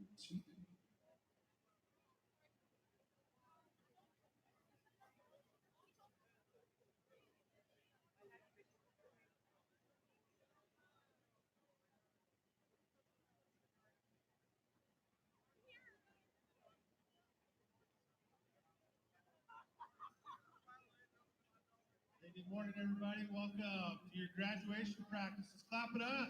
Good morning, everybody. Welcome to your graduation practice. Let's clap it up.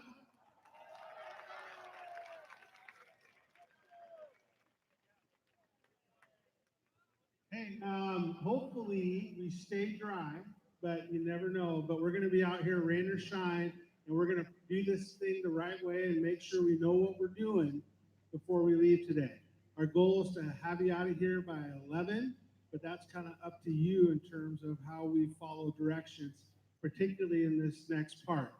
Hey, hopefully we stay dry, but you never know. But we're going to be out here, rain or shine, and we're going to do this thing the right way and make sure we know what we're doing before we leave today. Our goal is to have you out of here by 11, but that's kind of up to you in terms of how we follow directions, particularly in this next part.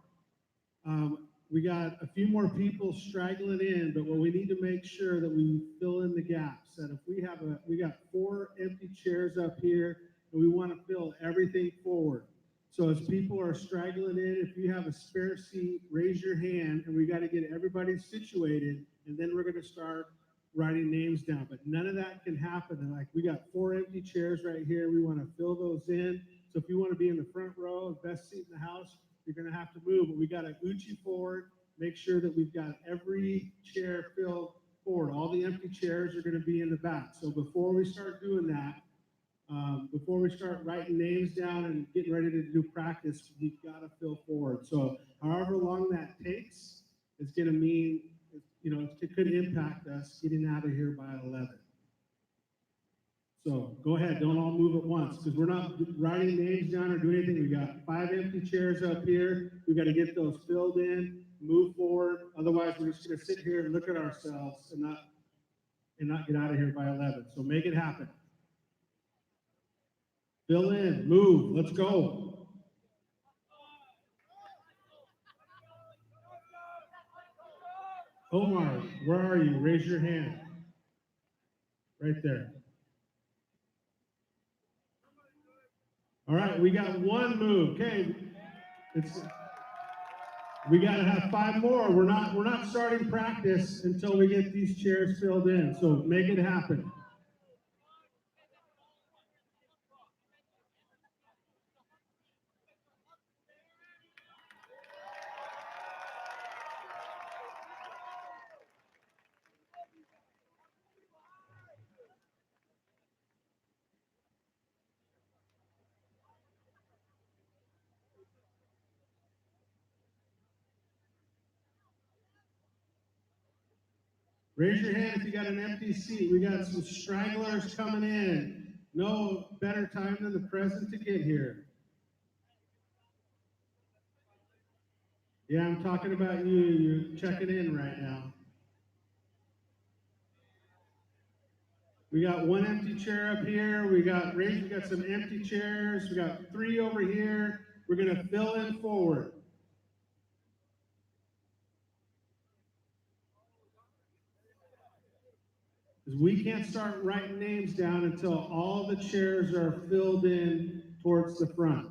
We got a few more people straggling in, but what we need to make sure that we fill in the gaps. And if we got 4 empty chairs up here, and we want to fill everything forward. So as people are straggling in, if you have a spare seat, raise your hand, and we got to get everybody situated, and then we're going to start writing names down. But none of that can happen. Like, we got 4 empty chairs right here. We want to fill those in. So if you want to be in the front row, best seat in the house, you're going to have to move, but we got to Uchi forward, make sure that we've got every chair filled forward. All the empty chairs are going to be in the back. So before we start doing that, before we start writing names down and getting ready to do practice, we've got to fill forward. So however long that takes, it's going to mean, it could impact us getting out of here by 11. So go ahead, don't all move at once, because we're not writing names down or doing anything. We got 5 empty chairs up here. We got to get those filled in, move forward. Otherwise, we're just going to sit here and look at ourselves and not get out of here by 11. So make it happen. Fill in, move, let's go. Omar, where are you? Raise your hand. Right there. All right, we got 1 move. Okay, we got to have 5 more. We're not starting practice until we get these chairs filled in. So make it happen. Raise your hand if you got an empty seat. We got some stragglers coming in. No better time than the present to get here. Yeah, I'm talking about you. You're checking in right now. We got 1 empty chair up here. We got some empty chairs. We got 3 over here. We're going to fill in forward. We can't start writing names down until all the chairs are filled in towards the front.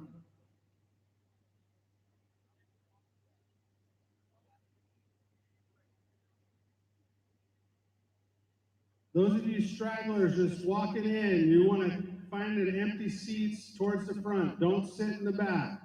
Those of you stragglers just walking in, you want to find an empty seats towards the front. Don't sit in the back.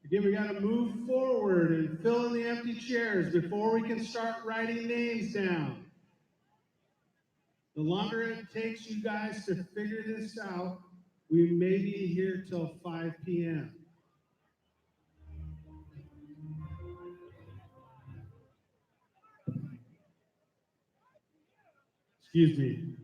Again, we got to move forward and fill in the empty chairs before we can start writing names down. The longer it takes you guys to figure this out, we may be here till 5 p.m. Excuse me.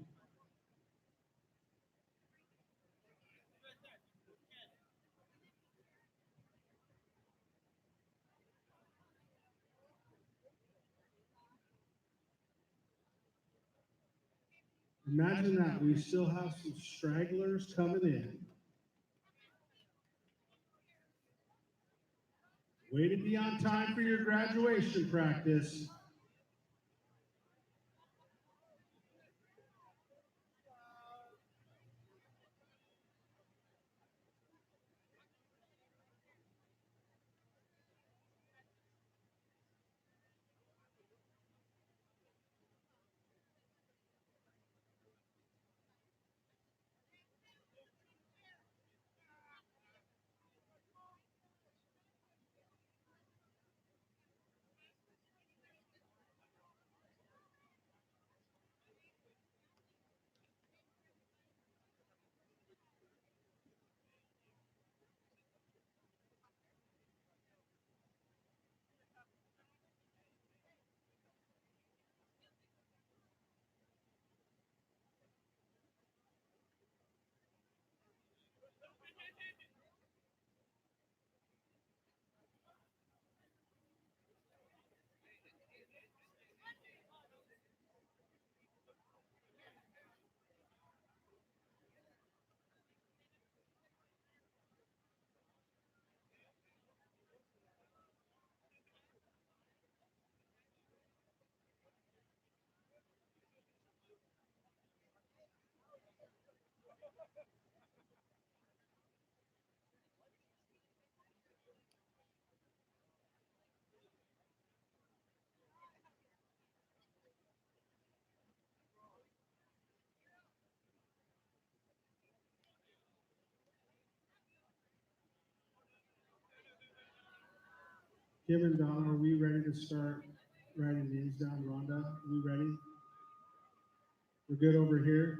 Imagine that. We still have some stragglers coming in. Way to be on time for your graduation practice. Kim and Donna, are we ready to start writing names down? Rhonda, are we ready? We're good over here.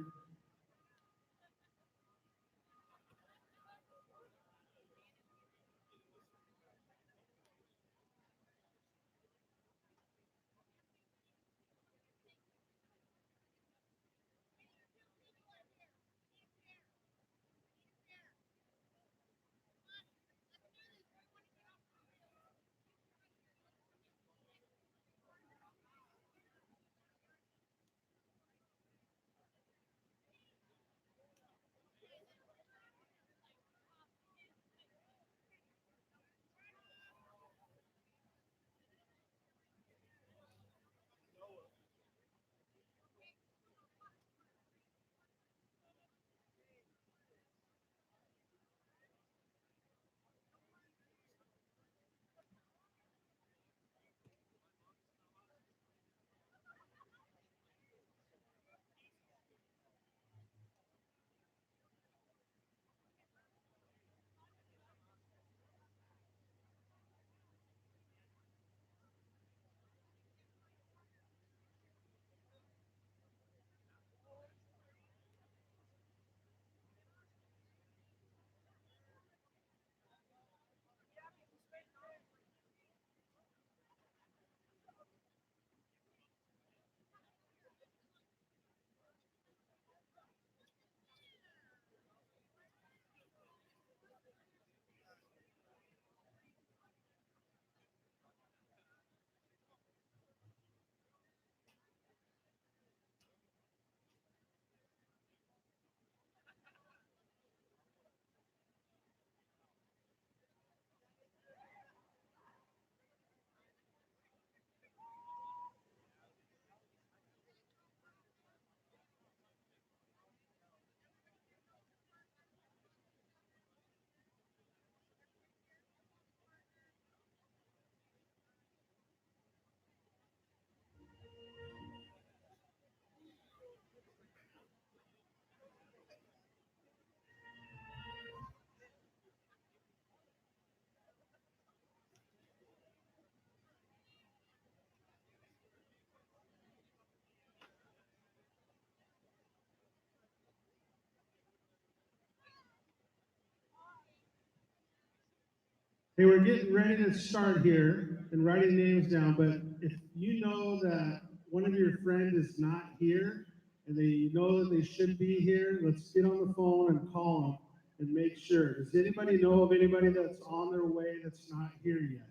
Hey, we're getting ready to start here and writing names down, but if you know that one of your friends is not here and they know that they should be here, let's get on the phone and call them and make sure. Does anybody know of anybody that's on their way that's not here yet?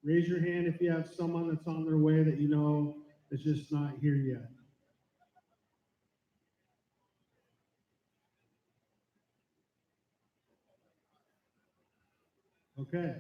Raise your hand if you have someone that's on their way that you know is just not here yet. Okay.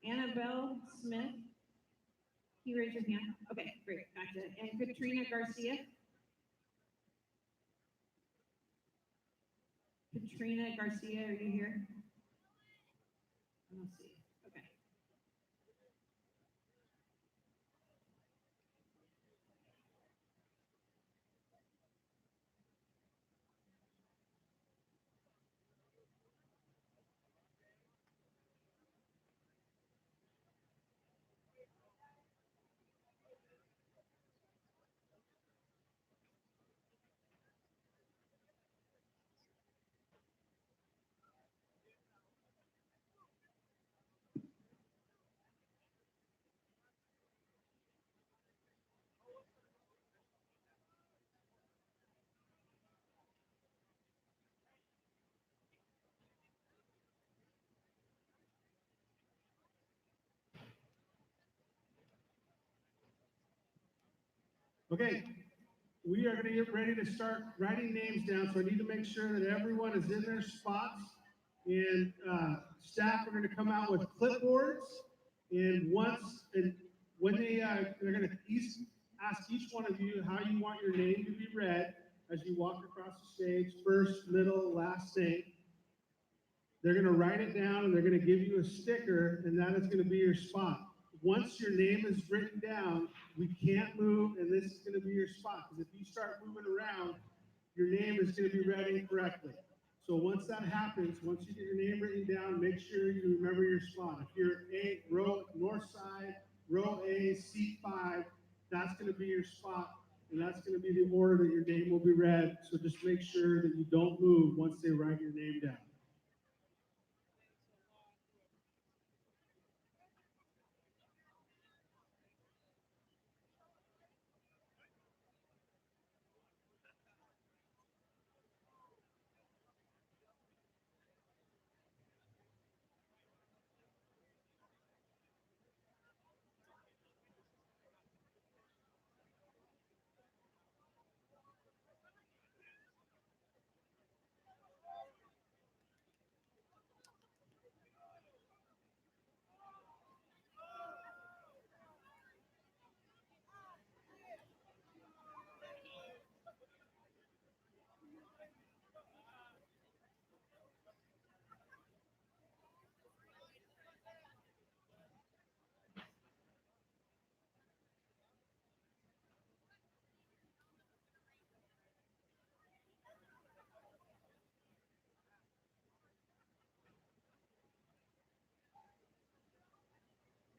Annabelle Smith, can you raise your hand? Okay, great, gotcha. And Katrina Garcia. Katrina Garcia, are you here? I don't see. Okay. Okay, we are going to get ready to start writing names down, so I need to make sure that everyone is in their spots. And staff are going to come out with clipboards, and when they're going to ask each one of you how you want your name to be read as you walk across the stage, first, middle, last name. They're going to write it down and they're going to give you a sticker, and that is going to be your spot. Once your name is written down, we can't move, and this is going to be your spot. Because if you start moving around, your name is going to be read incorrectly. So once that happens, once you get your name written down, make sure you remember your spot. If you're row north side, row A, seat 5, that's going to be your spot, and that's going to be the order that your name will be read. So just make sure that you don't move once they write your name down.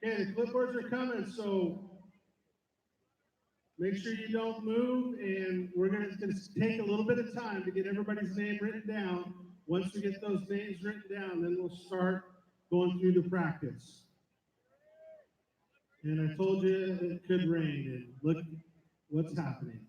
Okay, the clipboards are coming, so make sure you don't move, and we're gonna take a little bit of time to get everybody's name written down. Once we get those names written down, then we'll start going through the practice. And I told you it could rain, and look what's happening.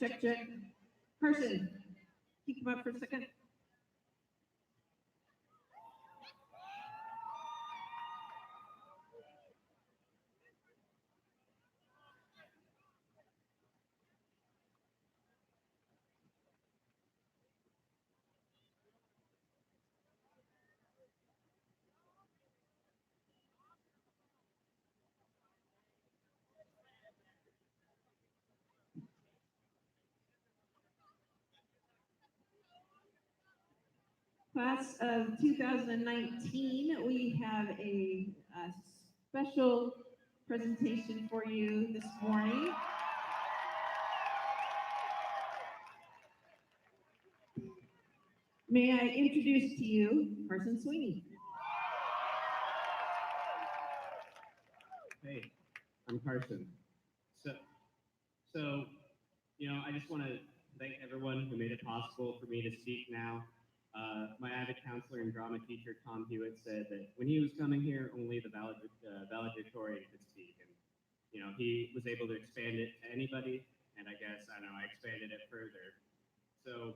Check, check. Carson, can you come up for a second? Class of 2019, we have a special presentation for you this morning. May I introduce to you Carson Sweeney. Hey, I'm Carson. So, I just want to thank everyone who made it possible for me to speak now. My avid counselor and drama teacher, Tom Hewitt, said that when he was coming here, only the valedictorian could speak. And, he was able to expand it to anybody, and I expanded it further. So,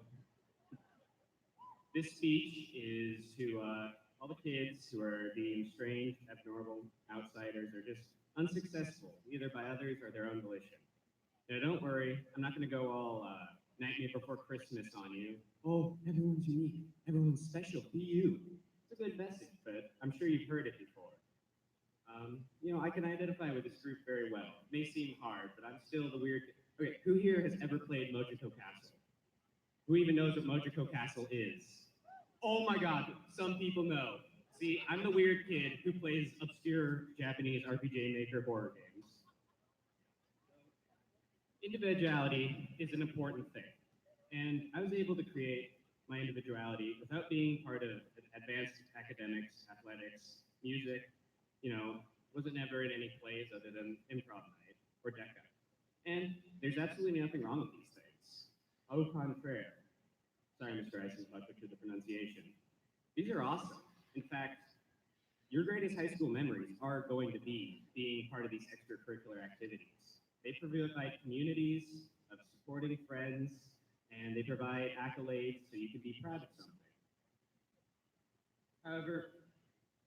this speech is to all the kids who are deemed strange, abnormal, outsiders, or just unsuccessful, either by others or their own volition. Now, don't worry, I'm not going to go all Nightmare Before Christmas on you. Oh, everyone's unique, everyone's special, be you. It's a good message, but I'm sure you've heard it before. I can identify with this group very well. It may seem hard, but I'm still the weird. Okay, who here has ever played Mojiko Castle? Who even knows what Mojiko Castle is? Oh my god, some people know. See, I'm the weird kid who plays obscure Japanese RPG Maker horror games. Individuality is an important thing, and I was able to create my individuality without being part of advanced academics, athletics, music, wasn't never in any plays other than improv night or DECA. And there's absolutely nothing wrong with these things. Au contraire. Sorry, Mr. Eisenbach, for the pronunciation. These are awesome. In fact, your greatest high school memories are going to be being part of these extracurricular activities. They provide communities of supporting friends, and they provide accolades so you can be proud of something. However,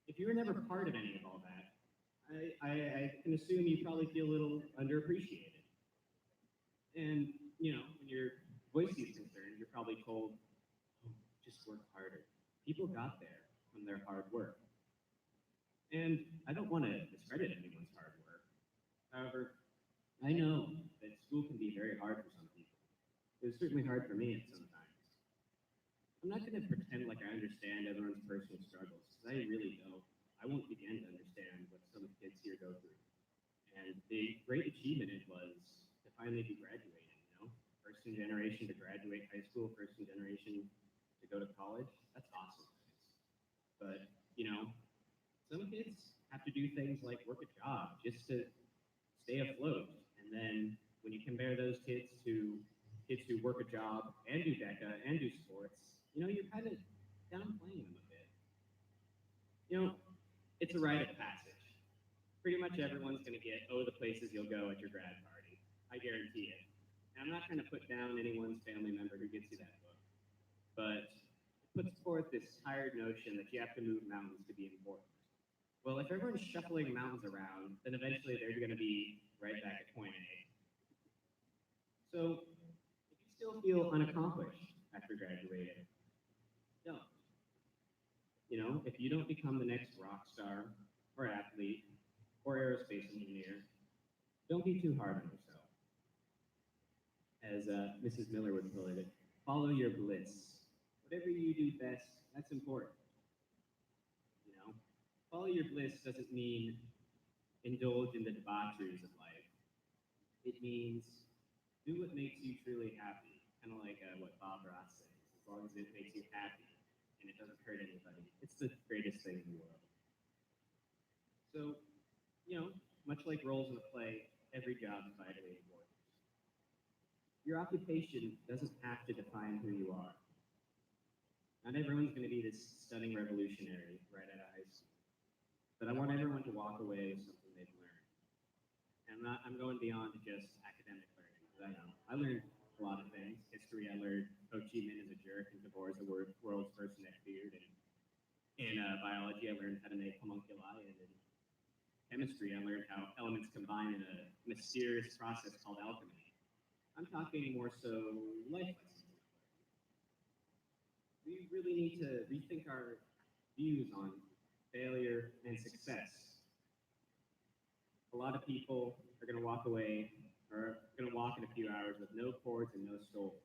if you were never part of any of all that, I can assume you probably feel a little underappreciated. And, when your voice is concerned, you're probably told, oh, just work harder. People got there from their hard work. And I don't want to discredit anyone's hard work. However, I know that school can be very hard for some people. It was certainly hard for me at some times. I'm not going to pretend like I understand everyone's personal struggles, because I really don't. I won't begin to understand what some of the kids here go through. And the great achievement it was to finally be graduating, First in generation to graduate high school, first in generation to go to college. That's awesome. But, some kids have to do things like work a job just to stay afloat. And then when you compare those kids to kids who work a job and do DECA and do sports, you're kind of downplaying them a bit. It's a rite of passage. Pretty much everyone's going to get, the places you'll go at your grad party. I guarantee it. And I'm not trying to put down anyone's family member who gets you that book, but it puts forth this tired notion that you have to move mountains to be important. Well, if everyone's shuffling mountains around, then eventually they're going to be right back at point A. So, if you still feel unaccomplished after graduating, don't. If you don't become the next rock star or athlete or aerospace engineer, don't be too hard on yourself. As Mrs. Miller would put it, follow your bliss. Whatever you do best, that's important. Follow your bliss doesn't mean indulge in the debaucheries of life. It means do what makes you truly happy, kind of like what Bob Ross says. As long as it makes you happy and it doesn't hurt anybody, it's the greatest thing in the world. So, much like roles in a play, every job is vitally important. Your occupation doesn't have to define who you are. Not everyone's going to be this stunning revolutionary right out of high school. But I want everyone to walk away with something they've learned. And I'm going beyond just academic learning, because I know. I learned a lot of things. History, I learned Ho Chi Minh is a jerk and Devore is the world's first neck beard. And in biology, I learned how to make homunculi. And in chemistry, I learned how elements combine in a mysterious process called alchemy. I'm talking more so life lessons. We really need to rethink our views on failure and success. A lot of people are going to walk away or going to walk in a few hours with no cords and no stoles.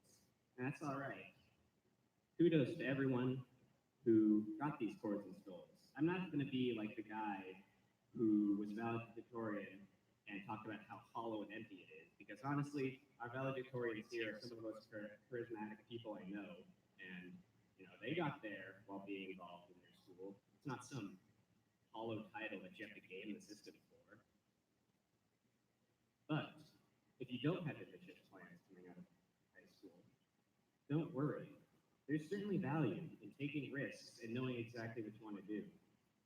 And that's all right. Kudos to everyone who got these cords and stoles. I'm not going to be like the guy who was valedictorian and talked about how hollow and empty it is, because honestly, our valedictorians here are some of the most charismatic people I know, and they got there while being involved in their school. It's not some hollow title that you have to game the system for. But if you don't have ambitious plans coming out of high school, don't worry. There's certainly value in taking risks and knowing exactly what you want to do.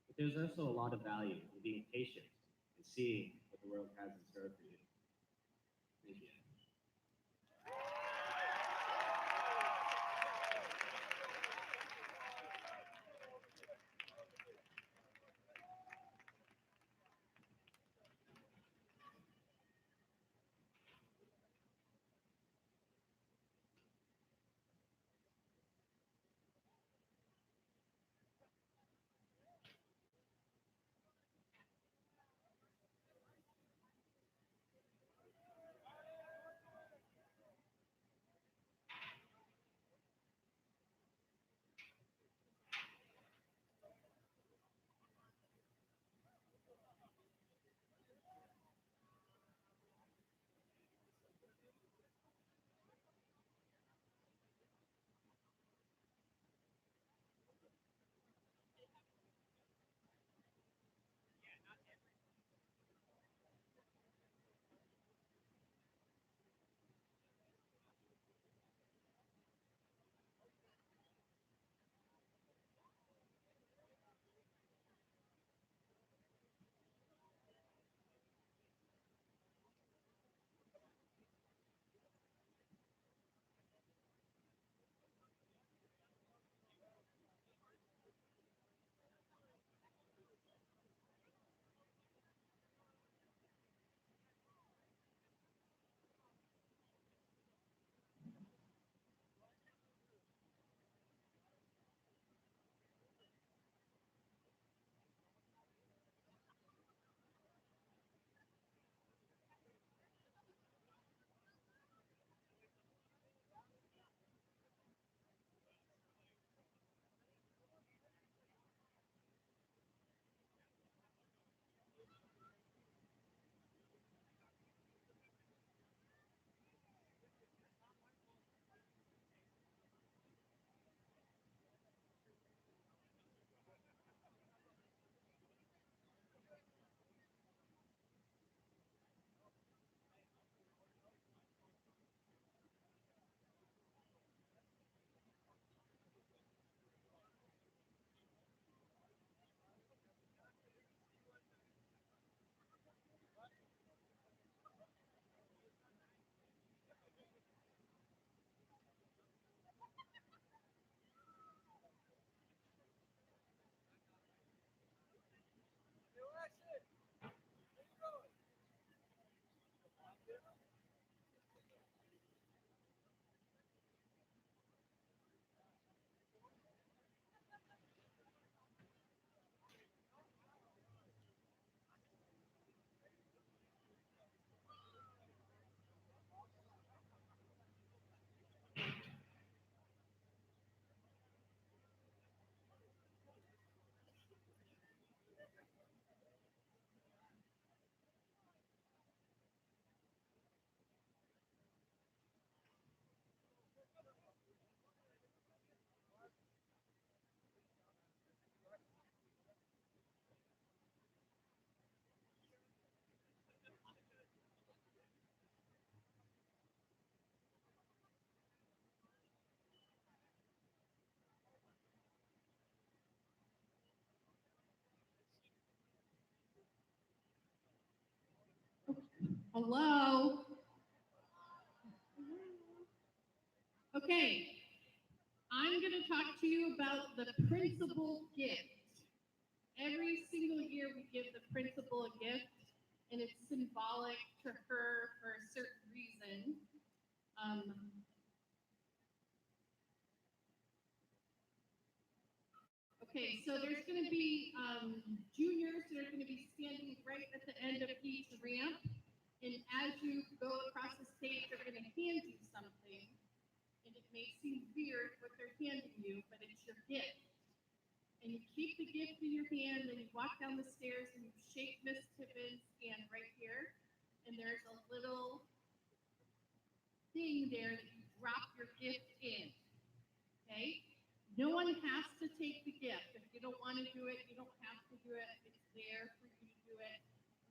But there's also a lot of value in being patient and seeing what the world has in store for you. Thank you. Hello? Okay, I'm going to talk to you about the principal gift. Every single year we give the principal a gift, and it's symbolic to her for a certain reason. Okay, so there's going to be juniors that are going to be standing right at the end of each ramp, and as you go across the stage, they're going to hand you something, and it may seem weird what they're handing you, but it's your gift. And you keep the gift in your hand, and you walk down the stairs, and you shake Miss Tippin's hand right here, and there's a little thing there that you drop your gift in. Okay? No one has to take the gift. If you don't want to do it, you don't have to do it. It's there for you to do it.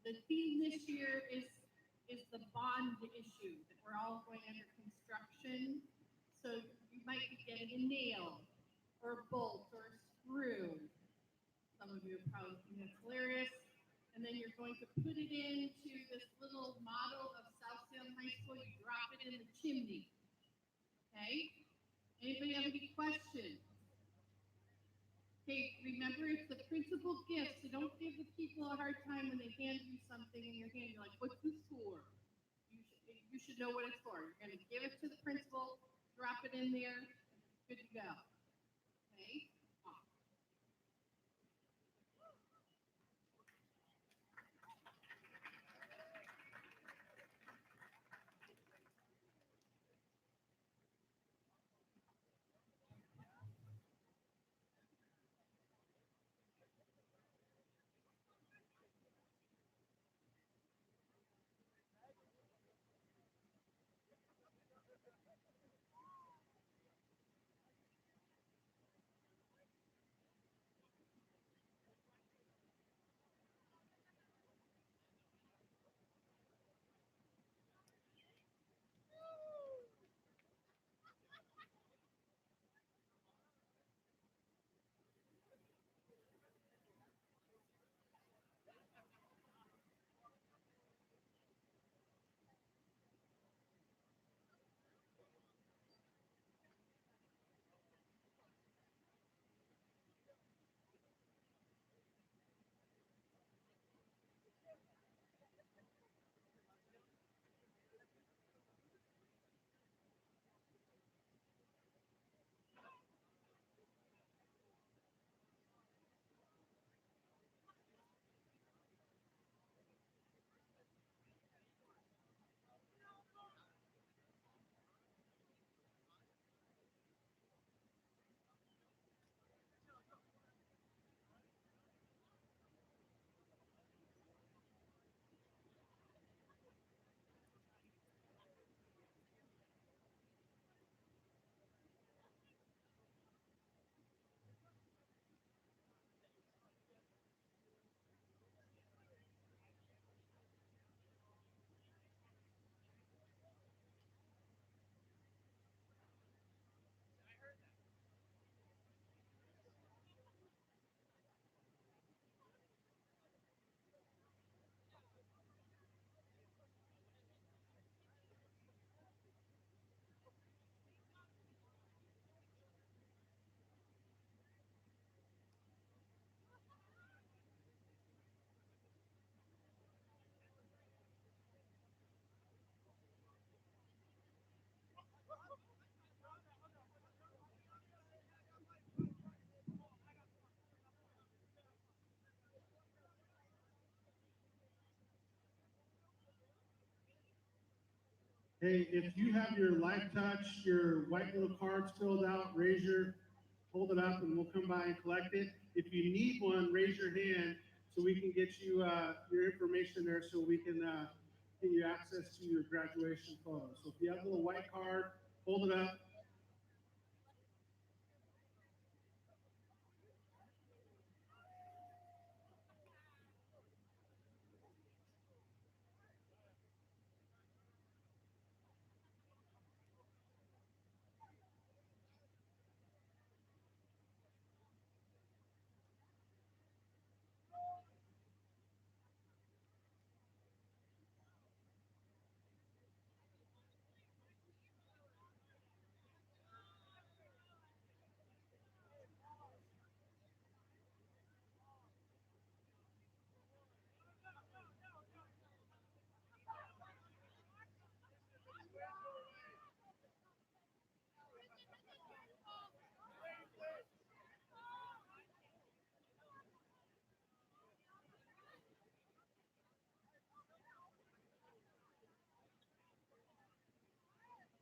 The theme this year is the bond issue, that we're all going under construction. So you might be getting a nail or a bolt or a screw. Some of you probably think that's hilarious. And then you're going to put it into this little model of South Salem High School. You drop it in the chimney. Okay? Anybody have any questions? Okay, remember, it's the principal gift, so don't give the people a hard time when they hand you something in your hand. You're like, what's this for? You should know what it's for. You're going to give it to the principal, drop it in there, good to go. Okay? Hey, if you have your life touch, your white little cards filled out, hold it up, and we'll come by and collect it. If you need one, raise your hand so we can get you your information there, so we can get you access to your graduation photo. So if you have a little white card, hold it up.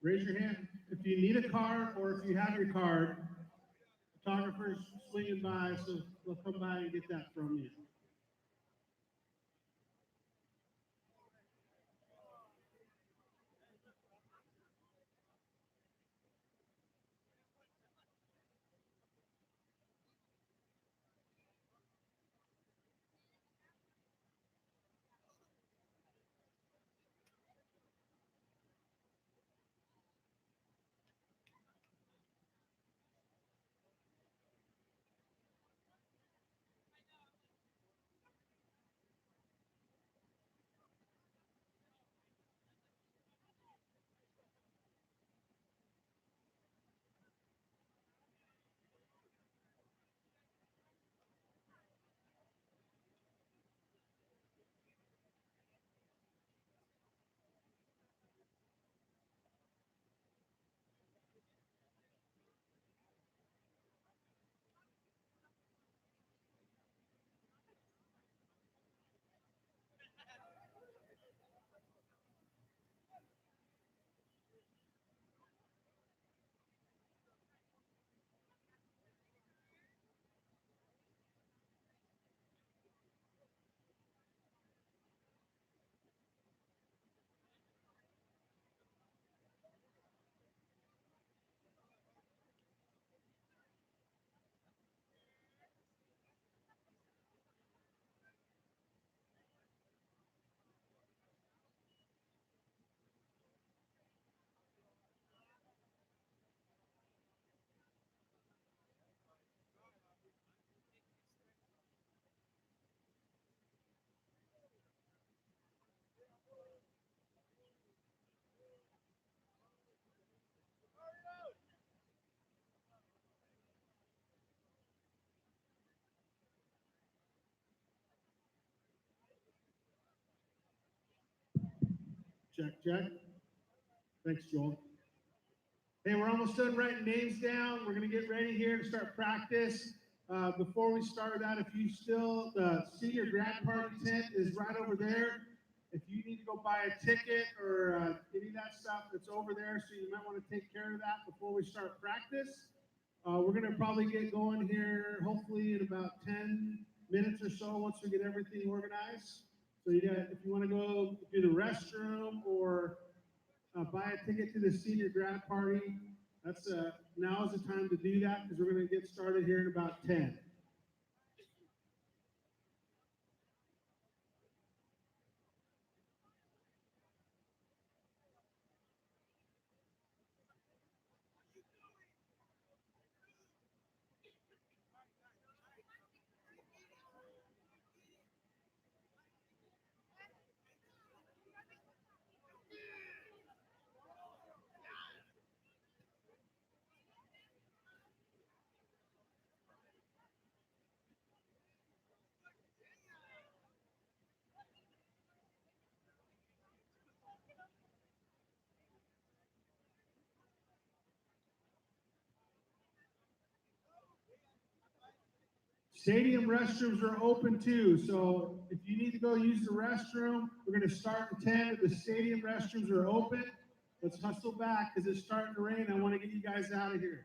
Raise your hand if you need a card or if you have your card. Photographers swinging by, so they'll come by and get that from you. Check, check. Thanks, Joel. Hey, we're almost done writing names down. We're going to get ready here to start practice. Before we start that, if you still, the senior grad party tent is right over there. If you need to go buy a ticket or any of that stuff, it's over there, so you might want to take care of that before we start practice. We're going to probably get going here, hopefully in about 10 minutes or so once we get everything organized. So you got, if you want to go to the restroom or buy a ticket to the senior grad party, that's now is the time to do that because we're going to get started here in about 10. Stadium restrooms are open too, so if you need to go use the restroom, we're going to start at 10. The stadium restrooms are open. Let's hustle back because it's starting to rain. I want to get you guys out of here.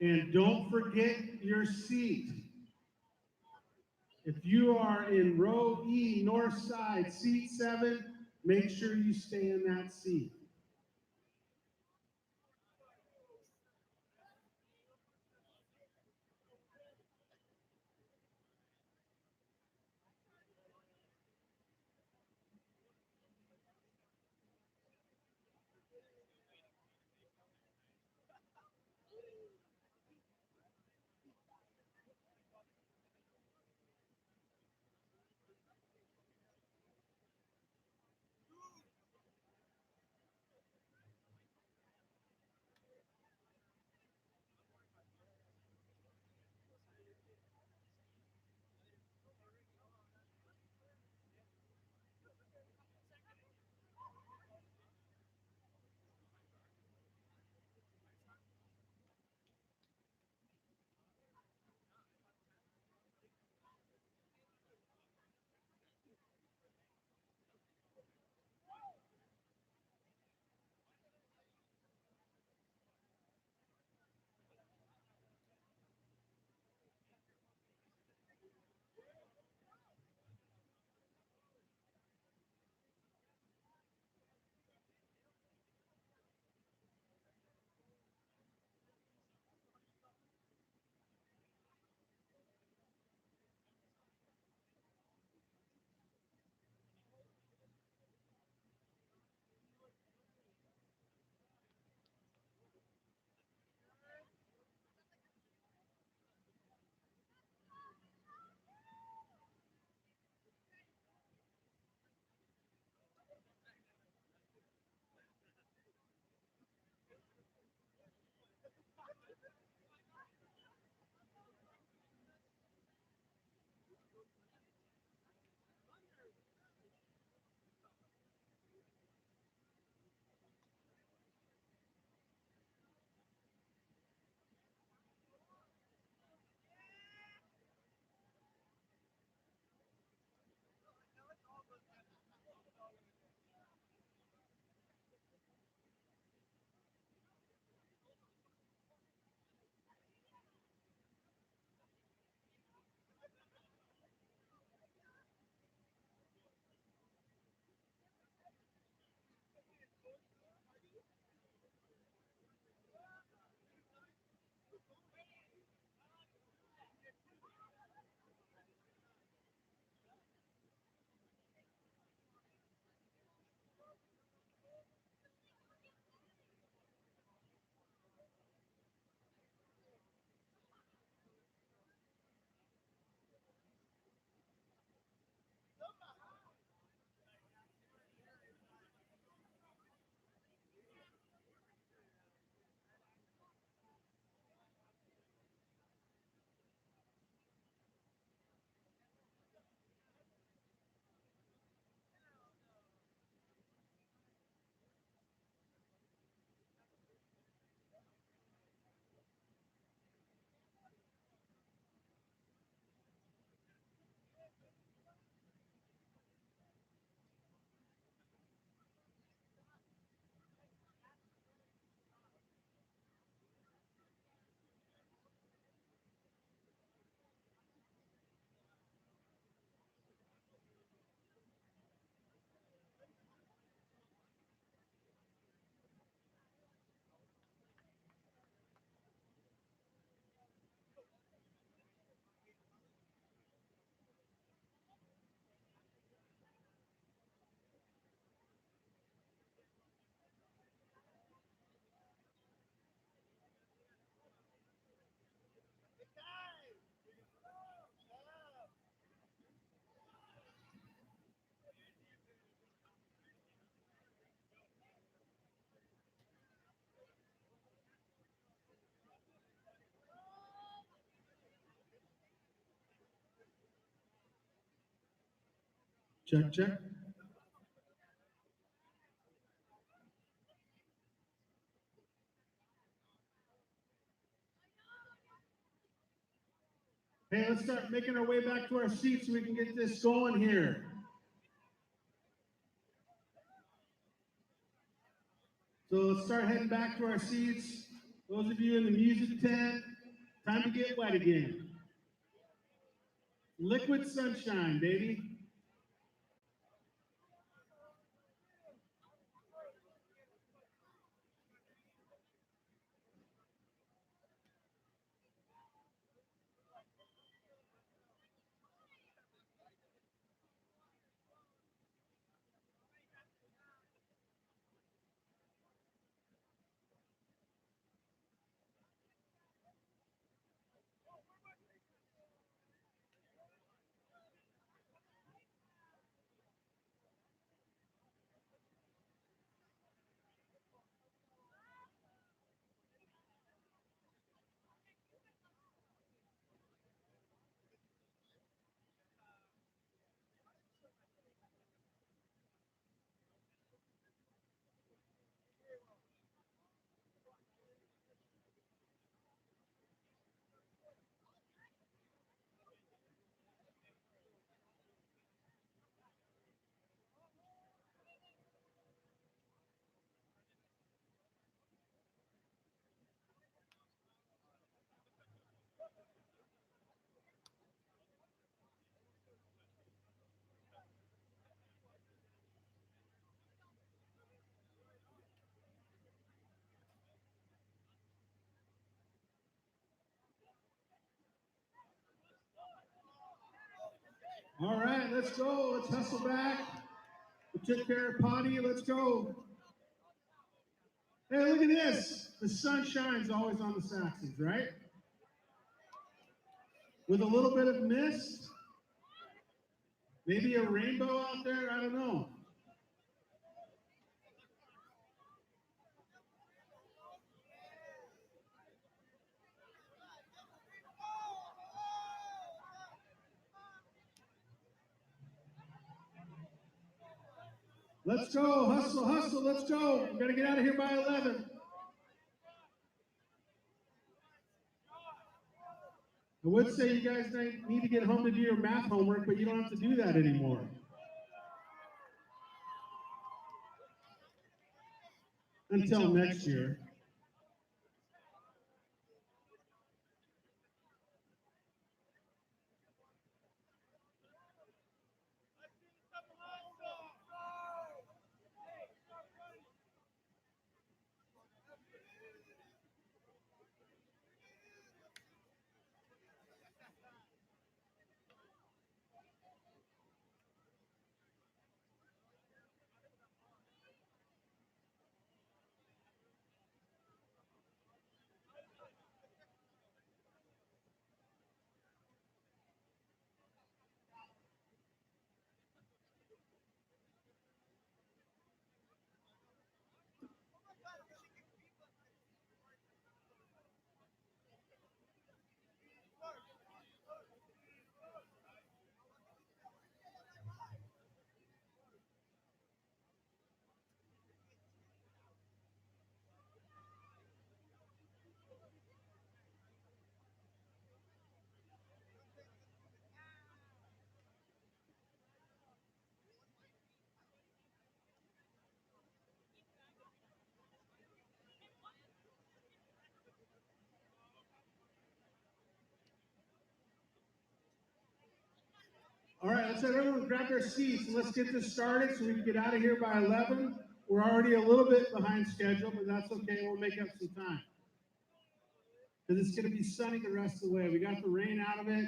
And don't forget your seat. If you are in row E, north side, seat 7, make sure you stay in that seat. Check, check. Hey, let's start making our way back to our seats so we can get this going here. So let's start heading back to our seats. Those of you in the music tent, time to get wet again. Liquid sunshine, baby. All right, let's go. Let's hustle back. We took care of potty. Let's go. Hey, look at this. The sun shines always on the Saxons, right? With a little bit of mist, maybe a rainbow out there. I don't know. Let's go. Hustle, hustle. Let's go. We got to get out of here by 11. I would say you guys need to get home to do your math homework, but you don't have to do that anymore. Until next year. All right, let's have everyone grab their seats and let's get this started so we can get out of here by 11. We're already a little bit behind schedule, but that's okay. We'll make up some time. Because it's going to be sunny the rest of the way. We got the rain out of it.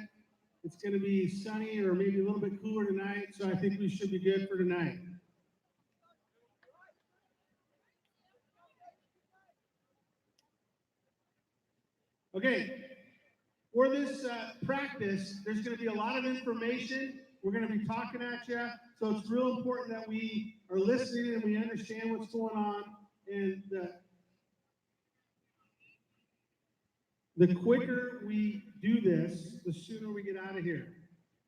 It's going to be sunny or maybe a little bit cooler tonight, so I think we should be good for tonight. Okay, for this practice, there's going to be a lot of information. We're going to be talking at you, so it's real important that we are listening and we understand what's going on. And the quicker we do this, the sooner we get out of here.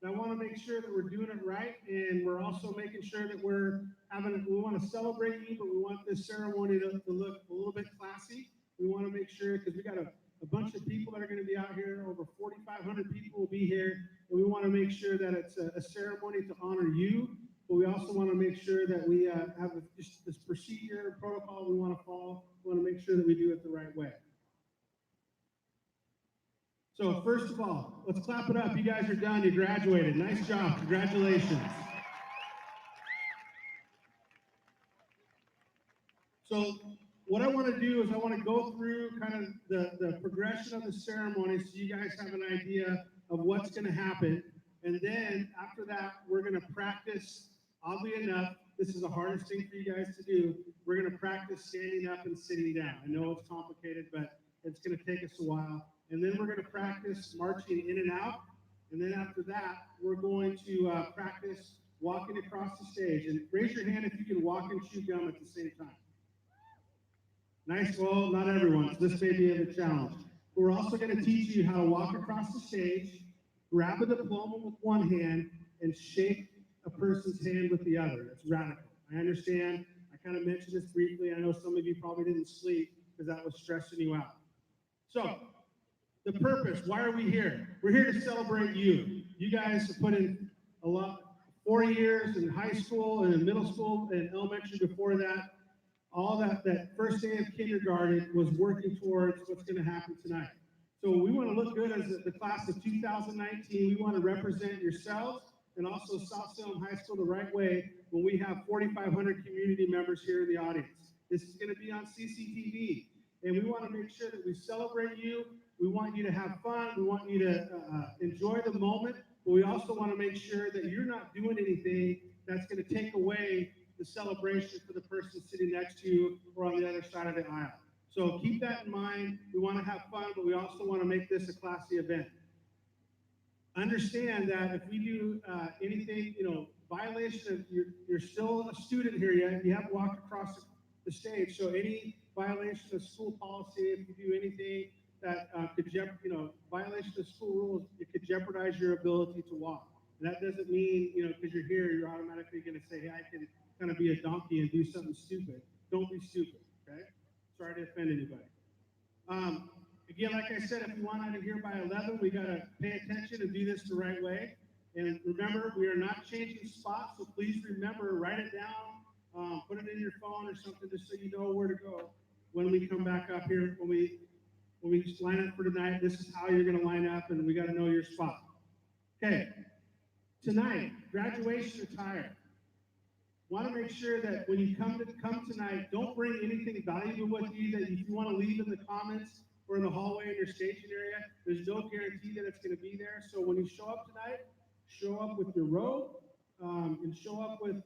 And I want to make sure that we're doing it right, and we're also making sure that we want to celebrate you, but we want this ceremony to look a little bit classy. We want to make sure, because we got a bunch of people that are going to be out here, over 4,500 people will be here, and we want to make sure that it's a ceremony to honor you, but we also want to make sure that we have just this procedure, protocol we want to follow. We want to make sure that we do it the right way. So first of all, let's clap it up. You guys are done. You graduated. Nice job. Congratulations. So what I want to do is I want to go through kind of the progression of the ceremony so you guys have an idea of what's going to happen. And then after that, we're going to practice. Oddly enough, this is the hardest thing for you guys to do. We're going to practice standing up and sitting down. I know it's complicated, but it's going to take us a while. And then we're going to practice marching in and out. And then after that, we're going to practice walking across the stage. And raise your hand if you can walk and chew gum at the same time. Nice. Well, not everyone, so this may be a challenge. But we're also going to teach you how to walk across the stage, grab a diploma with one hand, and shake a person's hand with the other. It's radical. I understand. I kind of mentioned this briefly. I know some of you probably didn't sleep because that was stressing you out. So, the purpose, why are we here? We're here to celebrate you. You guys have put in a lot, 4 years in high school and in middle school and elementary before that. All that first day of kindergarten was working towards what's going to happen tonight. So we want to look good as the class of 2019. We want to represent yourselves and also South Salem High School the right way when we have 4,500 community members here in the audience. This is going to be on CCTV. And we want to make sure that we celebrate you. We want you to have fun. We want you to enjoy the moment. But we also want to make sure that you're not doing anything that's going to take away the celebration for the person sitting next to you or on the other side of the aisle. So keep that in mind. We want to have fun, but we also want to make this a classy event. Understand that if we do anything, violation of, you're still a student here yet, you haven't walked across the stage, so any violation of school policy, if you do anything that violation of school rules, it could jeopardize your ability to walk. And that doesn't mean, because you're here, you're automatically going to say, hey, I can kind of be a donkey and do something stupid. Don't be stupid, okay? Sorry to offend anybody. Again, like I said, if we want out of here by 11, we got to pay attention and do this the right way. And remember, we are not changing spots, so please remember, write it down, put it in your phone or something just so you know where to go when we come back up here, when we line up for tonight. This is how you're going to line up, and we got to know your spot. Okay, tonight, graduation attire. Want to make sure that when you come tonight, don't bring anything valuable with you that if you want to leave in the comments or in the hallway in your staging area. There's no guarantee that it's going to be there. So when you show up tonight, show up with your robe and show up with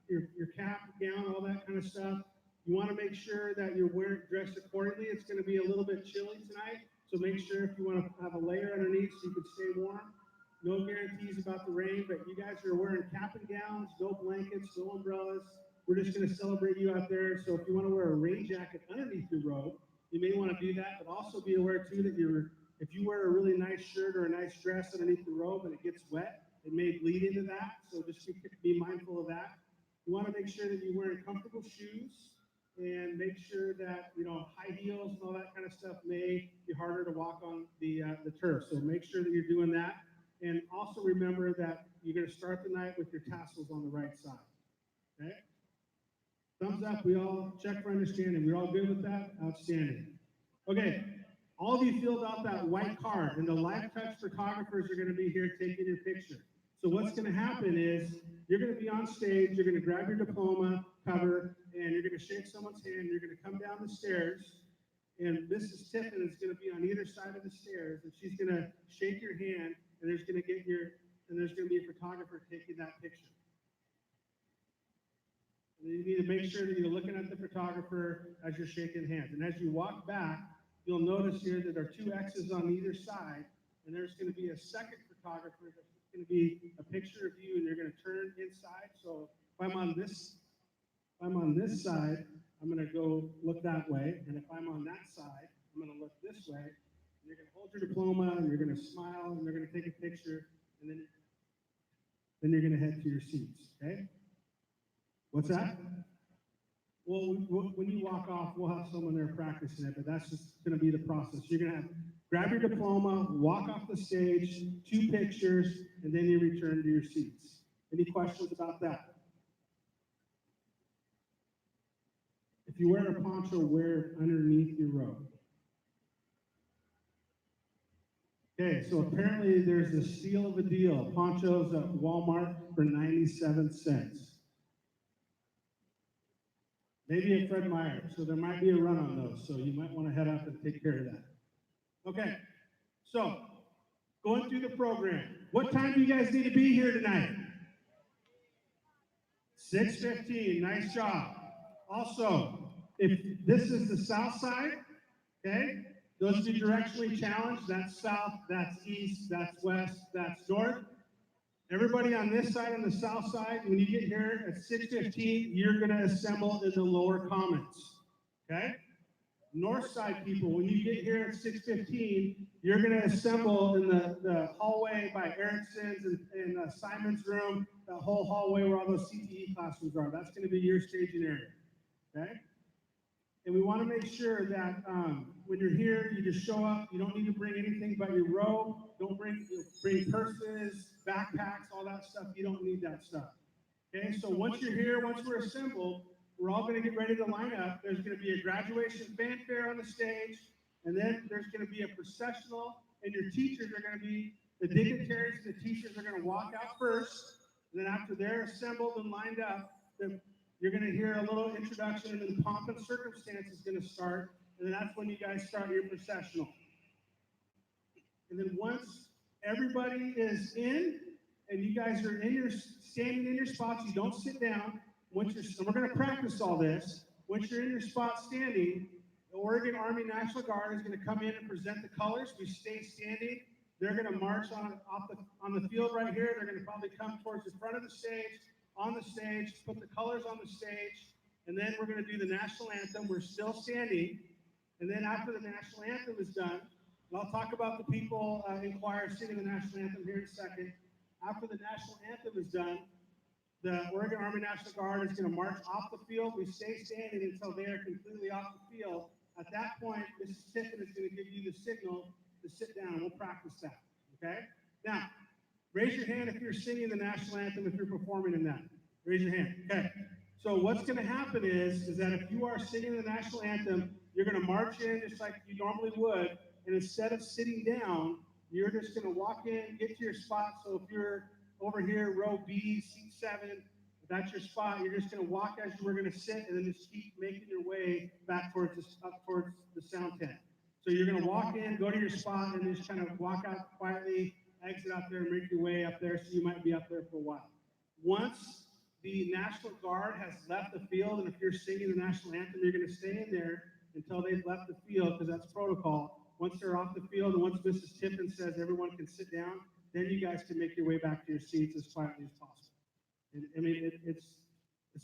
your cap, gown, all that kind of stuff. You want to make sure that you're dressed accordingly. It's going to be a little bit chilly tonight, so make sure if you want to have a layer underneath so you can stay warm. No guarantees about the rain, but you guys are wearing cap and gowns, no blankets, no umbrellas. We're just going to celebrate you out there. So if you want to wear a rain jacket underneath your robe, you may want to do that, but also be aware too that if you wear a really nice shirt or a nice dress underneath the robe and it gets wet, it may bleed into that. So just be mindful of that. You want to make sure that you're wearing comfortable shoes and make sure that, high heels and all that kind of stuff may be harder to walk on the turf. So make sure that you're doing that. And also remember that you're going to start the night with your tassels on the right side. Okay? Thumbs up. We all check for understanding. We're all good with that? Outstanding. Okay. All of you filled out that white card, and the live touch photographers are going to be here taking your picture. So what's going to happen is you're going to be on stage, you're going to grab your diploma cover, and you're going to shake someone's hand, you're going to come down the stairs, and Mrs. Tiffin is going to be on either side of the stairs, and she's going to shake your hand, and there's going to be a photographer taking that picture. And you need to make sure that you're looking at the photographer as you're shaking hands. And as you walk back, you'll notice here that there are 2 X's on either side, and there's going to be a second photographer that's going to be a picture of you, and you're going to turn inside. So if I'm on this side, I'm going to go look that way, and if I'm on that side, I'm going to look this way. And you're going to hold your diploma, and you're going to smile, and they're going to take a picture, and then then you're gonna head to your seats, okay? What's that? Well, when you walk off, we'll have someone there practicing it, but that's just gonna be the process. You're gonna have, grab your diploma, walk off the stage, 2 pictures, and then you return to your seats. Any questions about that? If you wear a poncho, wear it underneath your robe. Okay, so apparently there's a steal of a deal. Ponchos at Walmart for 97 cents. Maybe at Fred Meyer, so there might be a run on those, so you might want to head up and take care of that. Okay, so going through the program. What time do you guys need to be here tonight? 6:15, nice job. Also, if this is the south side, okay, those of you directionally challenged, that's south, that's east, that's west, that's north. Everybody on this side, on the south side, when you get here at 6:15, you're gonna assemble in the lower commons, okay? North side people, when you get here at 6:15, you're gonna assemble in the hallway by Erickson's and Simon's room, that whole hallway where all those CTE classrooms are. That's gonna be your staging area, okay? And we wanna make sure that when you're here, you just show up. You don't need to bring anything but your robe. Don't bring purses, backpacks, all that stuff. You don't need that stuff, okay? So once you're here, once we're assembled, we're all gonna get ready to line up. There's gonna be a graduation fanfare on the stage, and then there's gonna be a processional, and your teachers are gonna be, the dignitaries and the teachers are gonna walk out first, and then after they're assembled and lined up, then you're gonna hear a little introduction, and then the pomp and circumstance is gonna start, and then that's when you guys start your processional. And then once everybody is in, and you guys are standing in your spots, you don't sit down. And we're going to practice all this. Once you're in your spot standing, the Oregon Army National Guard is going to come in and present the colors. We stay standing. They're going to march on the field right here. They're going to probably come towards the front of the stage, on the stage, put the colors on the stage, and then we're going to do the national anthem. We're still standing. And then after the national anthem is done, and I'll talk about the people in choir singing the national anthem here in a second. After the national anthem is done, the Oregon Army National Guard is going to march off the field. We stay standing until they are completely off the field. At that point, Mrs. Tiffin is going to give you the signal to sit down. We'll practice that, okay? Now, raise your hand if you're singing the national anthem, if you're performing in that. Raise your hand, okay? So what's going to happen is that if you are singing the national anthem, you're going to march in just like you normally would, and instead of sitting down, you're just going to walk in, get to your spot. So if you're over here, row B, seat 7, if that's your spot, you're just going to walk as you were going to sit, and then just keep making your way back up towards the sound tent. So you're going to walk in, go to your spot, and just kind of walk out quietly, exit out there, and make your way up there, so you might be up there for a while. Once the National Guard has left the field, and if you're singing the national anthem, you're going to stay in there until they've left the field, because that's protocol. Once they're off the field, and once Mrs. Tiffin says everyone can sit down, then you guys can make your way back to your seats as quietly as possible. And, I mean, it's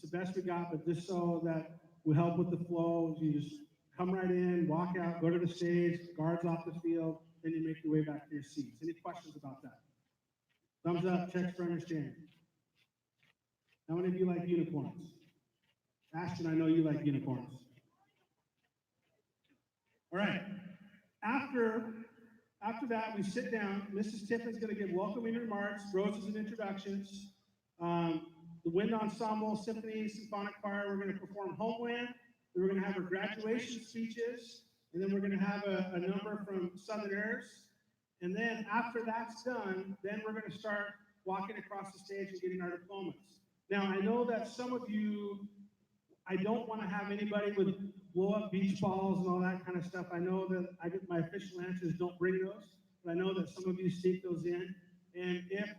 the best we got, but just so that will help with the flow, you just come right in, walk out, go to the stage, guards off the field, then you make your way back to your seats. Any questions about that? Thumbs up, checks for understanding. How many of you like unicorns? Ashton, I know you like unicorns. All right. After that, we sit down. Mrs. Tiffin's going to give welcoming remarks, roses and introductions. The Wind Ensemble, Symphony, Symphonic Choir, we're going to perform Homeland. Then we're going to have our graduation speeches. And then we're going to have a number from Southern Airs. And then after that's done, then we're going to start walking across the stage and getting our diplomas. Now, I know that some of you, I don't want to have anybody with blow-up beach balls and all that kind of stuff. I know that my official answer is don't bring those, but I know that some of you sneak those in. And if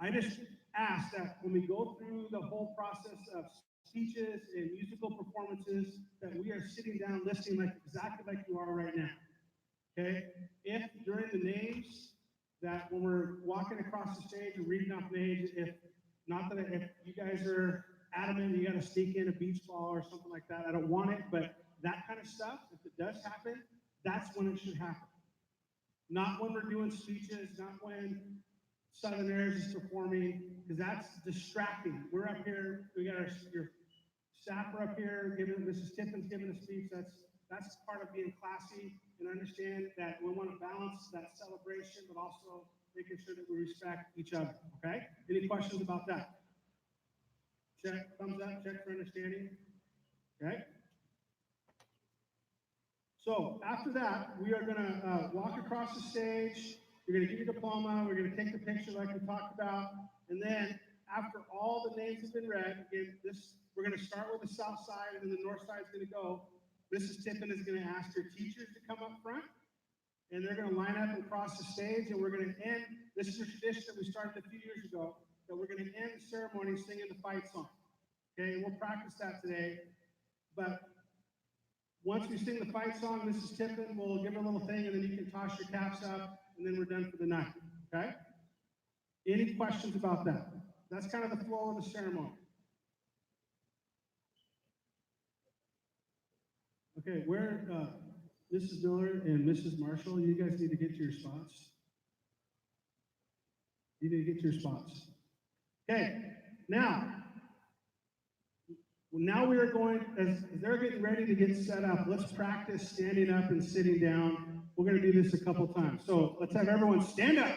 I just ask that when we go through the whole process of speeches and musical performances, that we are sitting down listening exactly like you are right now. Okay? If during the names, that when we're walking across the stage and reading off names, if you guys are adamant you got to sneak in a beach ball or something like that, I don't want it, but that kind of stuff, if it does happen, that's when it should happen. Not when we're doing speeches, not when Southerners is performing, because that's distracting. We're up here, we got your staff are up here, Mrs. Tipton's giving a speech. That's part of being classy and understand that we want to balance that celebration, but also making sure that we respect each other, okay? Any questions about that? Check, thumbs up, check for understanding, okay? So after that, we are gonna walk across the stage. You're gonna get your diploma. We're gonna take the picture like we talked about, and then after all the names have been read, again, we're gonna start with the south side, and then the north side is gonna go. Mrs. Tippin is gonna ask her teachers to come up front, and they're gonna line up and cross the stage, and we're gonna end. This is a tradition that we started a few years ago, that we're gonna end the ceremony singing the fight song. Okay, and we'll practice that today, but once we sing the fight song, Mrs. Tippin will give her a little thing, and then you can toss your caps up, and then we're done for the night, okay? Any questions about that? That's kind of the flow of the ceremony. Okay, where, Mrs. Miller and Mrs. Marshall, you guys need to get to your spots. You need to get to your spots. Okay, now we are going, as they're getting ready to get set up, let's practice standing up and sitting down. We're going to do this a couple times. So let's have everyone stand up.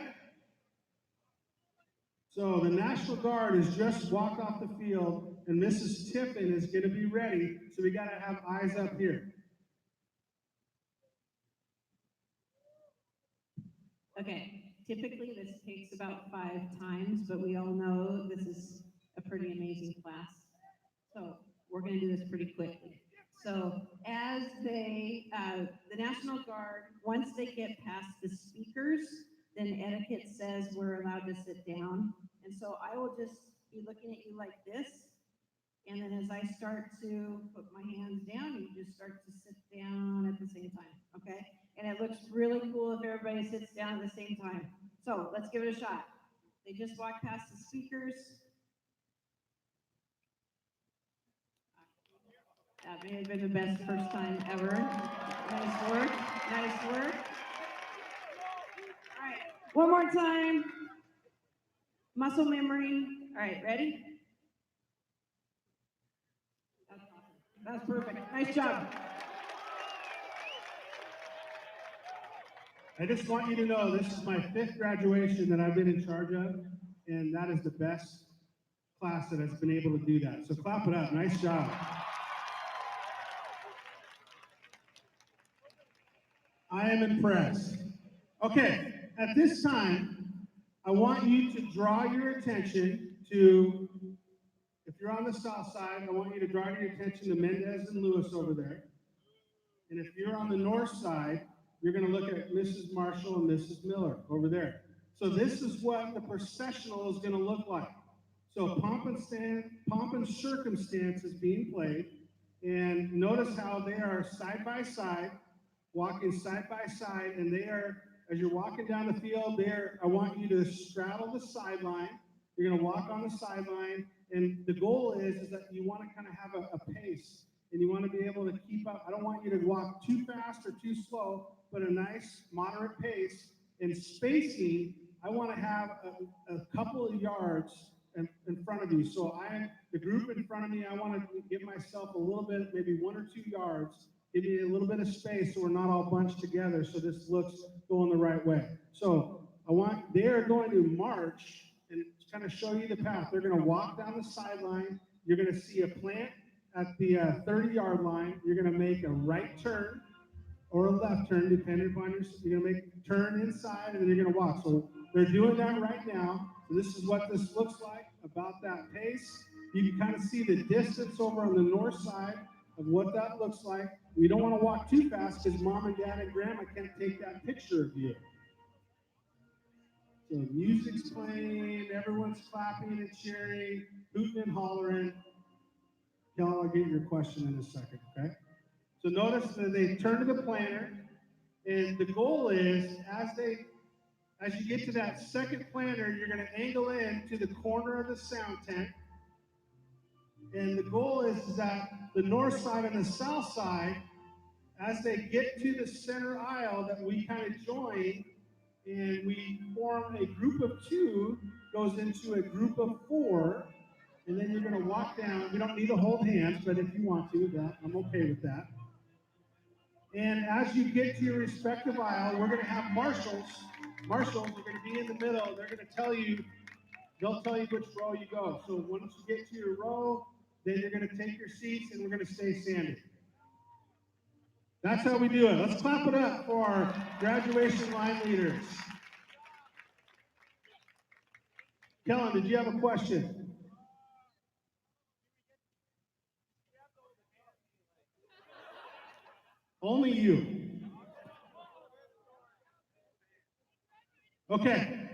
So the National Guard has just walked off the field, and Mrs. Tippin is going to be ready, so we got to have eyes up here. Okay, typically this takes about 5 times, but we all know this is a pretty amazing class. So we're going to do this pretty quickly. So as the National Guard, once they get past the speakers, then etiquette says we're allowed to sit down. And so I will just be looking at you like this. And then as I start to put my hands down, you just start to sit down at the same time, okay? And it looks really cool if everybody sits down at the same time. So let's give it a shot. They just walked past the speakers. That may have been the best first time ever. Nice work, nice work. All right, one more time. Muscle memory. All right, ready? That's awesome. That's perfect. Nice job. I just want you to know this is my 5th graduation that I've been in charge of, and that is the best class that has been able to do that. So clap it up. Nice job. I am impressed. Okay, at this time, I want you to draw your attention to, if you're on the south side, I want you to draw your attention to Mendez and Lewis over there. And if you're on the north side, you're going to look at Mrs. Marshall and Mrs. Miller over there. So this is what the processional is going to look like. So pomp and circumstance is being played. And notice how they are side by side, walking side by side, and they are, as you're walking down the field, I want you to straddle the sideline. You're going to walk on the sideline, and the goal is that you want to kind of have a pace, and you want to be able to keep up. I don't want you to walk too fast or too slow, but a nice, moderate pace. And spacing, I want to have a couple of yards in front of you. So the group in front of me, I want to give myself a little bit, maybe 1 or 2 yards, give me a little bit of space so we're not all bunched together, so this looks going the right way. So they are going to march and kind of show you the path. They're going to walk down the sideline. You're going to see a plant at the 30-yard line. You're going to make a right turn or a left turn, depending upon you're going to make turn inside, and then you're going to walk. So they're doing that right now. So this is what this looks like, about that pace. You can kind of see the distance over on the north side of what that looks like. We don't want to walk too fast because mom and dad and grandma can't take that picture of you. So music's playing, everyone's clapping and cheering, hooting and hollering. I'll get your question in a second, okay? So notice that they turn to the planter, and the goal is, as you get to that second planter, you're going to angle in to the corner of the sound tent. And the goal is that the north side and the south side, as they get to the center aisle that we kind of join, and we form a group of two, goes into a group of four, and then you're going to walk down. You don't need to hold hands, but if you want to, that I'm okay with that. And as you get to your respective aisle, we're going to have marshals. Marshals are going to be in the middle. They're going to tell you, they'll tell you which row you go. So once you get to your row, then you're going to take your seats and we're going to stay standing. That's how we do it. Let's clap it up for our graduation line leaders. Kellen, did you have a question? Only you. Okay.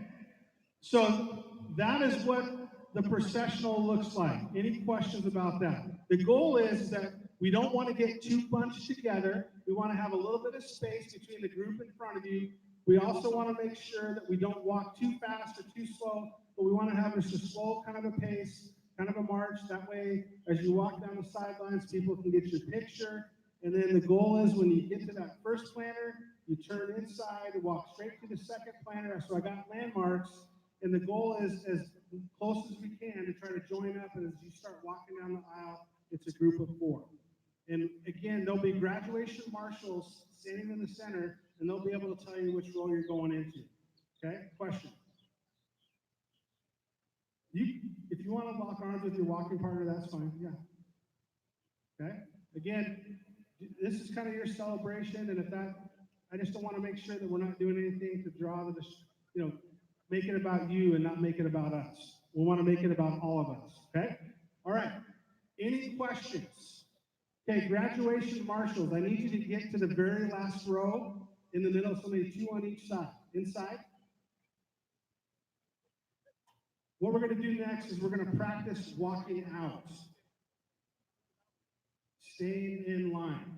So that is what the processional looks like. Any questions about that? The goal is that we don't want to get too bunched together. We want to have a little bit of space between the group in front of you. We also want to make sure that we don't walk too fast or too slow, but we want to have just a slow kind of a pace, kind of a march. That way, as you walk down the sidelines, people can get your picture. And then the goal is when you get to that first planter, you turn inside and walk straight to the second planter. So I got landmarks. And the goal is as close as we can to try to join up. And as you start walking down the aisle, it's a group of four. And again, there'll be graduation marshals standing in the center, and they'll be able to tell you which row you're going into. Okay? Question. If you want to lock arms with your walking partner, that's fine. Yeah. Okay? Again, this is kind of your celebration, and if that, I just don't want to make sure that we're not doing anything to draw to the, make it about you and not make it about us. We want to make it about all of us. Okay? All right. Any questions? Okay, graduation marshals. I need you to get to the very last row in the middle, so maybe two on each side. Inside. What we're going to do next is we're going to practice walking out. Staying in line.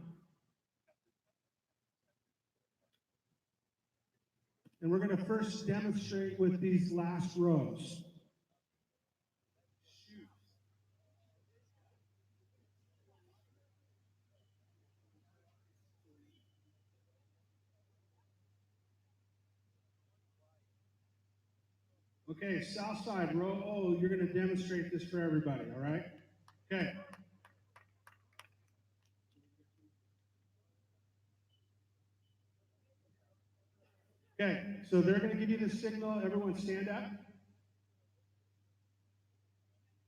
And we're going to first demonstrate with these last rows. Okay, south side, row O, you're going to demonstrate this for everybody, all right? Okay. Okay, so they're going to give you the signal. Everyone stand up.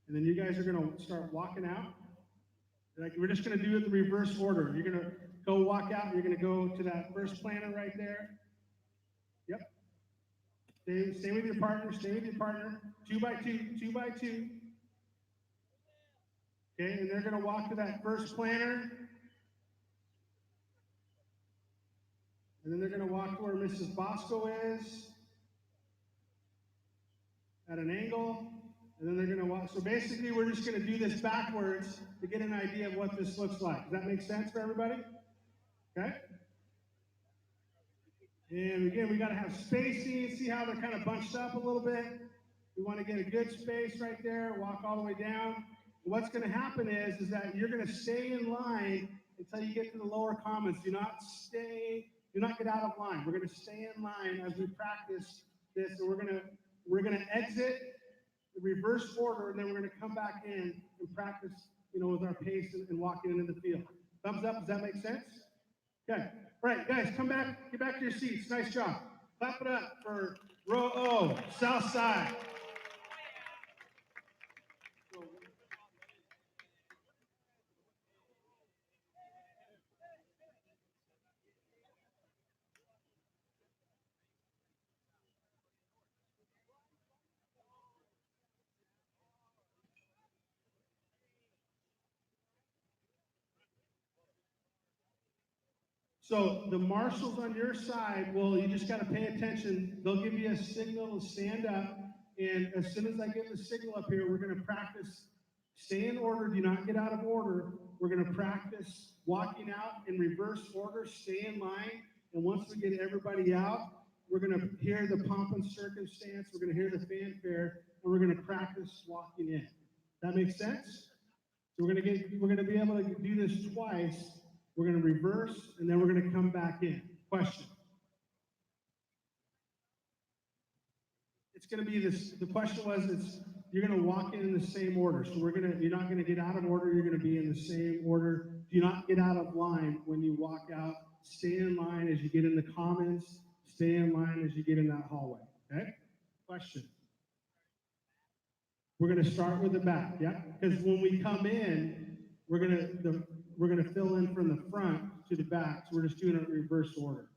And then you guys are going to start walking out. Like, we're just going to do it in the reverse order. You're going to go walk out. You're going to go to that first planter right there. Yep. Stay with your partner. Stay with your partner. 2 by 2, 2 by 2. Okay, and they're going to walk to that first planter. And then they're going to walk to where Mrs. Bosco is at an angle. And then they're going to walk. So basically, we're just going to do this backwards to get an idea of what this looks like. Does that make sense for everybody? Okay? And again, we got to have spacing. See how they're kind of bunched up a little bit? We want to get a good space right there. Walk all the way down. What's going to happen is that you're going to stay in line until you get to the lower commons. Do not get out of line. We're going to stay in line as we practice this. And we're going to exit the reverse order, and then we're going to come back in and practice, with our pace and walking into the field. Thumbs up. Does that make sense? Okay. All right, guys, come back. Get back to your seats. Nice job. Clap it up for row O, south side. So the marshals on your side, you just got to pay attention. They'll give you a signal to stand up. And as soon as I give the signal up here, we're going to practice. Stay in order. Do not get out of order. We're going to practice walking out in reverse order. Stay in line. And once we get everybody out, we're going to hear the pomp and circumstance. We're going to hear the fanfare. And we're going to practice walking in. That makes sense? So we're going to be able to do this twice. We're going to reverse, and then we're going to come back in. Question? it's gonna be this, the question was, you're gonna walk in the same order. So you're not gonna get out of order, you're gonna be in the same order. Do not get out of line when you walk out. Stay in line as you get in the commons. Stay in line as you get in that hallway, okay? Question. We're gonna start with the back, yeah? Because when we come in, we're gonna fill in from the front to the back. So we're just doing it in reverse order.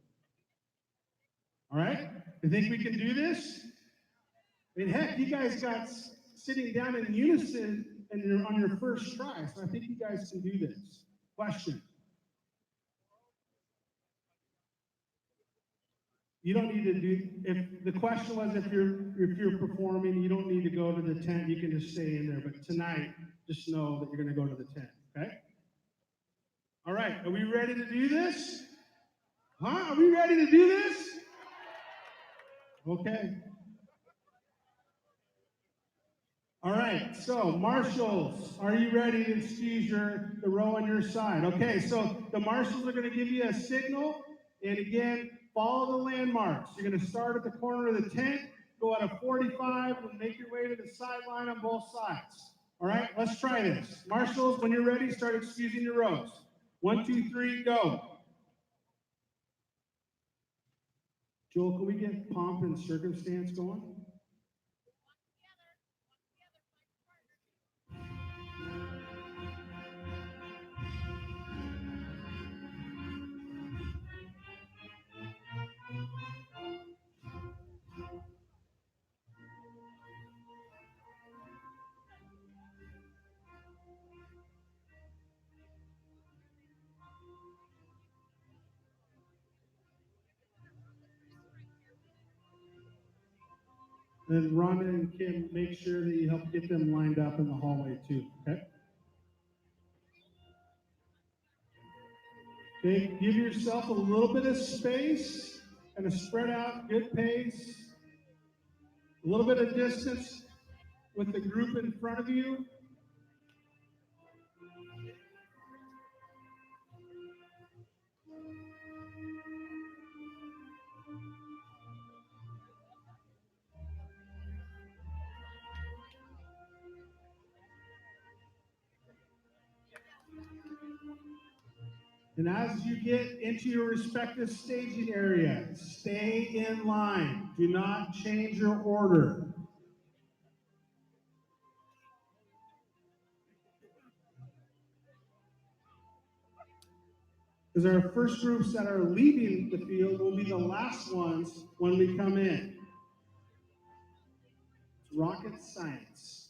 All right? You think we can do this? I mean, heck, you guys got sitting down in unison and you're on your first try, so I think you guys can do this. Question. You don't need to do, if the question was if you're performing, you don't need to go to the tent, you can just stay in there. But tonight, just know that you're gonna go to the tent, okay? All right, are we ready to do this? Huh? Are we ready to do this? Okay. All right, so marshals, are you ready to excuse the row on your side? Okay, so the marshals are gonna give you a signal, and again, follow the landmarks. You're gonna start at the corner of the tent, go at a 45, and make your way to the sideline on both sides. All right, let's try this. Marshals, when you're ready, start excusing your rows. 1, 2, 3, go. Joel, can we get pomp and circumstance going? And Rhonda and Kim, make sure that you help get them lined up in the hallway too, okay? Okay, give yourself a little bit of space and a spread out, good pace. A little bit of distance with the group in front of you. And as you get into your respective staging area, stay in line. Do not change your order. Because our first groups that are leaving the field will be the last ones when we come in. It's rocket science.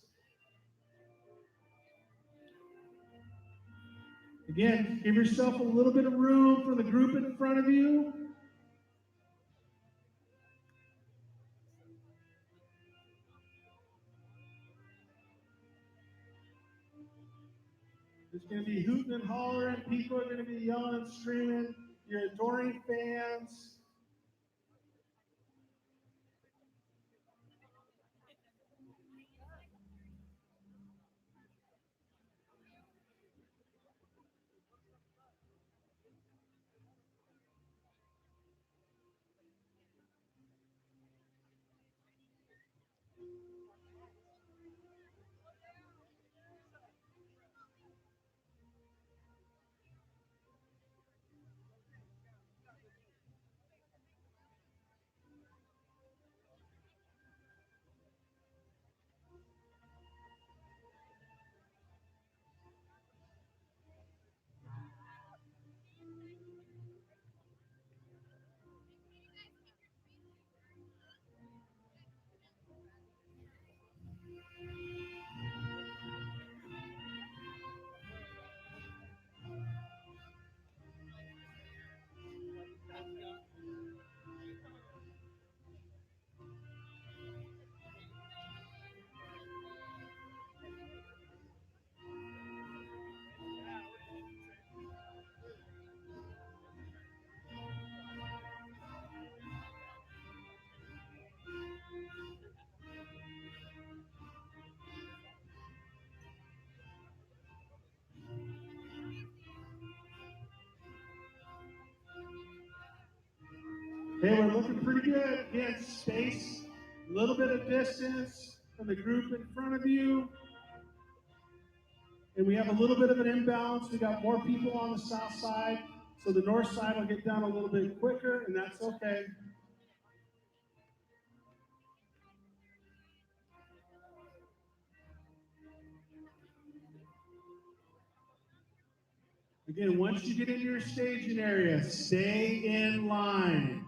Again, give yourself a little bit of room for the group in front of you. There's going to be hooting and hollering. People are going to be yelling and screaming. Your adoring fans. Hey, we're looking pretty good. Again, space A little bit of distance from the group in front of you. And we have a little bit of an imbalance. We got more people on the south side, so the north side will get down a little bit quicker, and that's okay. Again, once you get into your staging area, stay in line.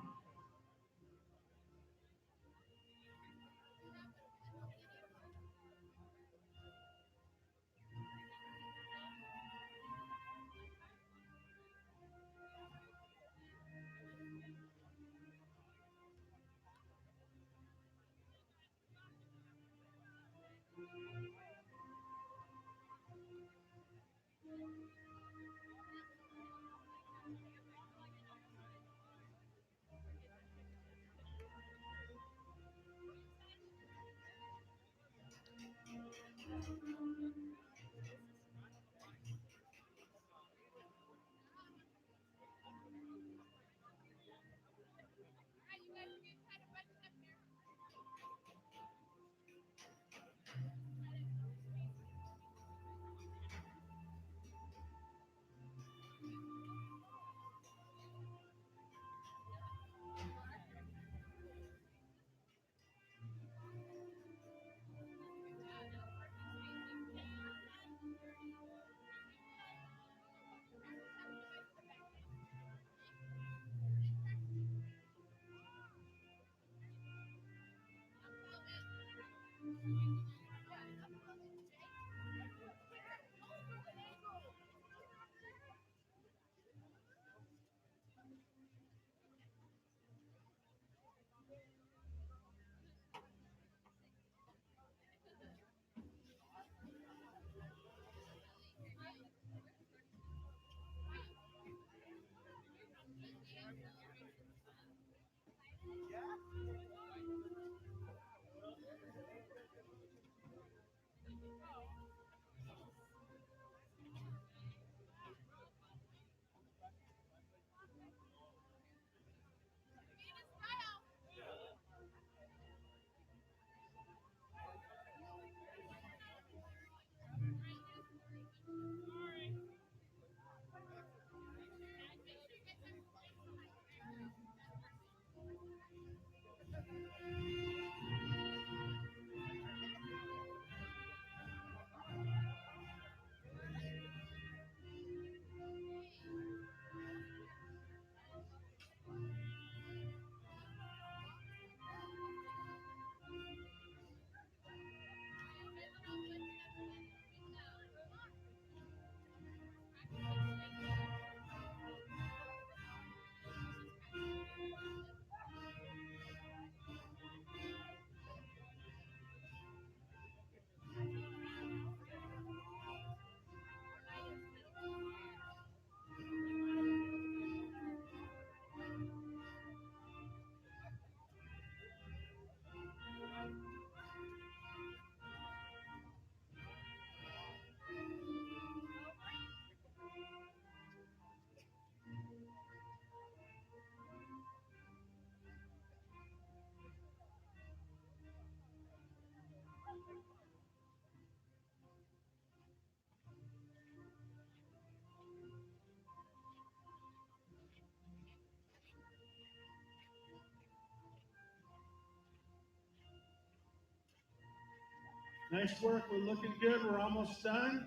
Nice work. We're looking good. We're almost done.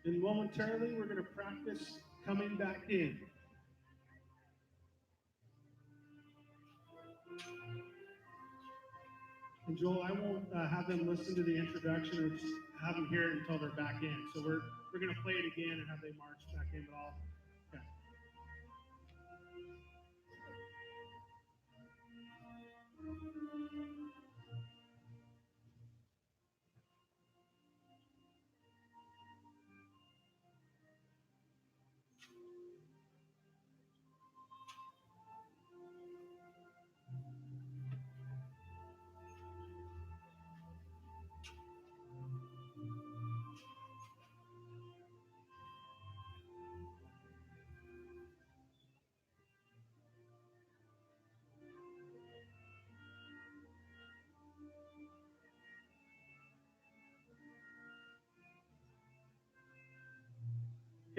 And momentarily, we're going to practice coming back in. And Joel, I won't have them listen to the introduction or just have them hear it until they're back in. So we're going to play it again and have they march back in. But all. Okay.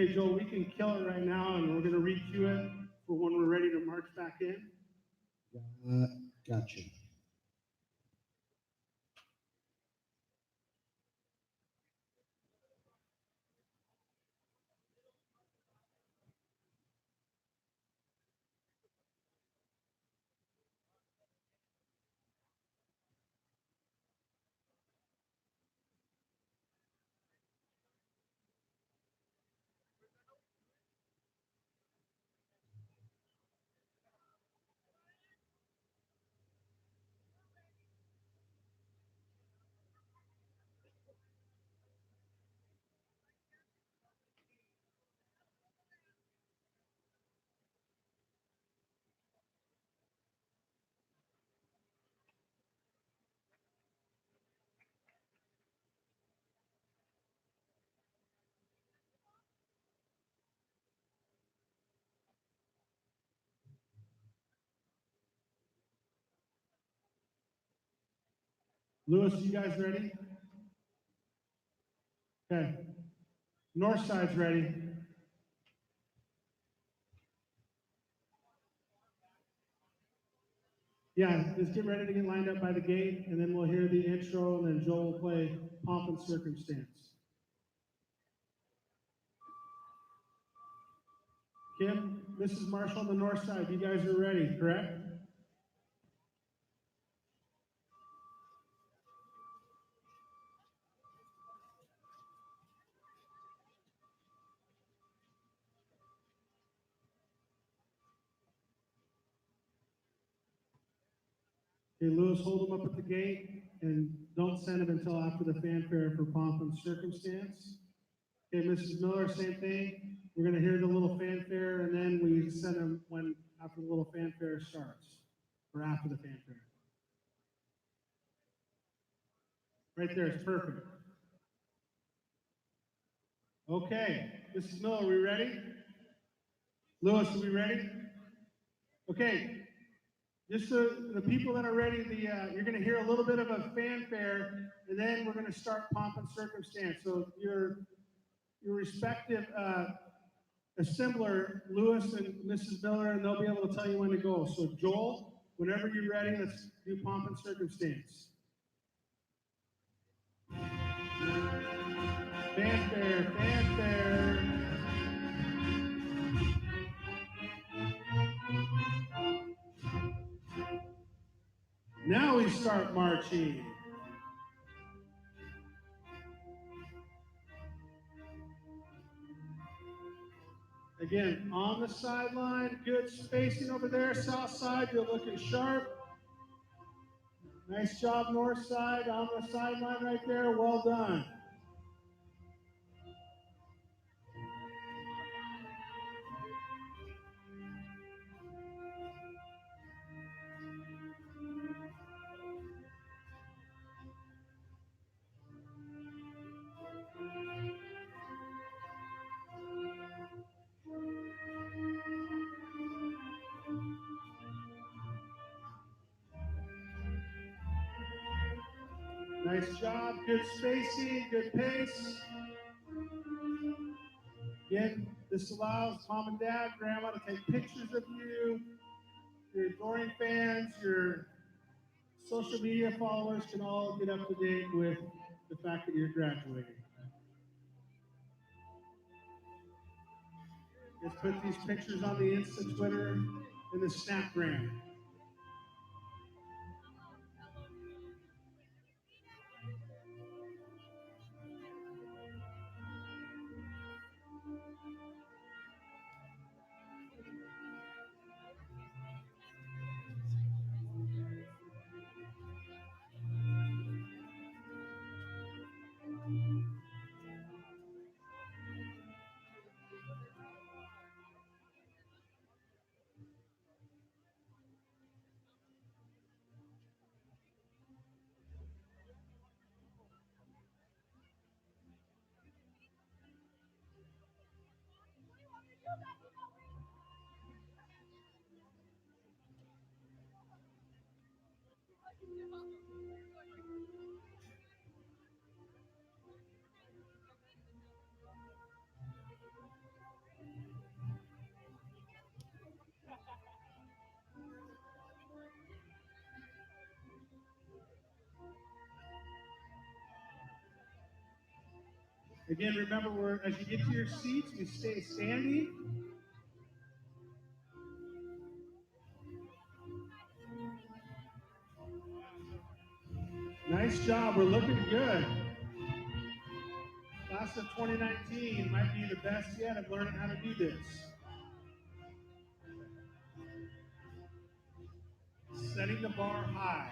Okay, Joel, we can kill it right now, and we're gonna re-cue it for when we're ready to march back in. Gotcha. Lewis, you guys ready? Okay. North side's ready. Yeah, just get ready to get lined up by the gate, and then we'll hear the intro, and then Joel will play Pomp and Circumstance. Kim, this is Marshall on the north side. You guys are ready, correct? Okay, Lewis, hold them up at the gate, and don't send them until after the fanfare for Pomp and Circumstance. Okay, Mrs. Miller, same thing. We're gonna hear the little fanfare, and then we send them when, after the little fanfare starts, or after the fanfare. Right there, it's perfect. Okay, Mrs. Miller, are we ready? Lewis, are we ready? Okay, just so the people that are ready, you're going to hear a little bit of a fanfare, and then we're going to start Pomp and Circumstance. So your respective assembler, Lewis and Mrs. Miller, and they'll be able to tell you when to go. So Joel, whenever you're ready, let's do Pomp and Circumstance. Fanfare, fanfare. Now we start marching. Again, on the sideline, good spacing over there. South side, you're looking sharp. Nice job, north side, on the sideline right there. Well done. Nice job, good spacing, good pace. Again, this allows mom and dad, grandma to take pictures of you. Your adoring fans, your social media followers can all get up to date with the fact that you're graduating. Let's put these pictures on the Insta, Twitter, and the Snapgram. Again, remember, as you get to your seats, we stay standing. Nice job. We're looking good. Class of 2019 might be the best yet of learning how to do this. Setting the bar high.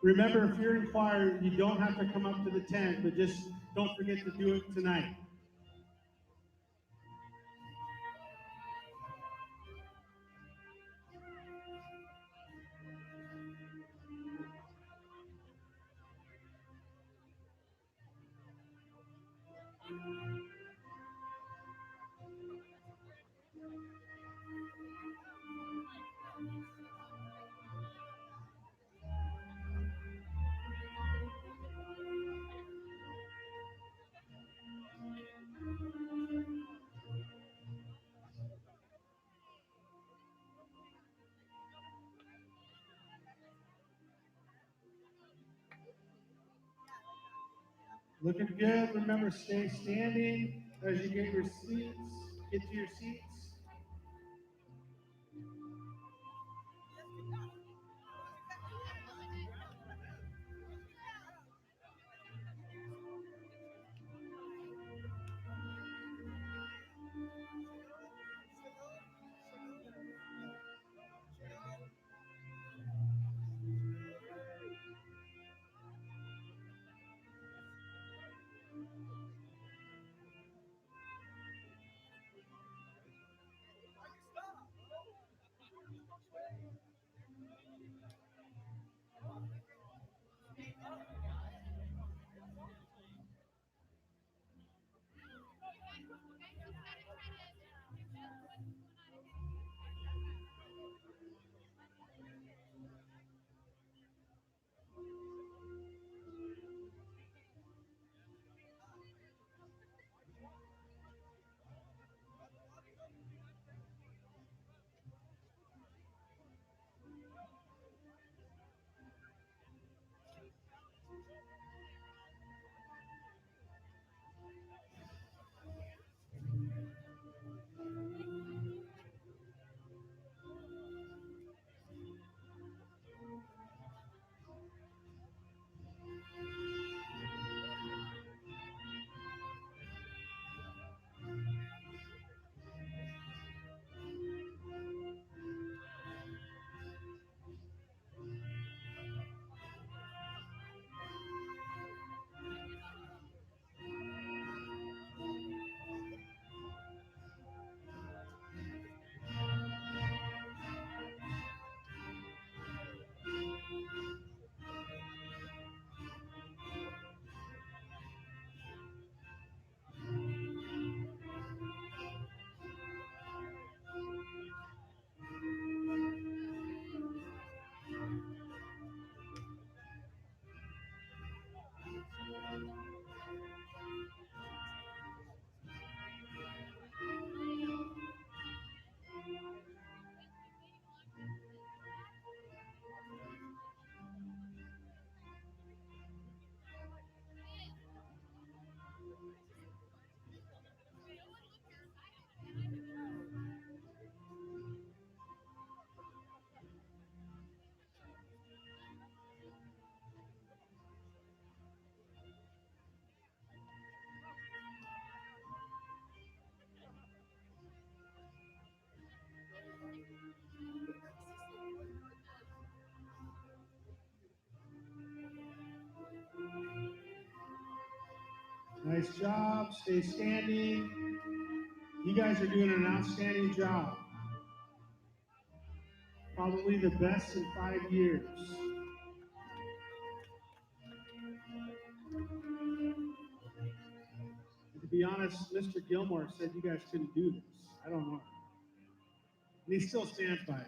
Remember, if you're in choir, you don't have to come up to the tent, but just don't forget to do it tonight. Looking good. Remember, stay standing as you get your seats. Get to your seats. Nice job. Stay standing. You guys are doing an outstanding job. Probably the best in 5 years. And to be honest, Mr. Gilmore said you guys couldn't do this. I don't know. And he still stands by it.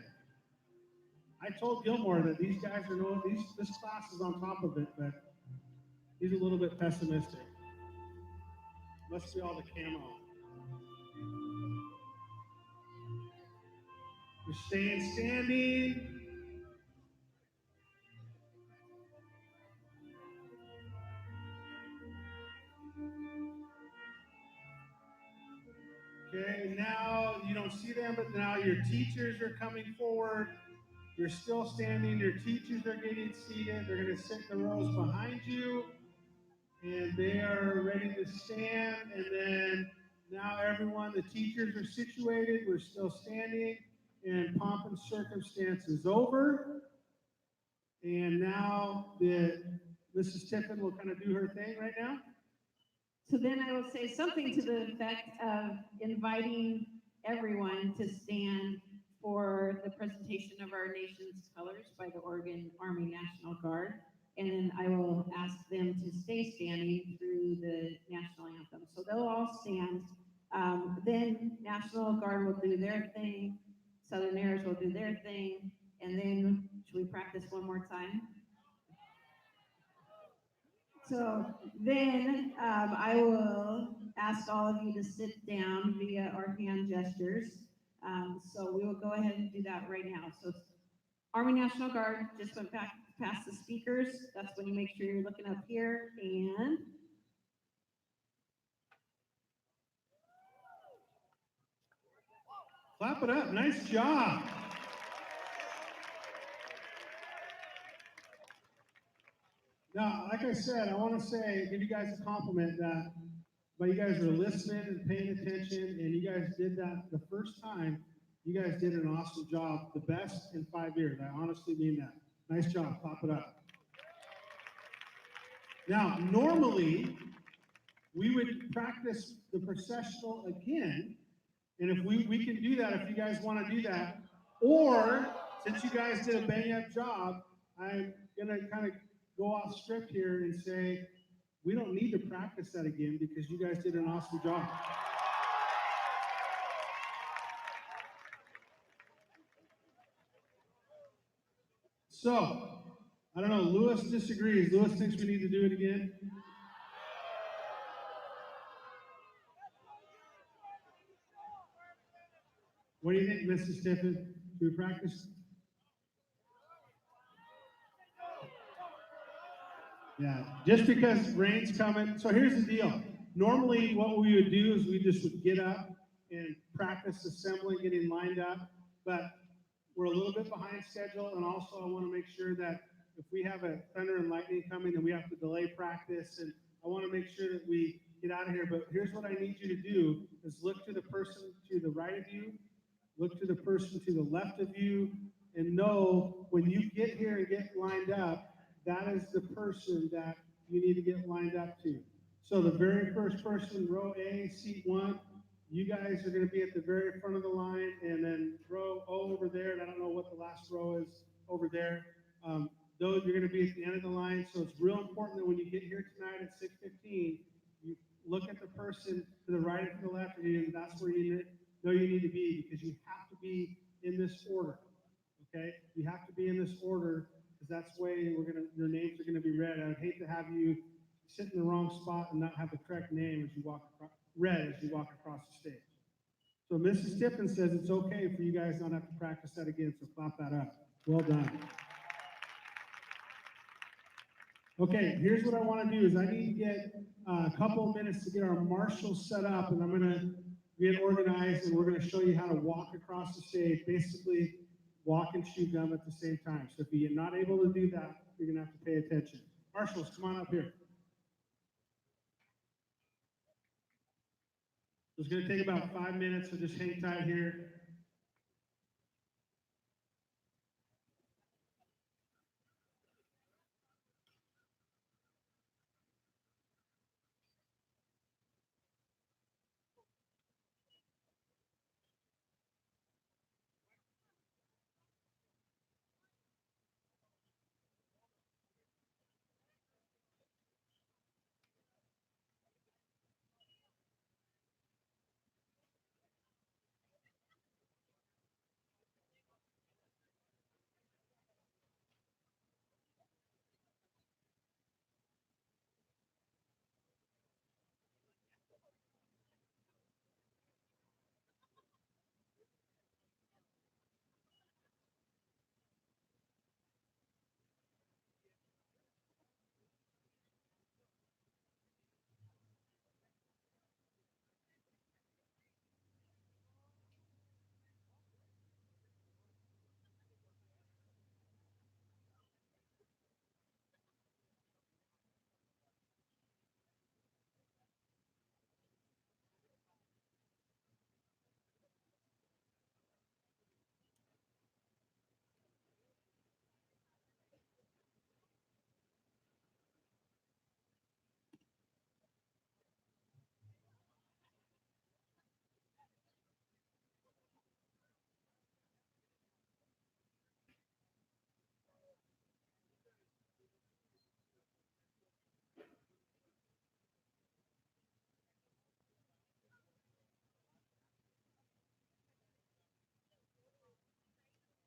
I told Gilmore that these guys are this class is on top of it, but he's a little bit pessimistic. Must be all the camo. We're staying standing. Okay, now you don't see them, but now your teachers are coming forward. You're still standing. Your teachers are getting seated. They're going to sit in the rows behind you, and they are ready to stand. And then now everyone, the teachers are situated. We're still standing, and pomp and circumstance is over. And now Mrs. Tiffin will kind of do her thing right now. So then I will say something to the effect of inviting everyone to stand for the presentation of our nation's colors by the Oregon Army National Guard. And then I will ask them to stay standing through the national anthem. So they'll all stand. Then National Guard will do their thing. Southerners will do their thing. And then, should we practice one more time? So then I will ask all of you to sit down via our hand gestures. So we will go ahead and do that right now. So Army National Guard just went back past the speakers. That's when you make sure you're looking up here. And clap it up. Nice job. Now, like I said, I want to give you guys a compliment that but you guys are listening and paying attention, and you guys did that the first time. You guys did an awesome job, the best in 5 years. I honestly mean that. Nice job. Clap it up. Now, normally, we would practice the processional again, and if we can do that, if you guys want to do that, or since you guys did a bang-up job, I'm going to kind of go off script here and say, we don't need to practice that again because you guys did an awesome job. So, I don't know, Lewis disagrees. Lewis thinks we need to do it again. What do you think, Mrs. Tiffin? Should we practice? Yeah, just because rain's coming. So here's the deal. Normally what we would do is we just would get up and practice assembling, getting lined up, but we're a little bit behind schedule, and also I want to make sure that if we have a thunder and lightning coming, then we have to delay practice, and I want to make sure that we get out of here. But here's what I need you to do is look to the person to the right of you, look to the person to the left of you, and know when you get here and get lined up, that is the person that you need to get lined up to. So the very first person, row A, seat 1, you guys are going to be at the very front of the line, and then row O over there, and I don't know what the last row is over there. Those you're going to be at the end of the line. So it's real important that when you get here tonight at 6:15, you look at the person to the right and to the left, and that's where you know you need to be, because you have to be in this order. Okay, you have to be in this order, because that's the way your names are gonna be read. I would hate to have you sit in the wrong spot and not have the correct name as you walk across the stage. So Mrs. Tiffin says it's okay for you guys not have to practice that again, so clap that up. Well done. Okay, here's what I want to do is I need to get a couple of minutes to get our marshals set up, and I'm gonna get organized, and we're gonna show you how to walk across the stage, basically walk and chew gum at the same time. So if you're not able to do that, you're gonna have to pay attention. Marshals, come on up here. It's gonna take about 5 minutes, so just hang tight here.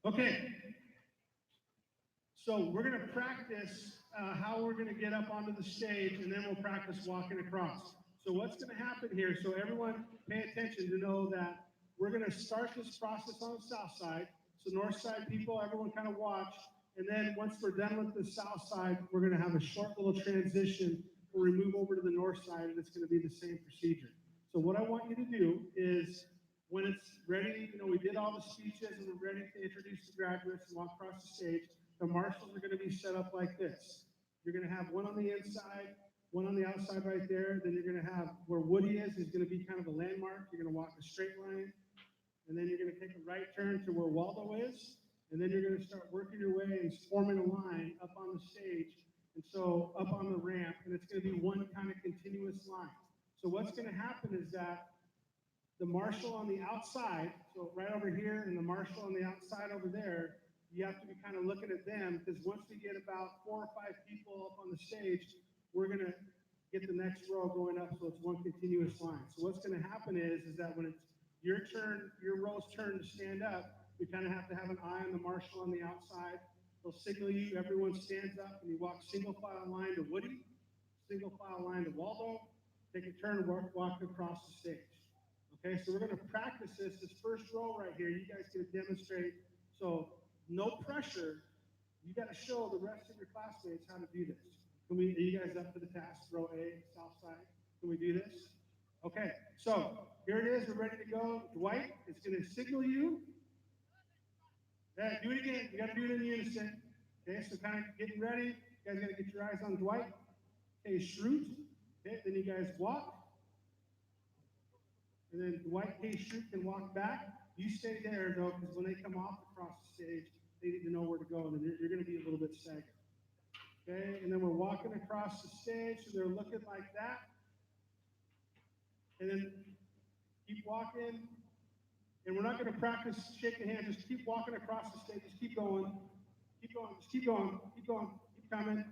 Okay. So we're going to practice how we're going to get up onto the stage, and then we'll practice walking across. So what's going to happen here, so everyone pay attention to know that we're going to start this process on the south side. So north side people, everyone kind of watch. And then once we're done with the south side, we're going to have a short little transition where we move over to the north side, and it's going to be the same procedure. So what I want you to do is, when it's ready, we did all the speeches and we're ready to introduce the graduates and walk across the stage, the marshals are going to be set up like this. You're going to have one on the inside, one on the outside right there. Then you're going to have where Woody is going to be kind of a landmark. You're going to walk a straight line, and then you're going to take a right turn to where Waldo is, and then you're going to start working your way and forming a line up on the stage, and so up on the ramp, and it's going to be one kind of continuous line. So what's going to happen is that the marshal on the outside, so right over here, and the marshal on the outside over there, you have to be kind of looking at them, because once we get about 4 or 5 people up on the stage, we're going to get the next row going up, so it's one continuous line. So what's going to happen is that when it's your turn, your row's turn to stand up, we kind of have to have an eye on the marshal on the outside. They'll signal you, everyone stands up, and you walk single file line to Woody, single file line to Waldo, take a turn and walk across the stage. Okay, so we're going to practice this first row right here. You guys can demonstrate. So no pressure. You got to show the rest of your classmates how to do this. Are you guys up for the task? Row A, south side. Can we do this? Okay, so here it is. We're ready to go. Dwight is going to signal you. Yeah, do it again. You got to do it in unison. Okay, so kind of getting ready. You guys got to get your eyes on Dwight. Okay, Schrute. Okay, then you guys walk. And then Dwight K. Schrute can walk back. You stay there, though, because when they come off across the stage, they need to know where to go, and then you're going to be a little bit staggered. Okay, and then we're walking across the stage, so they're looking like that. And then keep walking. And we're not going to practice shaking hands. Just keep walking across the stage. Just keep going. Keep going. Just keep going. Keep going. Keep coming.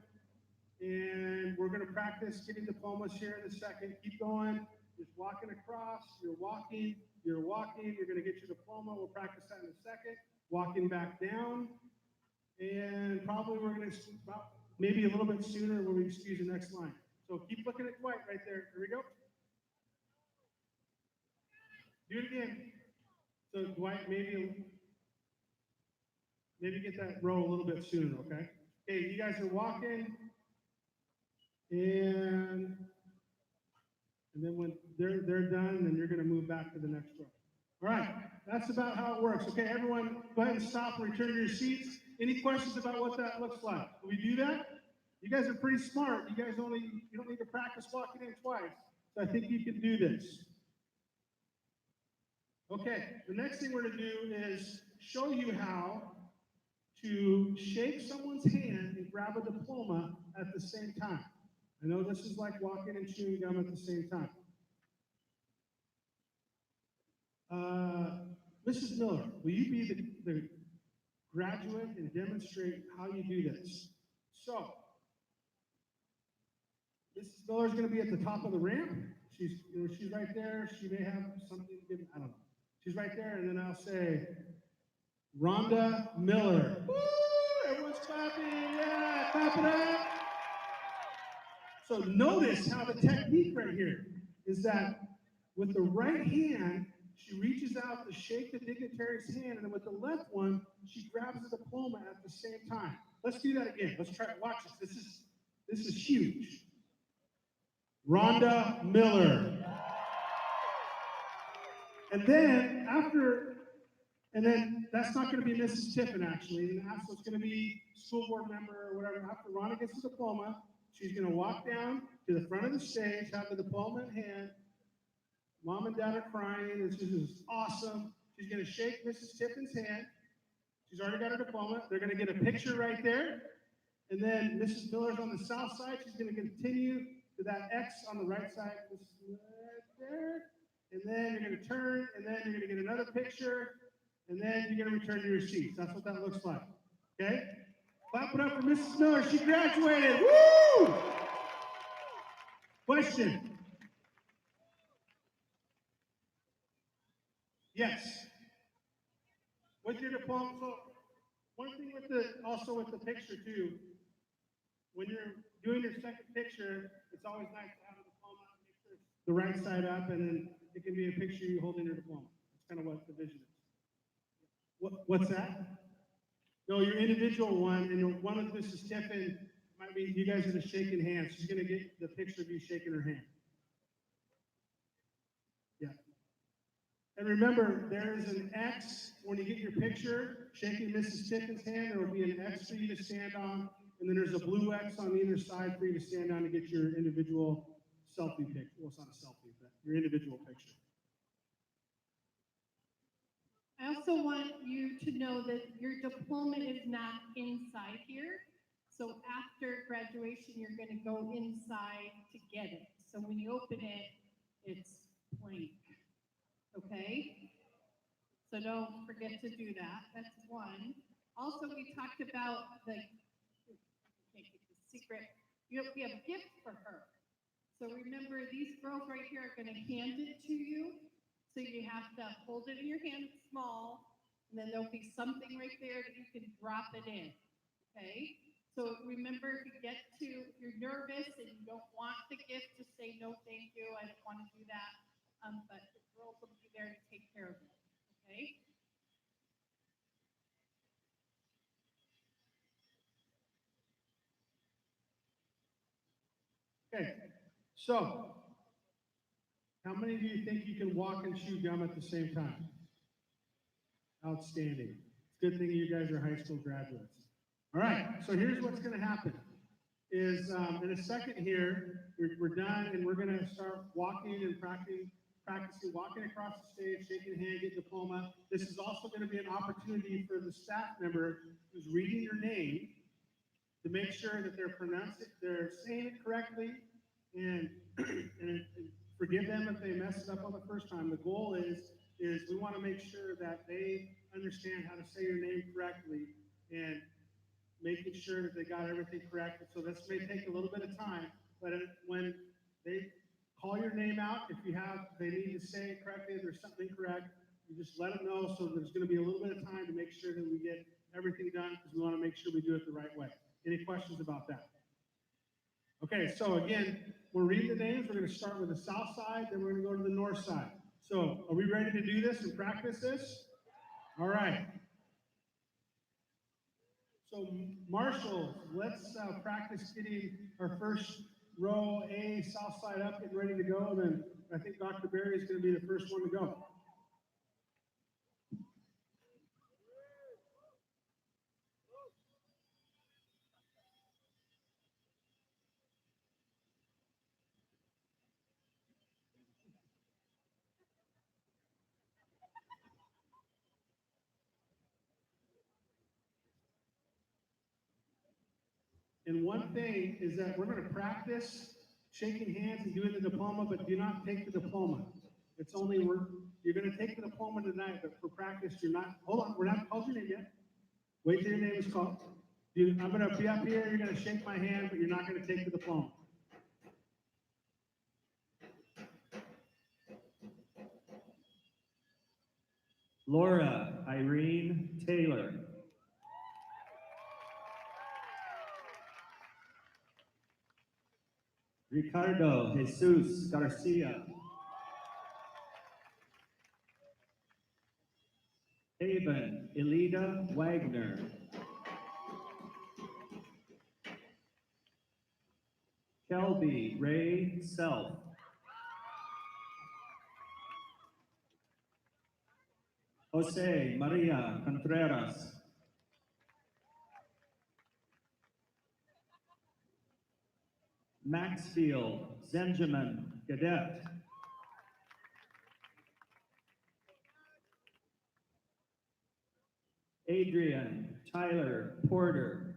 And we're going to practice getting diplomas here in a second. Keep going. Just walking across. You're walking. You're walking. You're going to get your diploma. We'll practice that in a second. Walking back down. And probably we're going to, maybe a little bit sooner when we excuse the next line. So keep looking at Dwight right there. Here we go. Do it again. So Dwight, maybe get that row a little bit sooner, okay? Okay, you guys are walking, and then when they're done, then you're going to move back to the next row. All right, that's about how it works. Okay, everyone, go ahead and stop and return to your seats. Any questions about what that looks like? Can we do that? You guys are pretty smart. You don't need to practice walking in twice. So I think you can do this. Okay, the next thing we're going to do is show you how to shake someone's hand and grab a diploma at the same time. I know this is like walking and chewing gum at the same time. Mrs. Miller, will you be the graduate and demonstrate how you do this? So, Mrs. Miller is going to be at the top of the ramp. She's right there. She may have something given, I don't know. She's right there, and then I'll say, Rhonda Miller. Woo! Everyone's clapping. Yeah, clap it up. So notice how the technique right here is that with the right hand, she reaches out to shake the dignitary's hand, and then with the left one, she grabs the diploma at the same time. Let's do that again. Let's try it. Watch this. This is huge. Rhonda Miller. And then that's not going to be Mrs. Tiffin, actually. And that's what's going to be school board member or whatever. After Rhonda gets the diploma, she's going to walk down to the front of the stage, have the diploma in hand. Mom and Dad are crying. This is awesome. She's going to shake Mrs. Tiffin's hand. She's already got her diploma. They're going to get a picture right there. And then Mrs. Miller's on the south side. She's going to continue to that X on the right side. This is right there. And then you're going to turn, and then you're going to get another picture, and then you're going to return to your seats. That's what that looks like. Okay? Clap it up for Mrs. Miller. She graduated. Woo! Question? Yes. With your diploma, also with the picture too, when you're doing your second picture, it's always nice to have a diploma, make sure it's the right side up, and then it can be a picture of you holding your diploma. That's kind of what the vision is. What's that? No, your individual one, and one with Mrs. Tiffin might be you guys are just shaking hands. She's going to get the picture of you shaking her hand. Yeah. And remember, there's an X when you get your picture, shaking Mrs. Tiffin's hand, there will be an X for you to stand on, and then there's a blue X on either side for you to stand on to get your individual selfie picture. Well, it's not a selfie, but your individual picture. I also want you to know that your diploma is not inside here. So after graduation, you're going to go inside to get it. So when you open it, it's blank. Okay? So don't forget to do that. That's one. Also, we talked about the secret. We have a gift for her. So remember, these girls right here are going to hand it to you. So you have to hold it in your hand, it's small, and then there'll be something right there that you can drop it in. Okay? So remember, if you get to, you're nervous and you don't want the gift, just say, no, thank you, I don't want to do that. But the girls will be there to take care of it. Okay? Okay, so how many of you think you can walk and chew gum at the same time? Outstanding. It's a good thing you guys are high school graduates. All right, so here's what's going to happen. Is in a second here, we're done, and we're going to start walking and practicing walking across the stage, shaking hand, get diploma. This is also going to be an opportunity for the staff member who's reading your name to make sure that they're saying it correctly, and forgive them if they mess it up on the first time. The goal is we want to make sure that they understand how to say your name correctly and making sure that they got everything correct. So this may take a little bit of time, but when they call your name out, if they need to say it correctly, if there's something incorrect, you just let them know. So there's going to be a little bit of time to make sure that we get everything done because we want to make sure we do it the right way. Any questions about that? Okay, so again, we're reading the names. We're going to start with the south side, then we're going to go to the north side. So are we ready to do this and practice this? All right. So marshals, let's practice getting our first row A, south side up, getting ready to go. And then I think Dr. Barry is going to be the first one to go. And one thing is that we're going to practice shaking hands and doing the diploma, but do not take the diploma. It's only you're going to take the diploma tonight, but for practice, you're not. Hold on, we're not called your name yet. Wait till your name is called. I'm going to be up here. You're going to shake my hand, but you're not going to take the diploma. Laura Irene Taylor. Ricardo Jesus Garcia. Haven Elida Wagner. Kelby Ray Self. Jose Maria Contreras. Maxfield Zenjamin Gadet. Adrian Tyler Porter.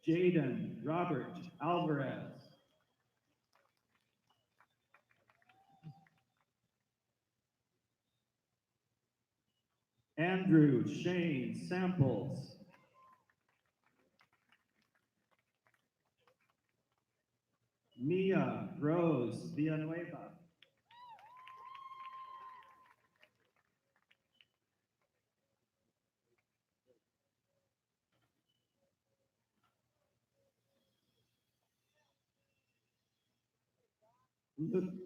Jaden Robert Alvarez. Andrew Shane Samples. Mia Rose Villanueva.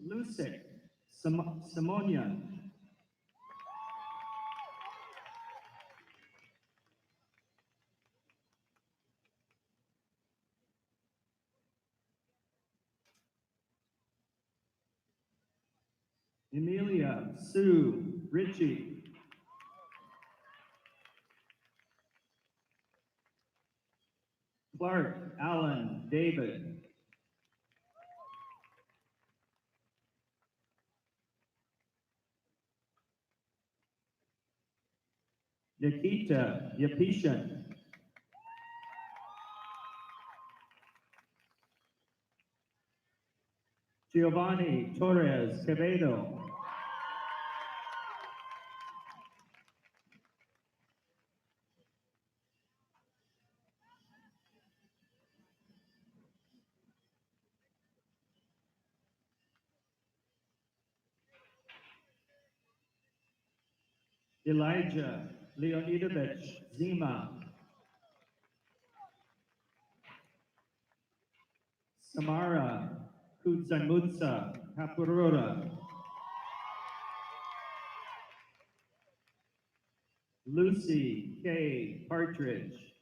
Lucic Simonian. Emilia Sue Ritchie. Clark Allen David. Nikita Yapishan. Giovanni Torres Quevedo. Elijah Leonidovich Zima. Samara Kudzanmutsa Kapurura. Lucy K. Partridge.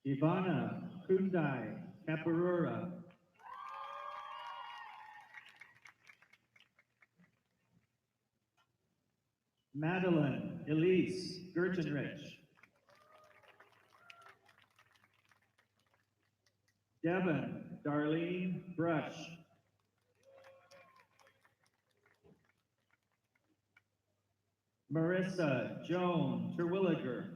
Ivana Kundai Kapurura. Madeline Elise Gertenrich. Devon Darlene Brush. Marissa Joan Terwilliger.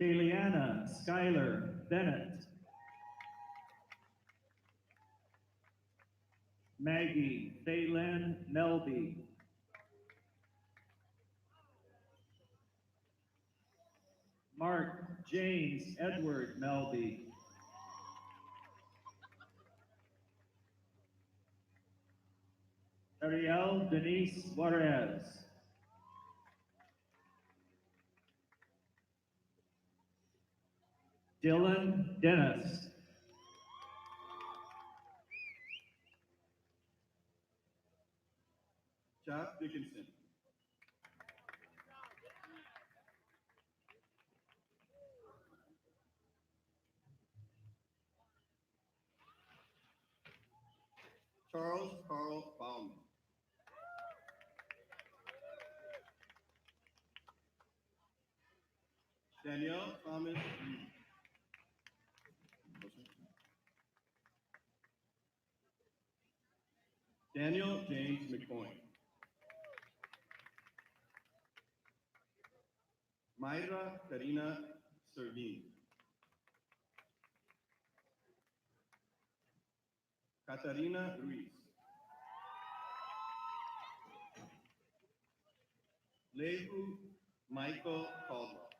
Kayliana Skylar Bennett. Maggie Phelan Melby. Mark James Edward Melby. Ariel Denise Juarez. Dylan Dennis. Chad Dickinson. Charles Carl Bauman. Danielle Thomas Reed. Daniel James McCoy. Mayra Karina Servin. Catarina Ruiz. Lehu Michael Caldwell.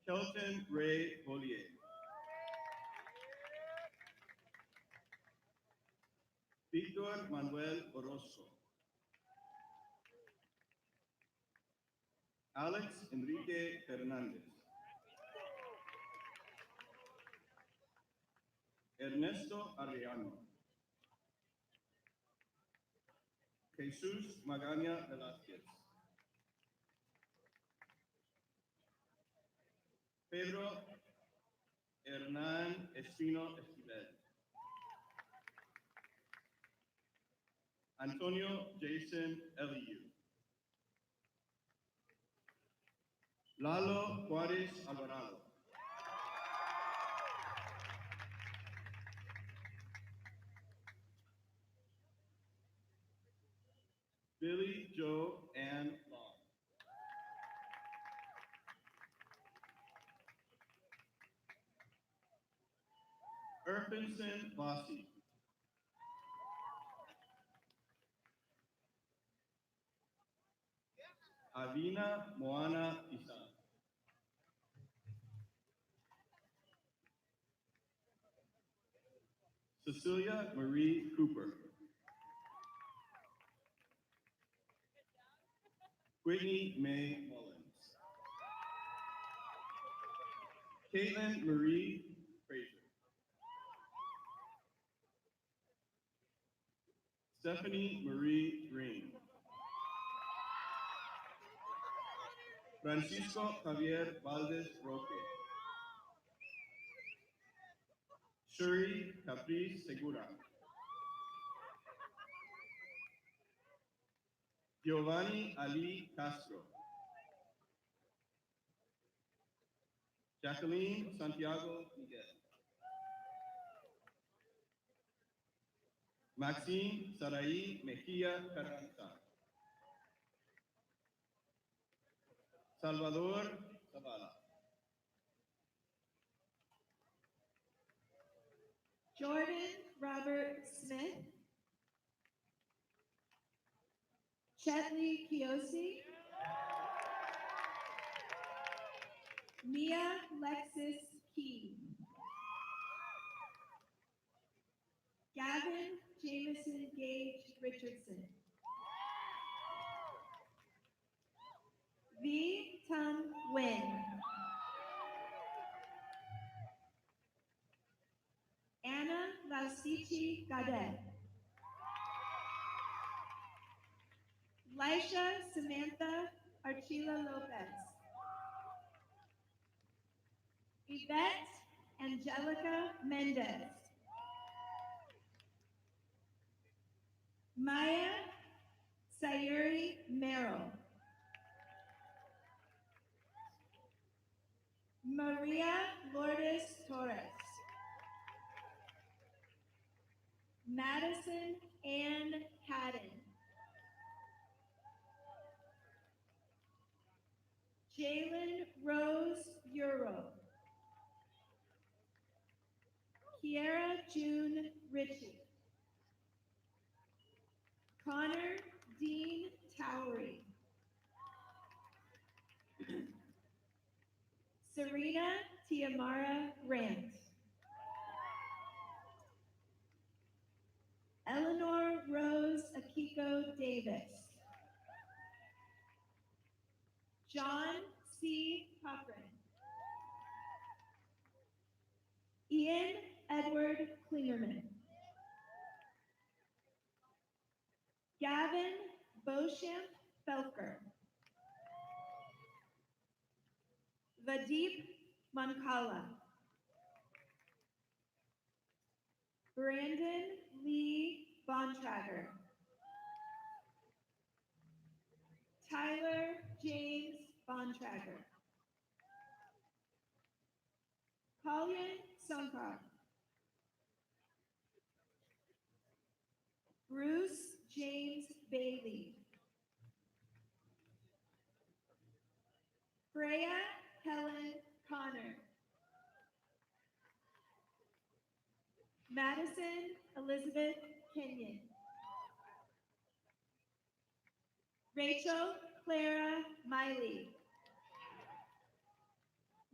Kelton Ray Bollier. Victor Manuel Orozco. Alex Enrique Fernandez. Ernesto Arellano. Jesus Magaña Velázquez. Pedro Hernán Espino Esquivel. Antonio Jason Eliu. Lalo Juárez Alvarado. Billy Joe Ann Long. Erpenson Bossi. Davina Moana Isan. Cecilia Marie Cooper. Whitney May Mullins. Caitlin Marie Fraser. Stephanie Marie Green. Francisco Javier Valdez Roque. Shuri Caprice Segura. Giovanni Ali Castro. Jacqueline Santiago Miguel. Maxine Sarai Mejia Carranza. Salvador Zavala. Jordan Robert Smith, Chetley Kiyosi, Mia Lexis Key, Gavin Jameson Gage Richardson, V. Tung Nguyen, Anna Lausichi Gadet, Lisha Samantha Archila Lopez, Yvette Angelica Mendez, Maya Sayuri Merrill, Maria Lourdes Torres, Madison Ann Cadden, Jalen Rose Euro, Kiera June Ritchie, Connor Dean Towery, Serena Tiamara Grant, Eleanor Rose Akiko Davis, John C. Cochran, Ian Edward Klingerman, Gavin Beauchamp Felker, Vadeep Mankala, Brandon Lee Bontrager, Tyler James Bontrager, Kalyan Sankar, Bruce James Bailey, Freya Helen Connor, Madison Elizabeth Kenyon, Rachel Clara Miley,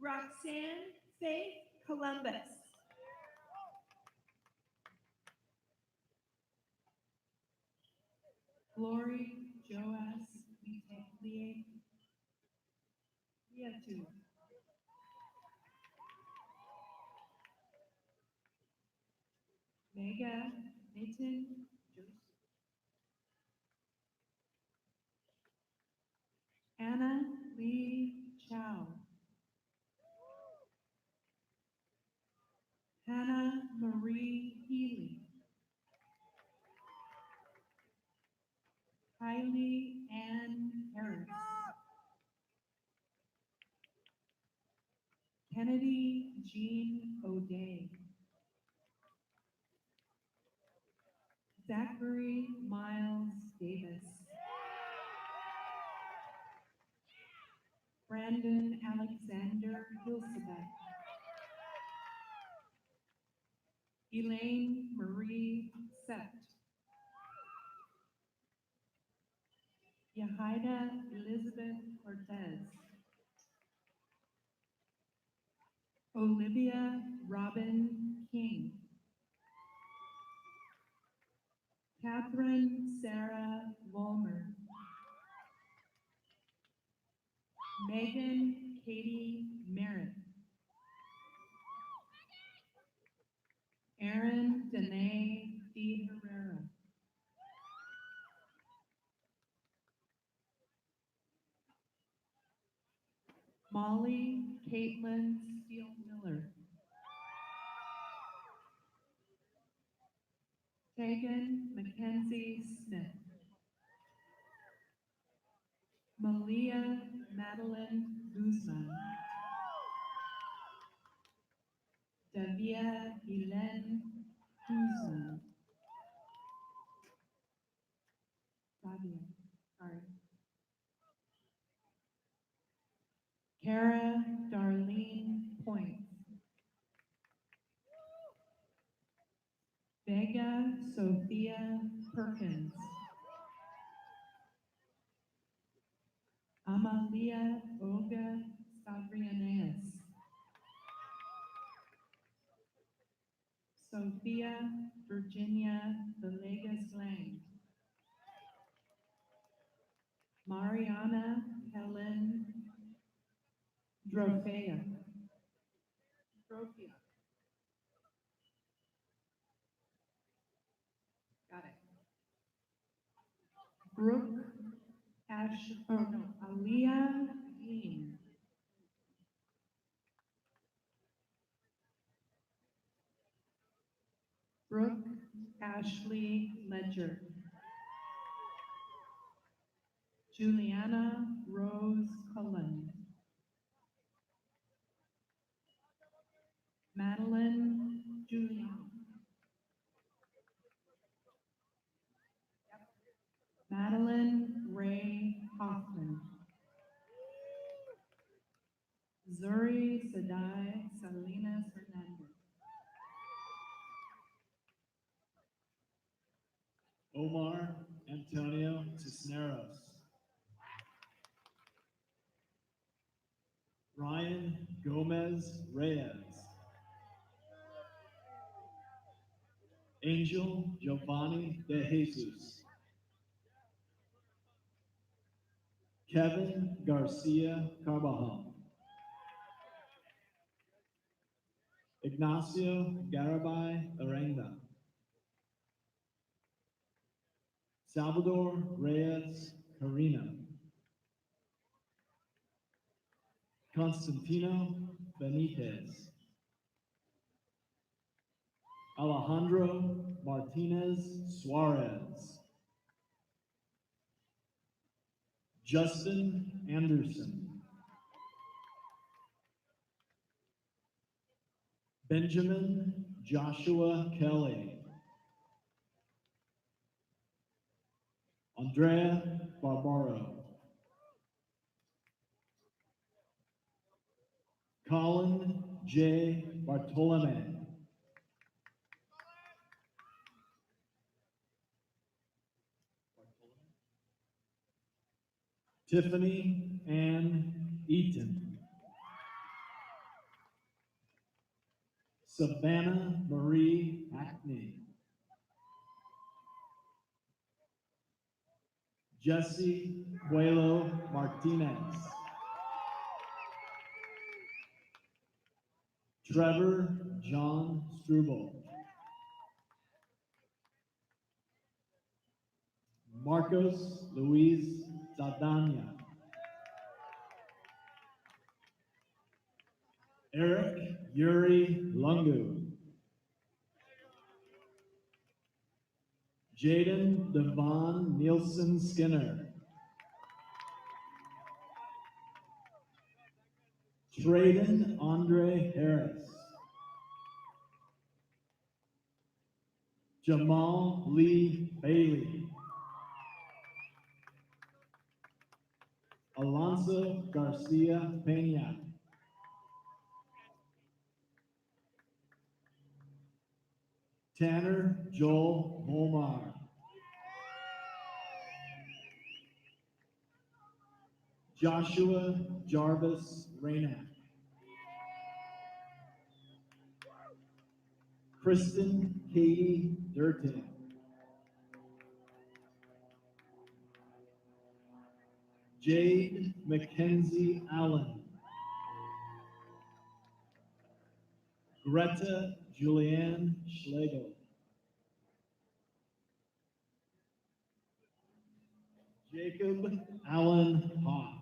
Roxanne Faith Columbus, Glory Joas Lie. We have two. Mega Nathan Joseph. Anna Lee Chow. Hannah Marie Healy. Kylie Ann Harris. Kennedy Jean O'Day. Zachary Miles Davis. Brandon Alexander Hilsebeth. Elaine Marie Sept. Yahida Elizabeth Cortez. Olivia Robin King. Catherine Sarah Volmer. Megan Katie Merritt. Erin Danae D. Herrera. Molly Caitlin Steele Miller. Tegan Mackenzie Smith. Malia Madeline Guzman. Davia Elen Guzman. Davia, sorry. Kara Darlene Point. Vega Sophia Perkins. Amalia Olga Stavrianeas. Sophia Virginia Villegas Lang. Mariana Helen Drofea. Drofea. Got it. Brooke Aliyah Dean. Brooke Ashley Ledger. Juliana Rose Cullen. Madeline Julian. Madeline Ray Hoffman. Zuri Sadai Salinas Hernandez. Omar Antonio Cisneros. Ryan Gomez Reyes. Angel Giovanni de Jesus. Kevin Garcia Carbajal. Ignacio Garibay Arenga. Salvador Reyes Carina. Constantino Benitez. Alejandro Martinez Suarez. Justin Anderson. Benjamin Joshua Kelly. Andrea Barbaro. Colin J. Bartolome. Tiffany Ann Eaton. Savannah Marie Hackney. Jesse Coelho Martinez. Trevor John Struble. Marcos Luis Saldana. Eric Yuri Lungu. Jaden Devon Nielsen Skinner. Traden Andre Harris. Jamal Lee Bailey. Alonso Garcia Pena. Tanner Joel Holmar. Joshua Jarvis Raynack. Kristen Katie Durkin. Jade Mackenzie Allen. Greta Julianne Schlegel. Jacob Allen Hoff.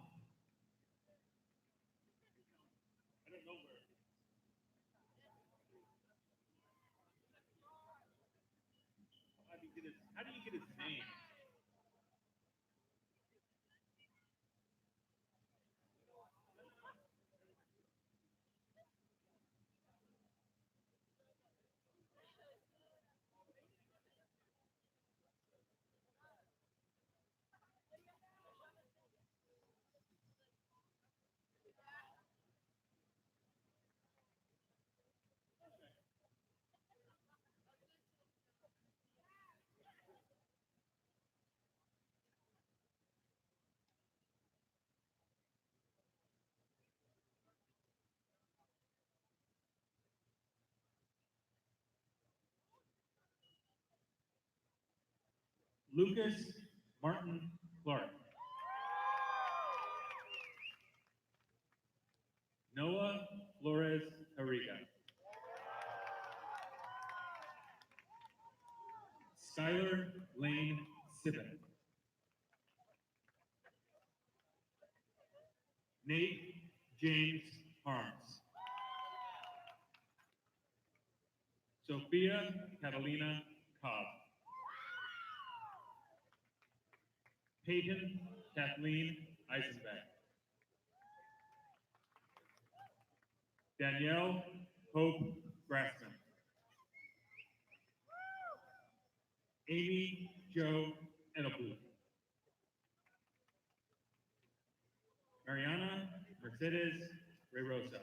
How do you get his name? Lucas Martin Clark. Noah Flores Arriga. Skylar Lane Sibbett. Nate James Harms. Sophia Catalina Cobb. Peyton Kathleen Eisenbeck. Danielle Hope Grassman. Amy Jo Edelblut. Mariana Mercedes Reyrosa.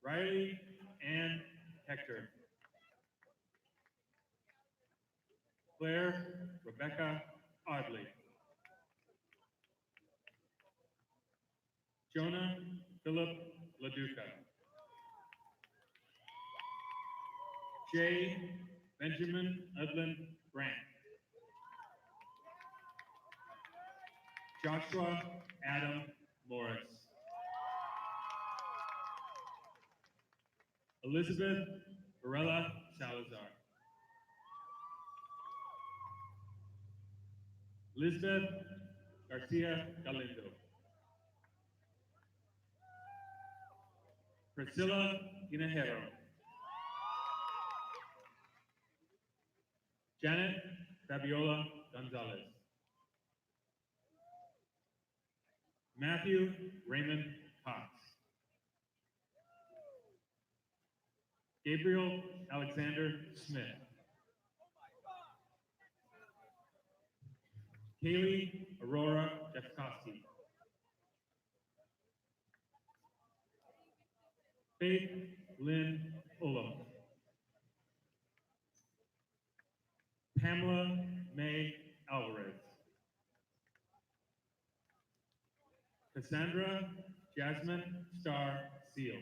Riley Ann Hector. Claire Rebecca Audley. Jonah Philip LaDuca. Jay Benjamin Udlin Grant. Joshua Adam Morris. Elizabeth Varela Salazar. Lisbeth Garcia Galindo. Priscilla Hinajero. Janet Fabiola Gonzalez. Matthew Raymond Cox. Gabriel Alexander Smith. Kaylee Aurora Jeffkowski. Faith Lynn Ullum. Pamela May Alvarez. Cassandra Jasmine Star Steele.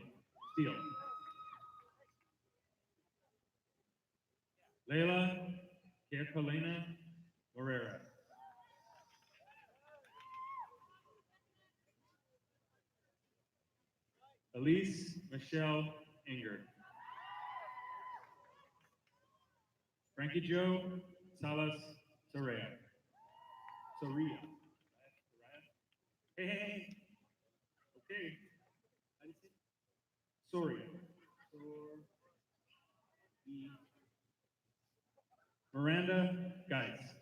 Layla Carolina Morera. Elise Michelle Inger. Frankie Joe Salas Soraya. Hey. Okay. How do you say? Soria. Miranda Geis.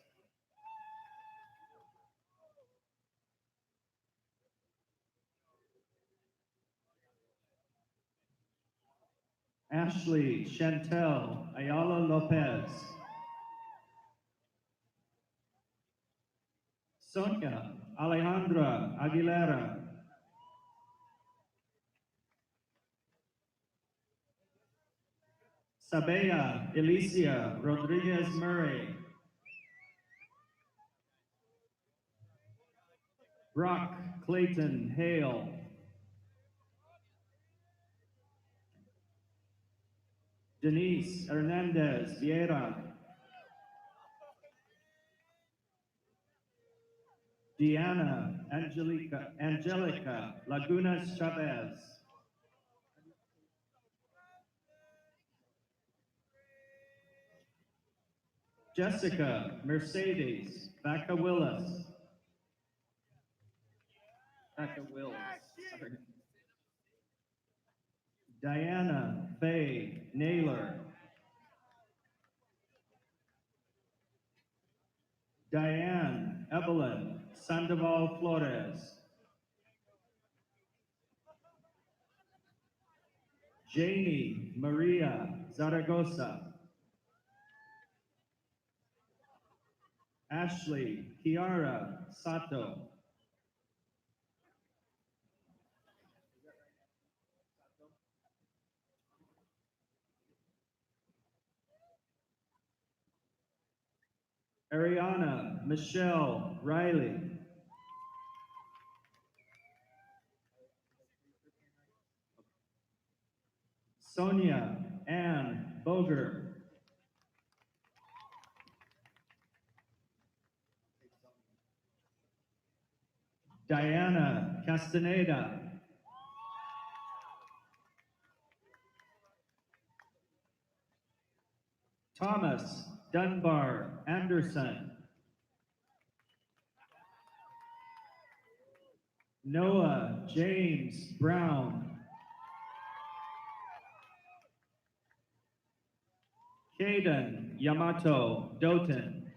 Ashley Chantel Ayala Lopez. Sonia Alejandra Aguilera. Sabea Alicia Rodriguez Murray. Brock Clayton Hale. Denise Hernandez Vieira. Deanna Angelica Lagunas Chavez. Jessica Mercedes Vaca Willis. Becca Wills. Sorry. Diana Faye Naylor. Diane Evelyn Sandoval Flores. Janie Maria Zaragoza. Ashley Kiara Sato. Ariana Michelle Riley. Sonia Ann Boger. Diana Castaneda. Thomas Dunbar Anderson. Noah James Brown. Caden Yamato Doughton.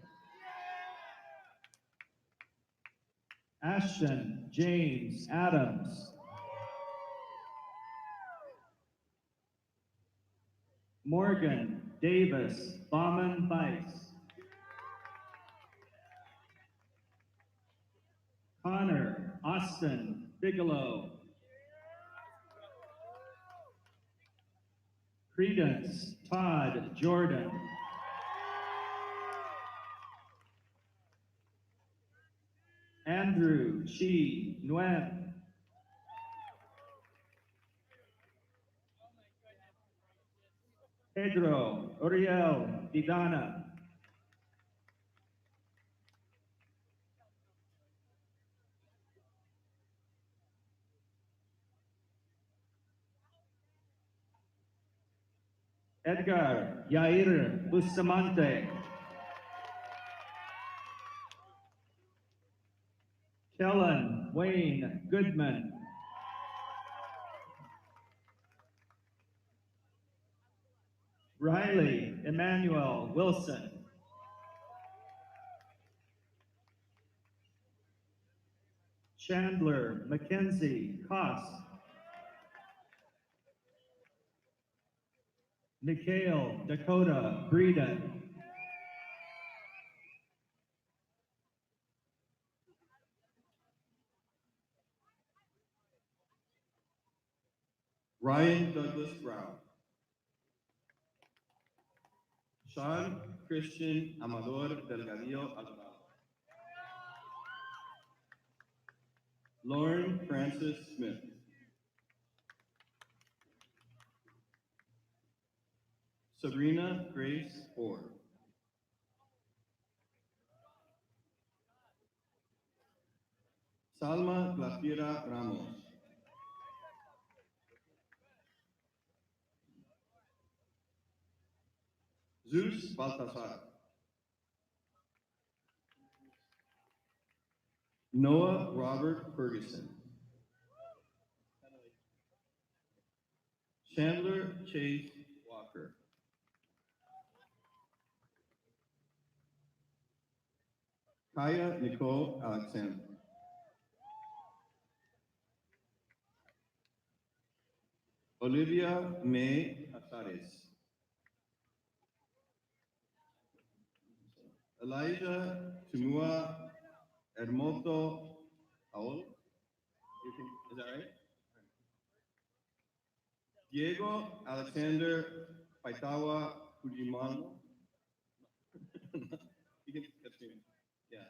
Ashton James Adams. Morgan Davis Bauman Bice. Connor Austin Bigelow. Credence Todd Jordan. Andrew Chi Nguyen. Pedro Uriel Vidana. Edgar Yair Bustamante. Kellen Wayne Goodman. Riley Emmanuel Wilson. Chandler Mackenzie Koss. Mikhail Dakota Breeden. Ryan Douglas Brown. Sean Christian Amador Delgadillo Alvarado. Lauren Francis Smith. Sabrina Grace Ford. Salma Glafira Ramos. Zeus Baltasar. Noah Robert Ferguson. Chandler Chase Walker. Kaya Nicole Alexander. Olivia May Azares. Elijah Tumua Hermoso Aol. Is that right? Diego Alexander Paitawa Fujimano. You can catch me. Yeah.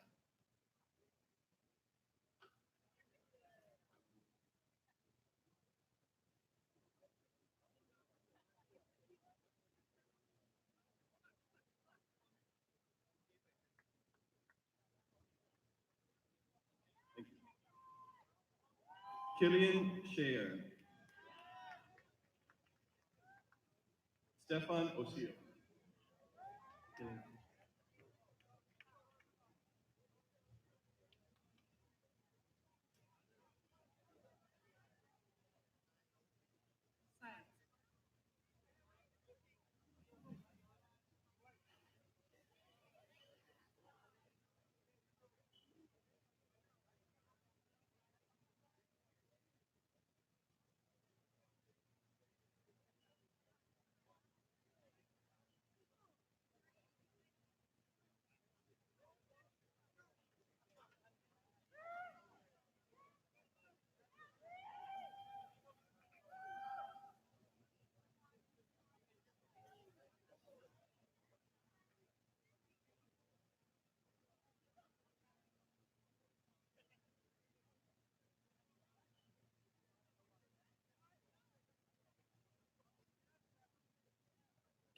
Killian Shayer. Stefan Osio.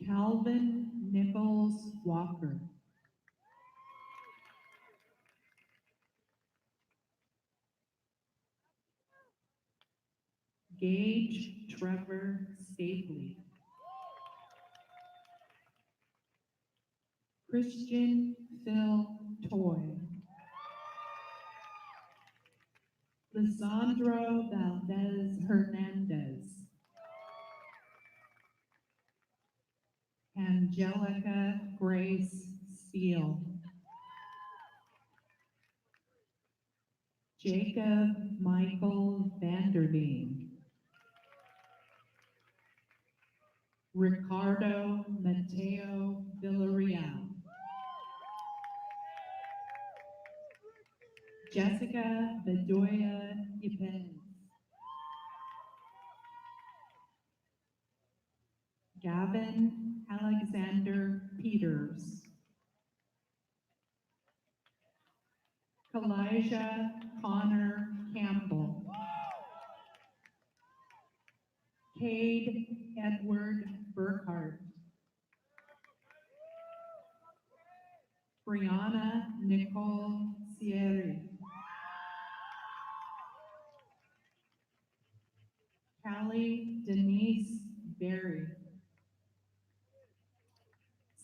Calvin Nichols Walker. Gage Trevor Stapley. Christian Phil Toy. Lisandro Valdez Hernandez. Angelica Grace Steele. Jacob Michael Vanderveen. Ricardo Mateo Villarreal. Jessica Bedoya Ibez. Gavin Alexander Peters. Kalijah Connor Campbell. Cade Edward Burkhart. Brianna Nicole Sierri. Callie Denise Berry.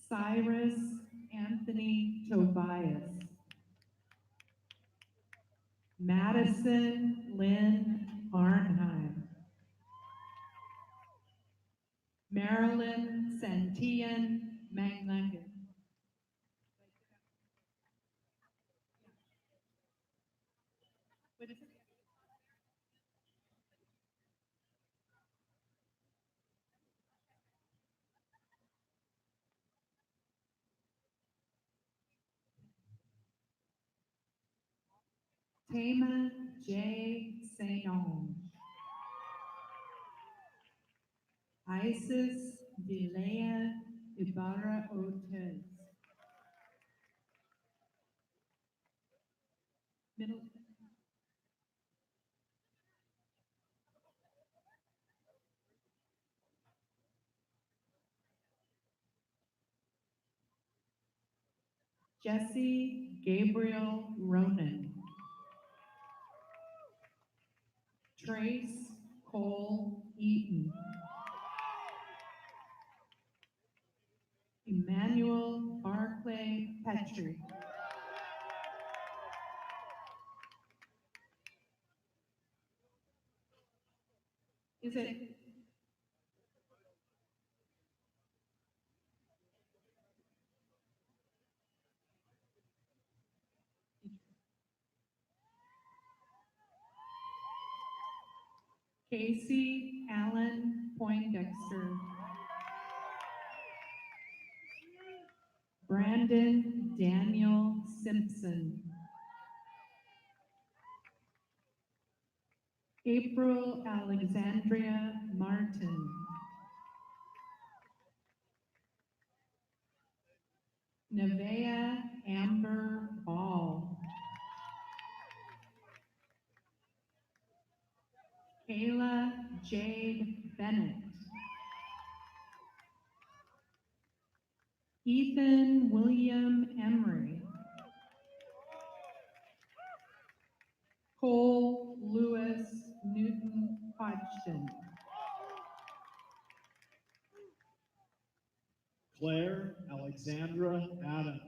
Cyrus Anthony Tobias. Madison Lynn Arnheim. Marilyn Santian Magnagan. What is it? Tama J. St. Ange. Isis Delea Ibarra Ortiz. Middle. Jesse Gabriel Ronan. Trace Cole Eaton. Emmanuel Barclay Petrie. Is it? Casey Allen Poindexter. Brandon Daniel Simpson. April Alexandria Martin. Nevea Amber Ball. Kayla Jade Bennett. Ethan William Emery. Cole Lewis Ashton. Claire Alexandra Adams.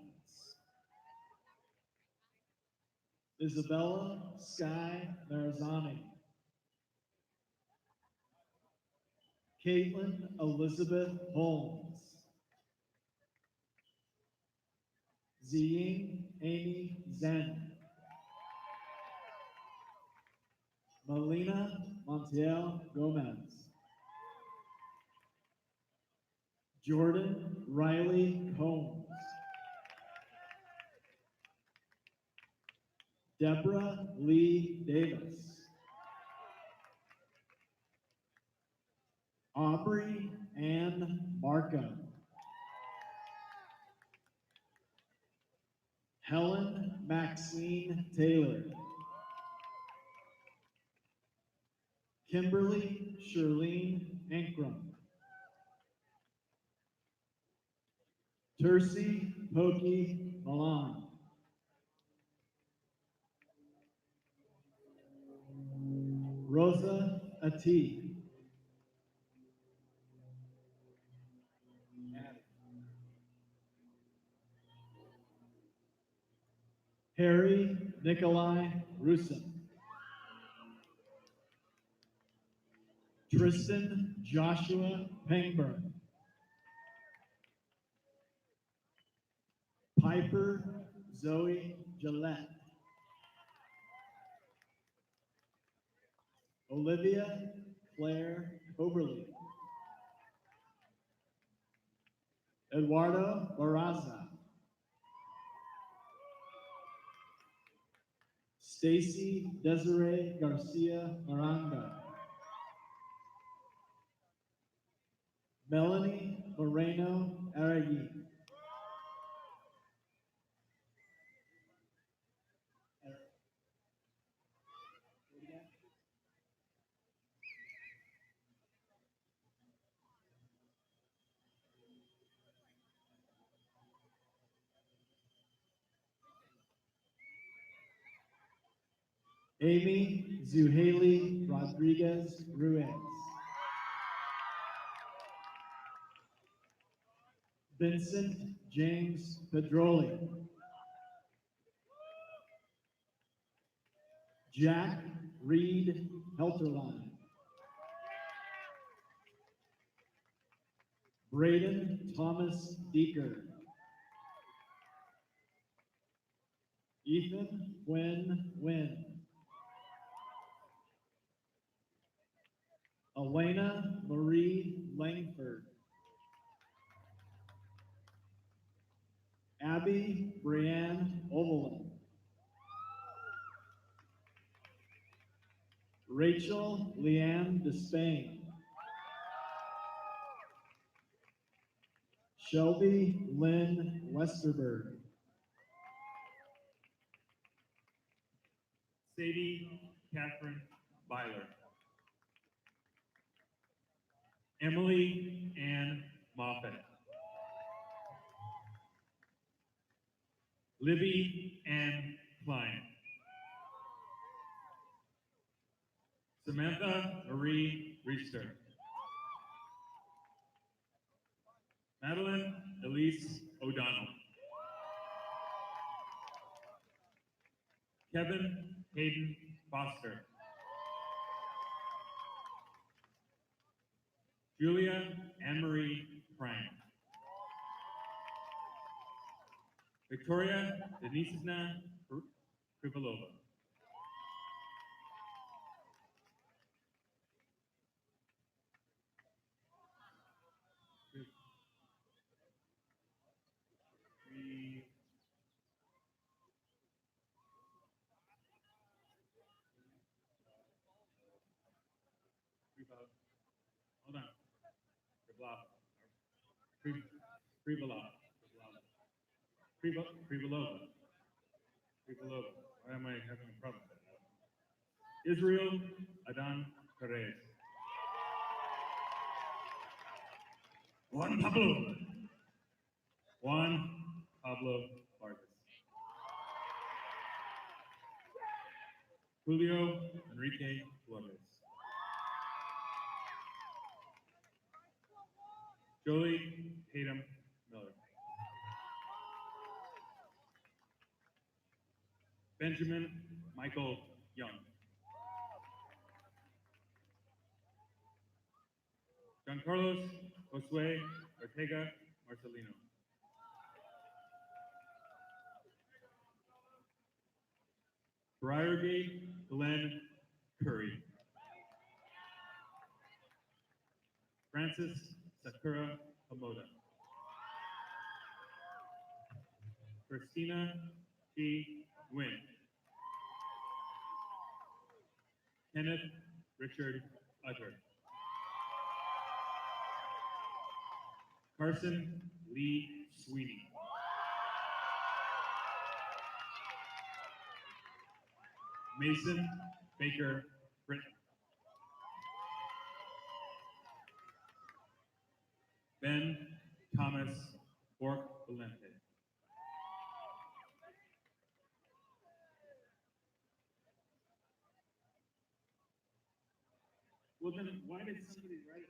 Isabella Sky Marizani. Caitlin Elizabeth Holmes. Ziying Amy Zen. Melina Montiel Gomez. Jordan Riley Combs. Deborah Lee Davis. Aubrey Ann Markham. Helen Maxine Taylor. Kimberly Shirlene Ankrum. Tercy Pokey Milan. Rosa Ati. Harry Nikolai Rusin. Tristan Joshua Pangburn. Piper Zoe Gillette. Olivia Claire Oberly. Eduardo Barraza. Stacy Desiree Garcia Maranga. Melanie Moreno Aragui. Amy Zuhaili Rodriguez Ruiz. Vincent James Pedroli. Jack Reed Helterline. Braden Thomas Deeker. Ethan Quinn Wynn. Elena Marie Langford. Abby Brianne Overland. Rachel Leanne Despain. Shelby Lynn Westerberg. Sadie Catherine Byler. Emily Ann Moffett. Libby Ann Klein. Samantha Marie Richter. Madeline Elise O'Donnell. Kevin Hayden Foster. Julia Anne-Marie Frank. Victoria Denisovna Krivalova. Hold on. Krivalova. Krivalova. Why am I having a problem with that? Israel Adan Perez. Juan Pablo Vargas. Julio Enrique Flores. Jolie Tatum Miller. Benjamin Michael Young. Giancarlos Josue Ortega Marcelino. Briargate Glenn Curry. Francis Sakura Hamoda. Christina G. Nguyen. Kenneth Richard Utter. Carson Lee Sweeney. Mason Baker Britton. Ben Thomas Bork Valente. Well, then why did somebody write it?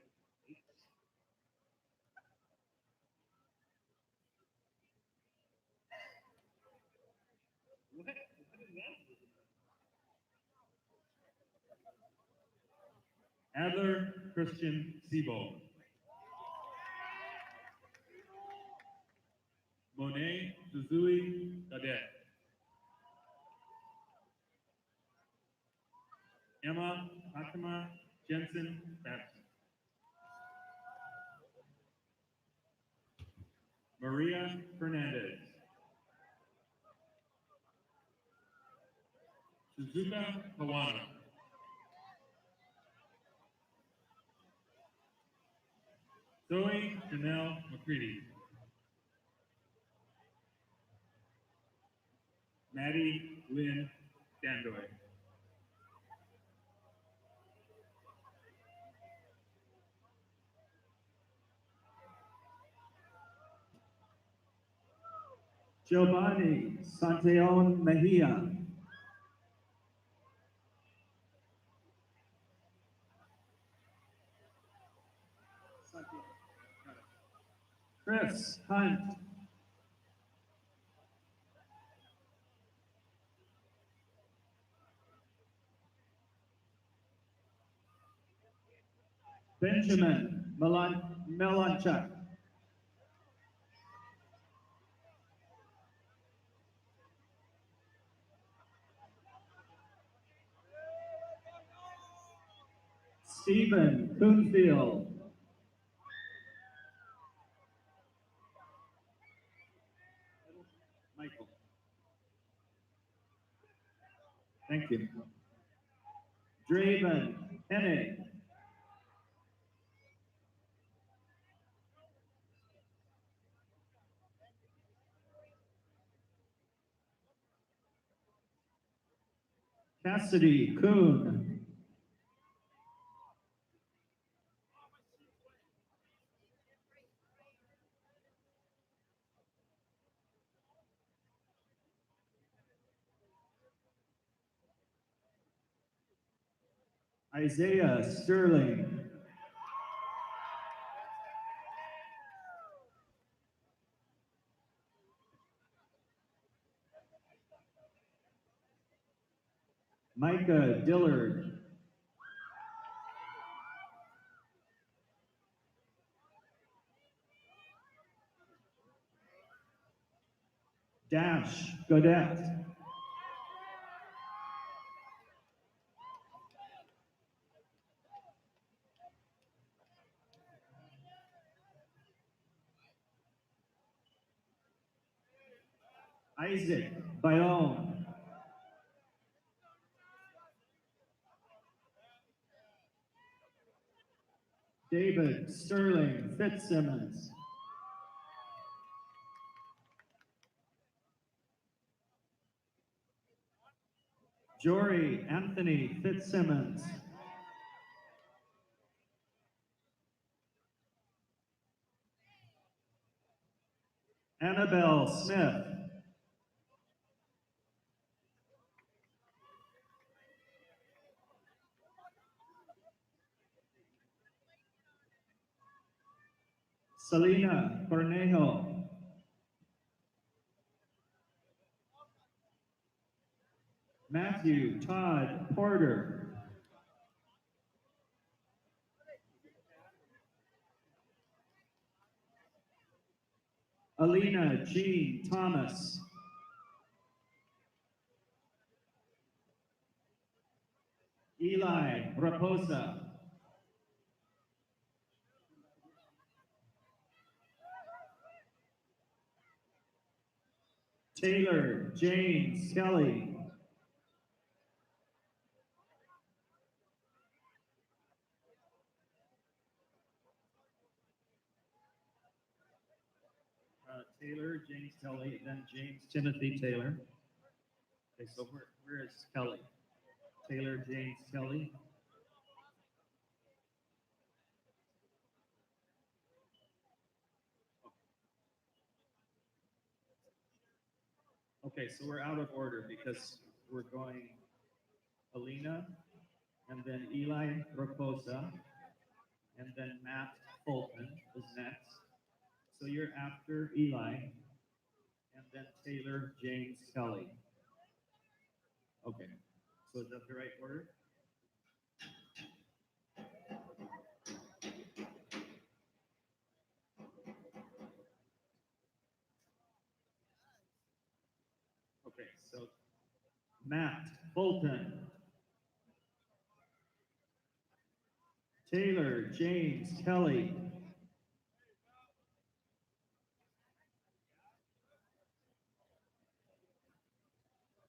What is that? Adler Christian Siebold. Monet Suzui Gadet. Emma Fatima Jensen Babson. Maria Fernandez. Suzuka Kawano. Zoe Janelle McCready. Maddie Lynn Dandoy. Giovanni Santeon Mejia. Chris Hunt. Benjamin Melanchuk. Stephen Coonfield. Michael. Thank you. Draven Hennig. Cassidy Kuhn. Isaiah Sterling. Micah Dillard. Dash Godet. Isaac Bayonne. David Sterling Fitzsimmons. Jory Anthony Fitzsimmons. Annabelle Smith. Selena Cornejo. Matthew Todd Porter. Alina Jean Thomas. Eli Raposa. Taylor James Kelly. Taylor James Kelly, then James Timothy Taylor. Okay, so where is Kelly? Taylor James Kelly. Okay, so we're out of order because we're going Alina, and then Eli Raposa, and then Matt Fulton is next. So you're after Eli, and then Taylor James Kelly. Okay, so is that the right order? Okay, so Matt Fulton, Taylor James Kelly,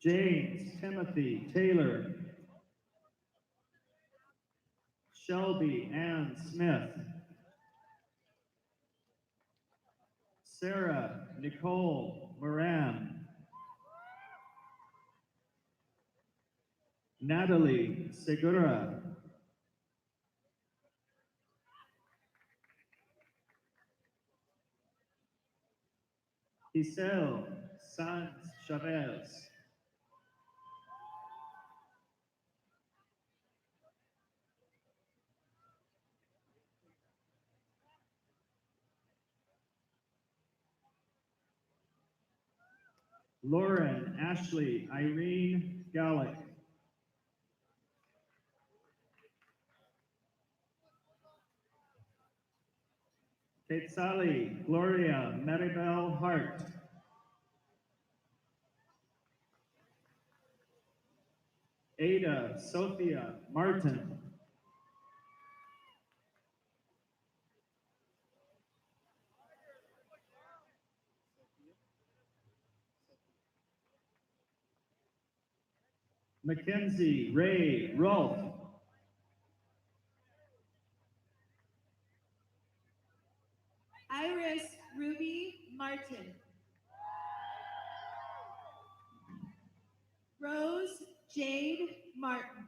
James Timothy Taylor, Shelby Ann Smith, Sarah Nicole Moran, Natalie Segura, Giselle Sanz Chavez, Lauren Ashley Irene Gallick, Quetzali Gloria Maribel Hart, Ada Sophia Martin, Mackenzie Ray Rolfe, Iris Ruby Martin. Rose Jade Martin.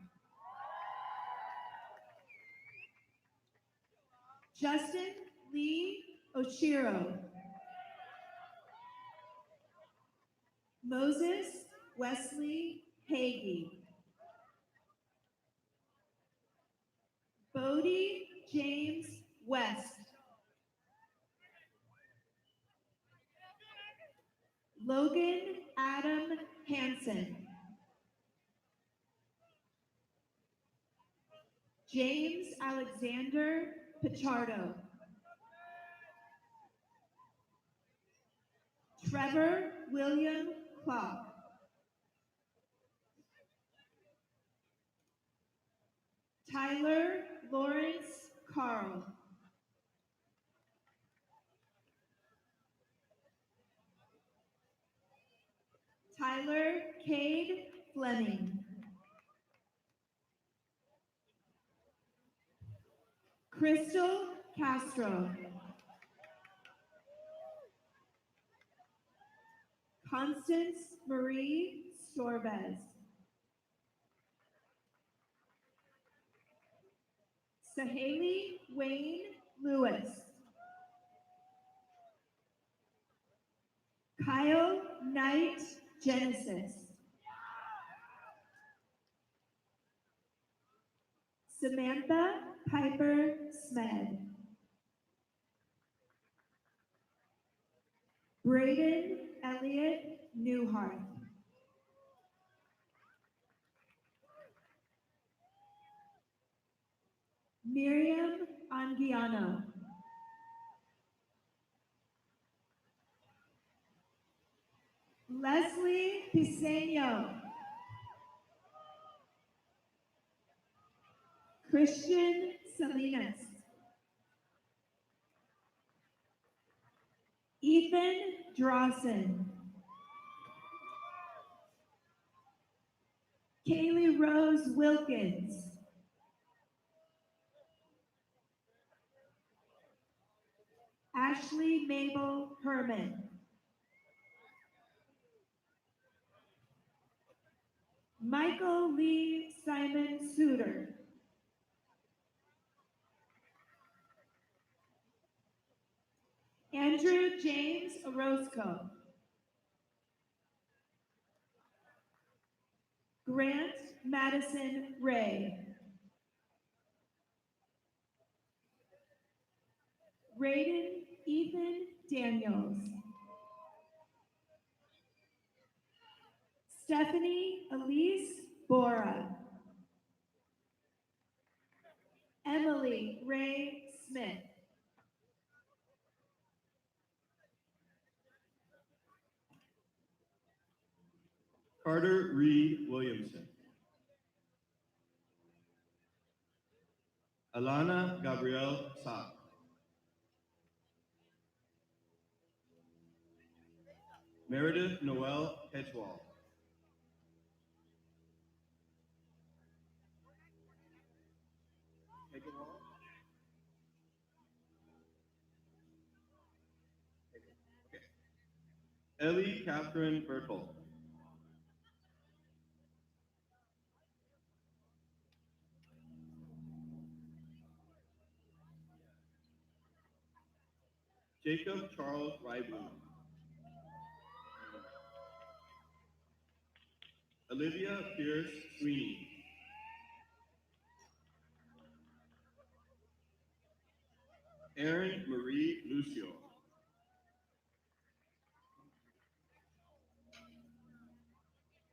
Justin Lee Oshiro. Moses Wesley Hagee. Bodie James West. Logan Adam Hansen. James Alexander Pichardo. Trevor William Clark. Tyler Lawrence Carl. Tyler Cade Fleming. Crystal Castro. Constance Marie Storbez. Saheli Wayne Lewis. Kyle Knight Genesis. Samantha Piper Smed. Braden Elliott Newhart. Miriam Anguiano. Leslie Piseño. Christian Salinas. Ethan Drawson. Kaylee Rose Wilkins. Ashley Mabel Herman. Michael Lee Simon Suter. Andrew James Orozco. Grant Madison Ray. Raiden Ethan Daniels. Stephanie Elise Bora. Emily Ray Smith. Carter Reed Williamson. Alana Gabrielle Sack. Meredith Noel Hedgewall. Ellie Catherine Bertel. Jacob Charles Ryblum. Olivia Pierce Sweeney. Erin Marie Lucio.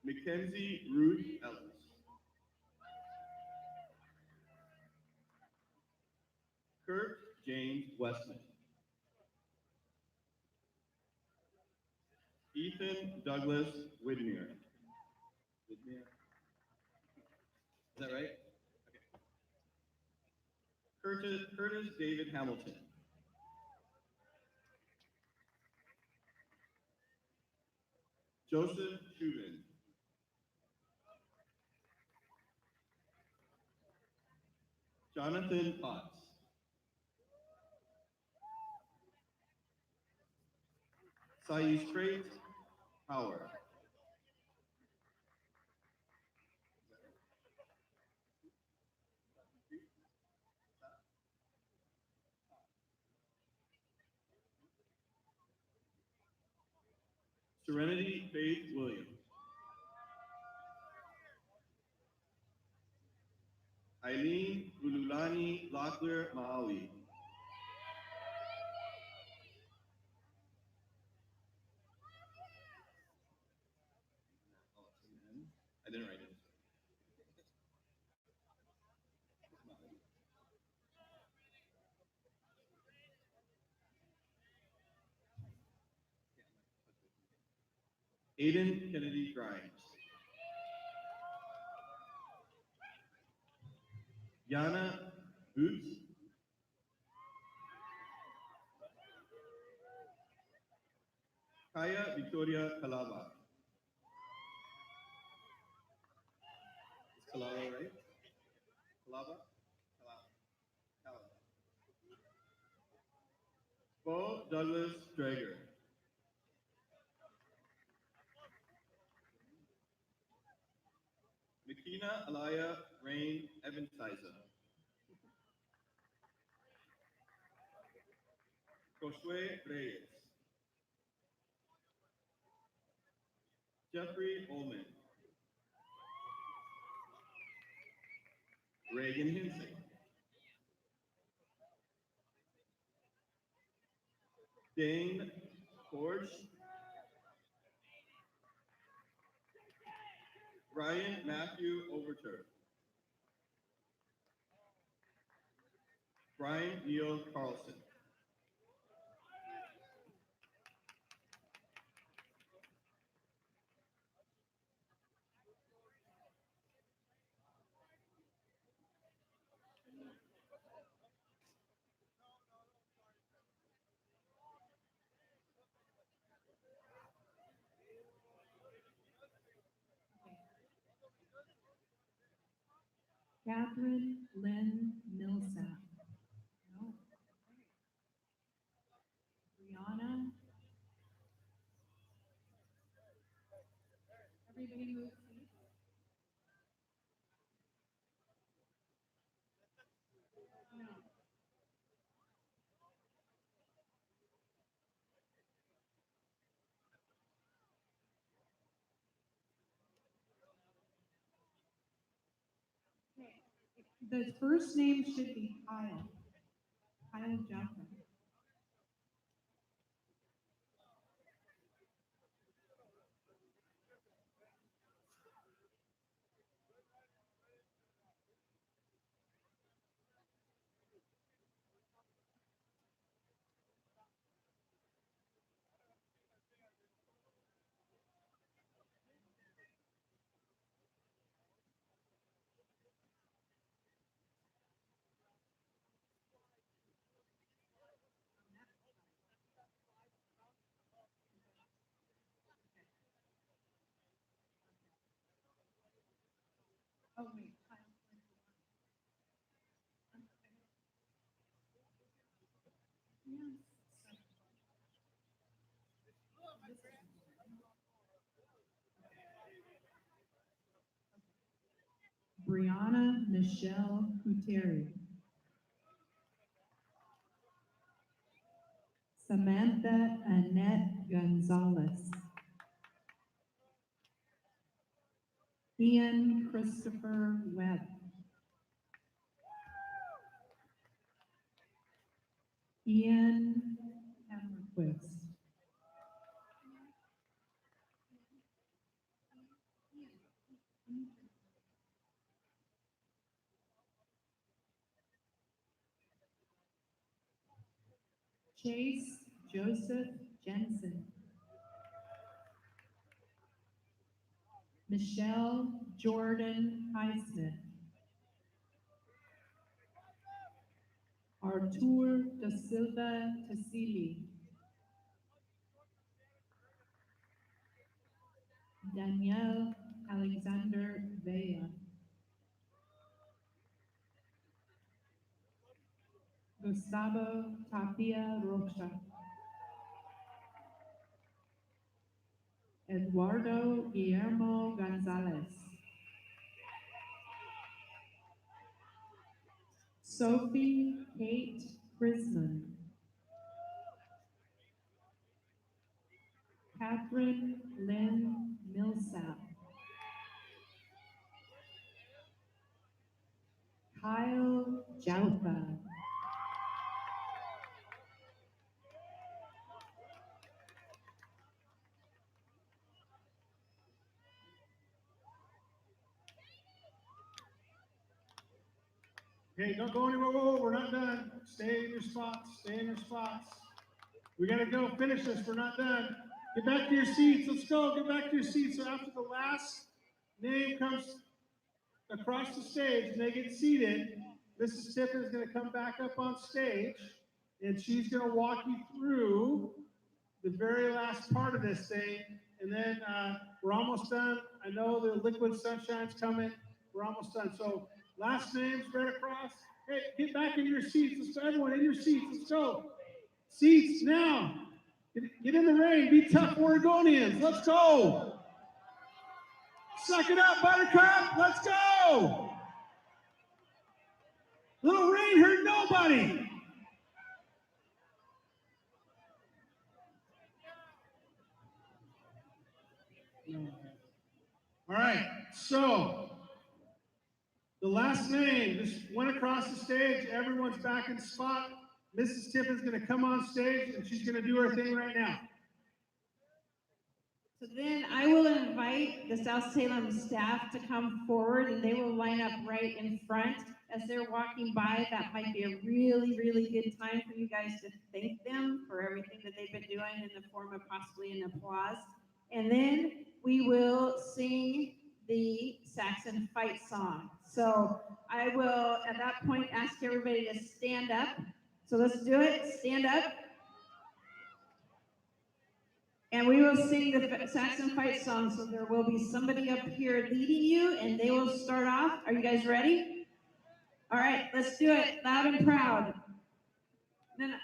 Mackenzie Ruth Ellis. Kurt James Westman. Ethan Douglas Widmer. Is that right? Okay. Curtis David Hamilton. Joseph Shubin. Jonathan Potts. Sais Trace Howard. Serenity Faith Williams. Eileen Ululani Locklear Maawi. I didn't write it. Aiden Kennedy Grimes. Yana Boots. Kaya Victoria Calava. Is Calava right? Calava? Calava. Bo Douglas Drager. Makina Alaya Rain Evansiza. Josué Reyes. Jeffrey Ullman. Reagan Hinson. Dane Forge. Ryan Matthew Overture. Brian Neil Carlson. Catherine Lynn Millsap. No. Brianna. Everybody move, please. No. The first name should be Kyle. Kyle Jaffa. Oh, wait. Brianna Michelle Couteri. Samantha Annette Gonzalez. Ian Christopher Webb. Ian Hammerquist. Chase Joseph Jensen. Michelle Jordan Highsmith. Artur da Silva Tassili. Danielle Alexander Vea. Gustavo Tapia Rocha. Eduardo Guillermo Gonzalez. Sophie Kate Prisman. Catherine Lynn Millsap. Kyle Jaufa. Okay, don't go anywhere. Whoa, we're not done. Stay in your spots. Stay in your spots. We gotta go finish this. We're not done. Get back to your seats. Let's go. Get back to your seats. So after the last name comes across the stage and they get seated, Mrs. Tippin is gonna come back up on stage and she's gonna walk you through the very last part of this thing. And then we're almost done. I know the liquid sunshine's coming. We're almost done. So last names right across. Hey, get back in your seats. Let's go, everyone in your seats. Let's go. Seats now. Get in the rain. Be tough Oregonians. Let's go. Suck it up, Buttercup. Let's go. Little rain hurt nobody. All right, so the last name just went across the stage. Everyone's back in spot. Mrs. Tippin's going to come on stage, and she's going to do her thing right now. So then I will invite the South Salem staff to come forward and they will line up right in front. As they're walking by, that might be a really, really good time for you guys to thank them for everything that they've been doing in the form of possibly an applause. And then we will sing the Saxon fight song. So I will, at that point, ask everybody to stand up. So let's do it. Stand up. And we will sing the Saxon fight song. So there will be somebody up here leading you, and they will start off. Are you guys ready? All right, let's do it loud and proud. Then,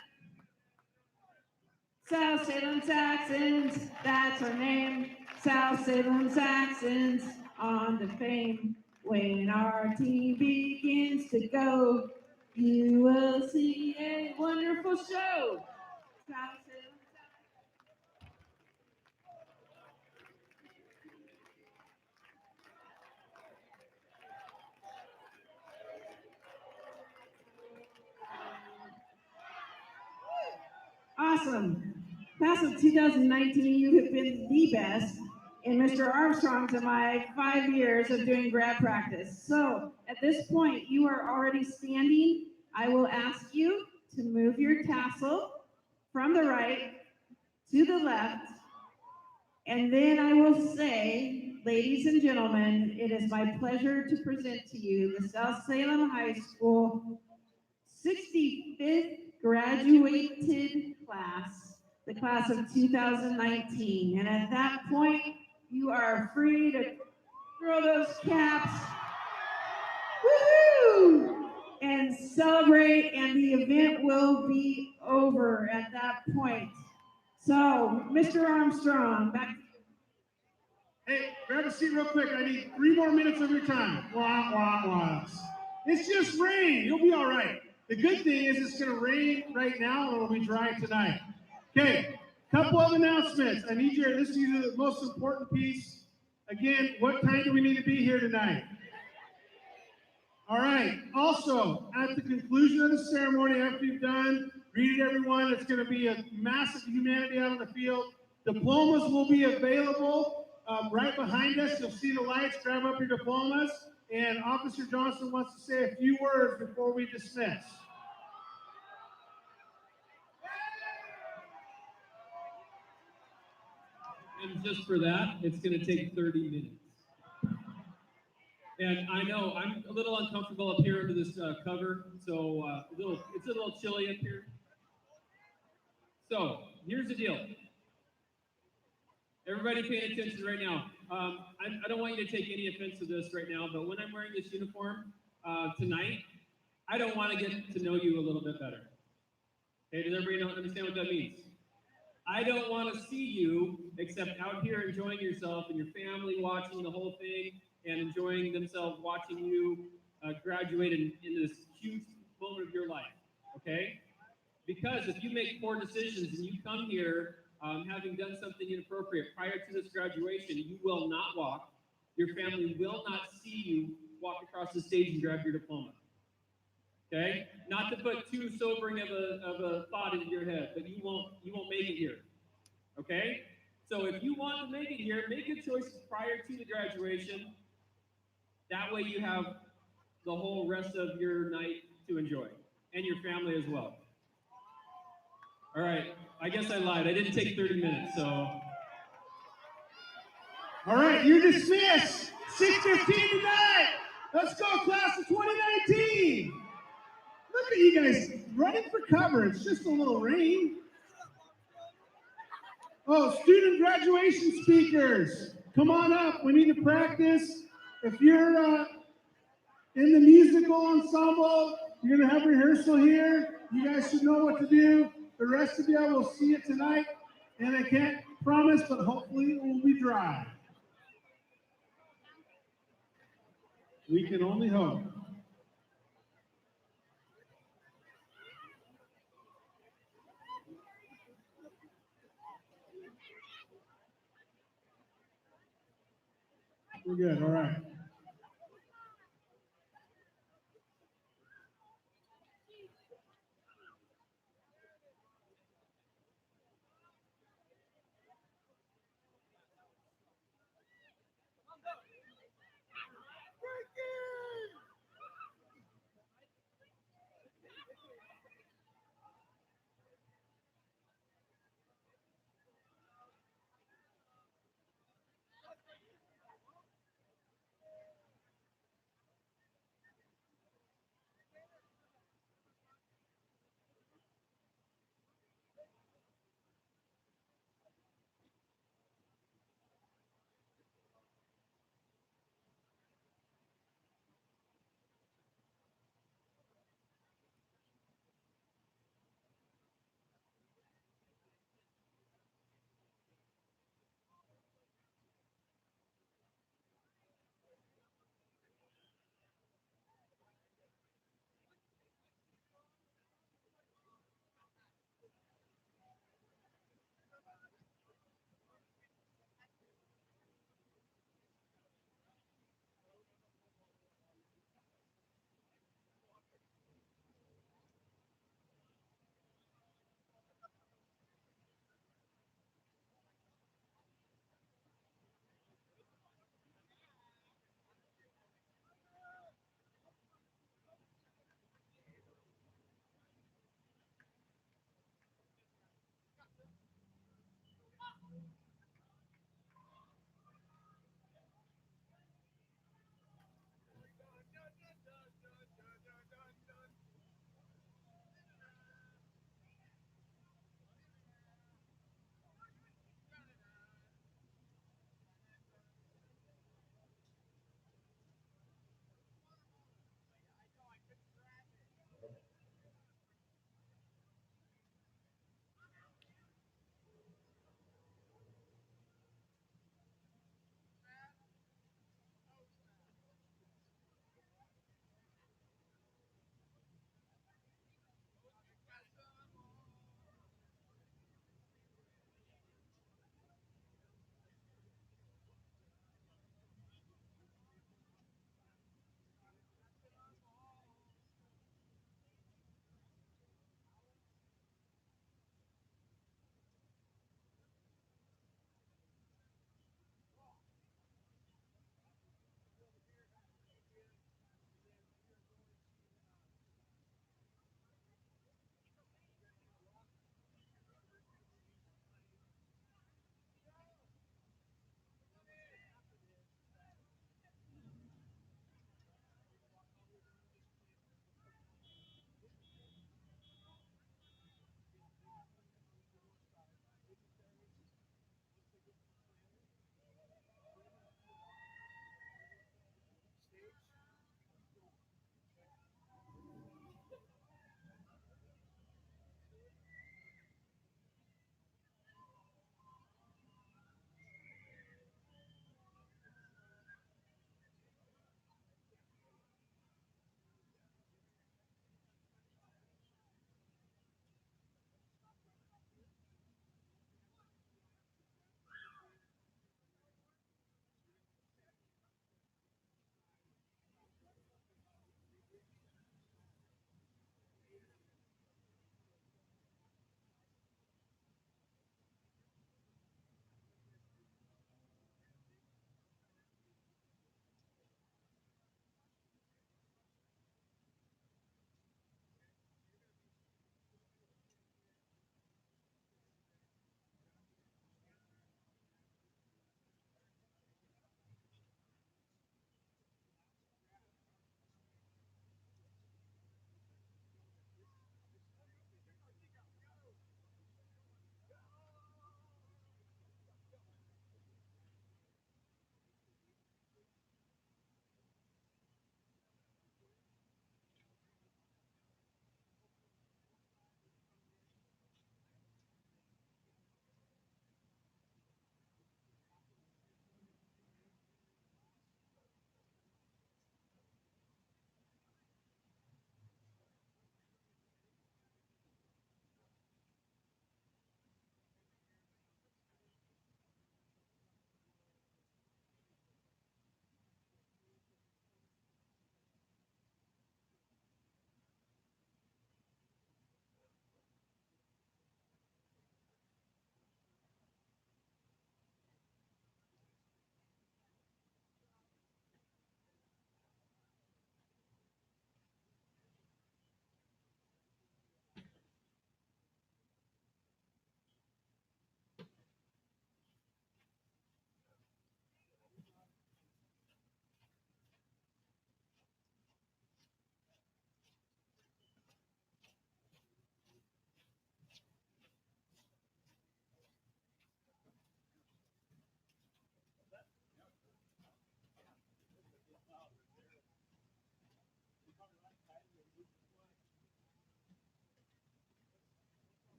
South Salem Saxons, that's our name. South Salem Saxons on to fame. When our team begins to go, you will see a wonderful show. South Salem Awesome. Class of 2019, you have been the best in Mr. Armstrong's and my 5 years of doing grad practice. So at this point, you are already standing. I will ask you to move your tassel from the right to the left. And then I will say, ladies and gentlemen, it is my pleasure to present to you the South Salem High School 65th graduated class, the class of 2019. And at that point, you are free to throw those caps, woohoo, and celebrate, and the event will be over at that point. So, Mr. Armstrong, back. Hey, grab a seat real quick. I need 3 more minutes of your time. Wah, wah, wah. It's just rain. You'll be all right. The good thing is it's going to rain right now and it'll be dry tonight. Okay, couple of announcements. This is the most important piece. Again, what time do we need to be here tonight? All right. Also, at the conclusion of the ceremony, after you've done, greeted everyone, it's going to be a massive humanity out on the field. Diplomas will be available right behind us. You'll see the lights. Grab up your diplomas. And Officer Johnson wants to say a few words before we dismiss. And just for that, it's going to take 30 minutes. And I know I'm a little uncomfortable up here under this cover, so it's a little chilly up here. So here's the deal. Everybody paying attention right now. I don't want you to take any offense to this right now, but when I'm wearing this uniform tonight, I don't want to get to know you a little bit better. Okay, does everybody understand what that means? I don't want to see you except out here enjoying yourself and your family watching the whole thing and enjoying themselves watching you graduate into this huge moment of your life, okay? Because if you make poor decisions and you come here having done something inappropriate prior to this graduation, you will not walk. Your family will not see you walk across the stage and grab your diploma. Okay? Not to put too sobering of a thought into your head, but you won't make it here. Okay? So if you want to make it here, make good choices prior to the graduation. That way you have the whole rest of your night to enjoy, and your family as well. All right, I guess I lied. I didn't take 30 minutes, so. All right, you're dismissed. 6:15 tonight. Let's go, class of 2019. Look at you guys running for cover. It's just a little rain. Oh, student graduation speakers, come on up. We need to practice. If you're in the musical ensemble, you're going to have rehearsal here. You guys should know what to do. The rest of you, I will see you tonight. And I can't promise, but hopefully it will be dry. We can only hope. We're good, all right.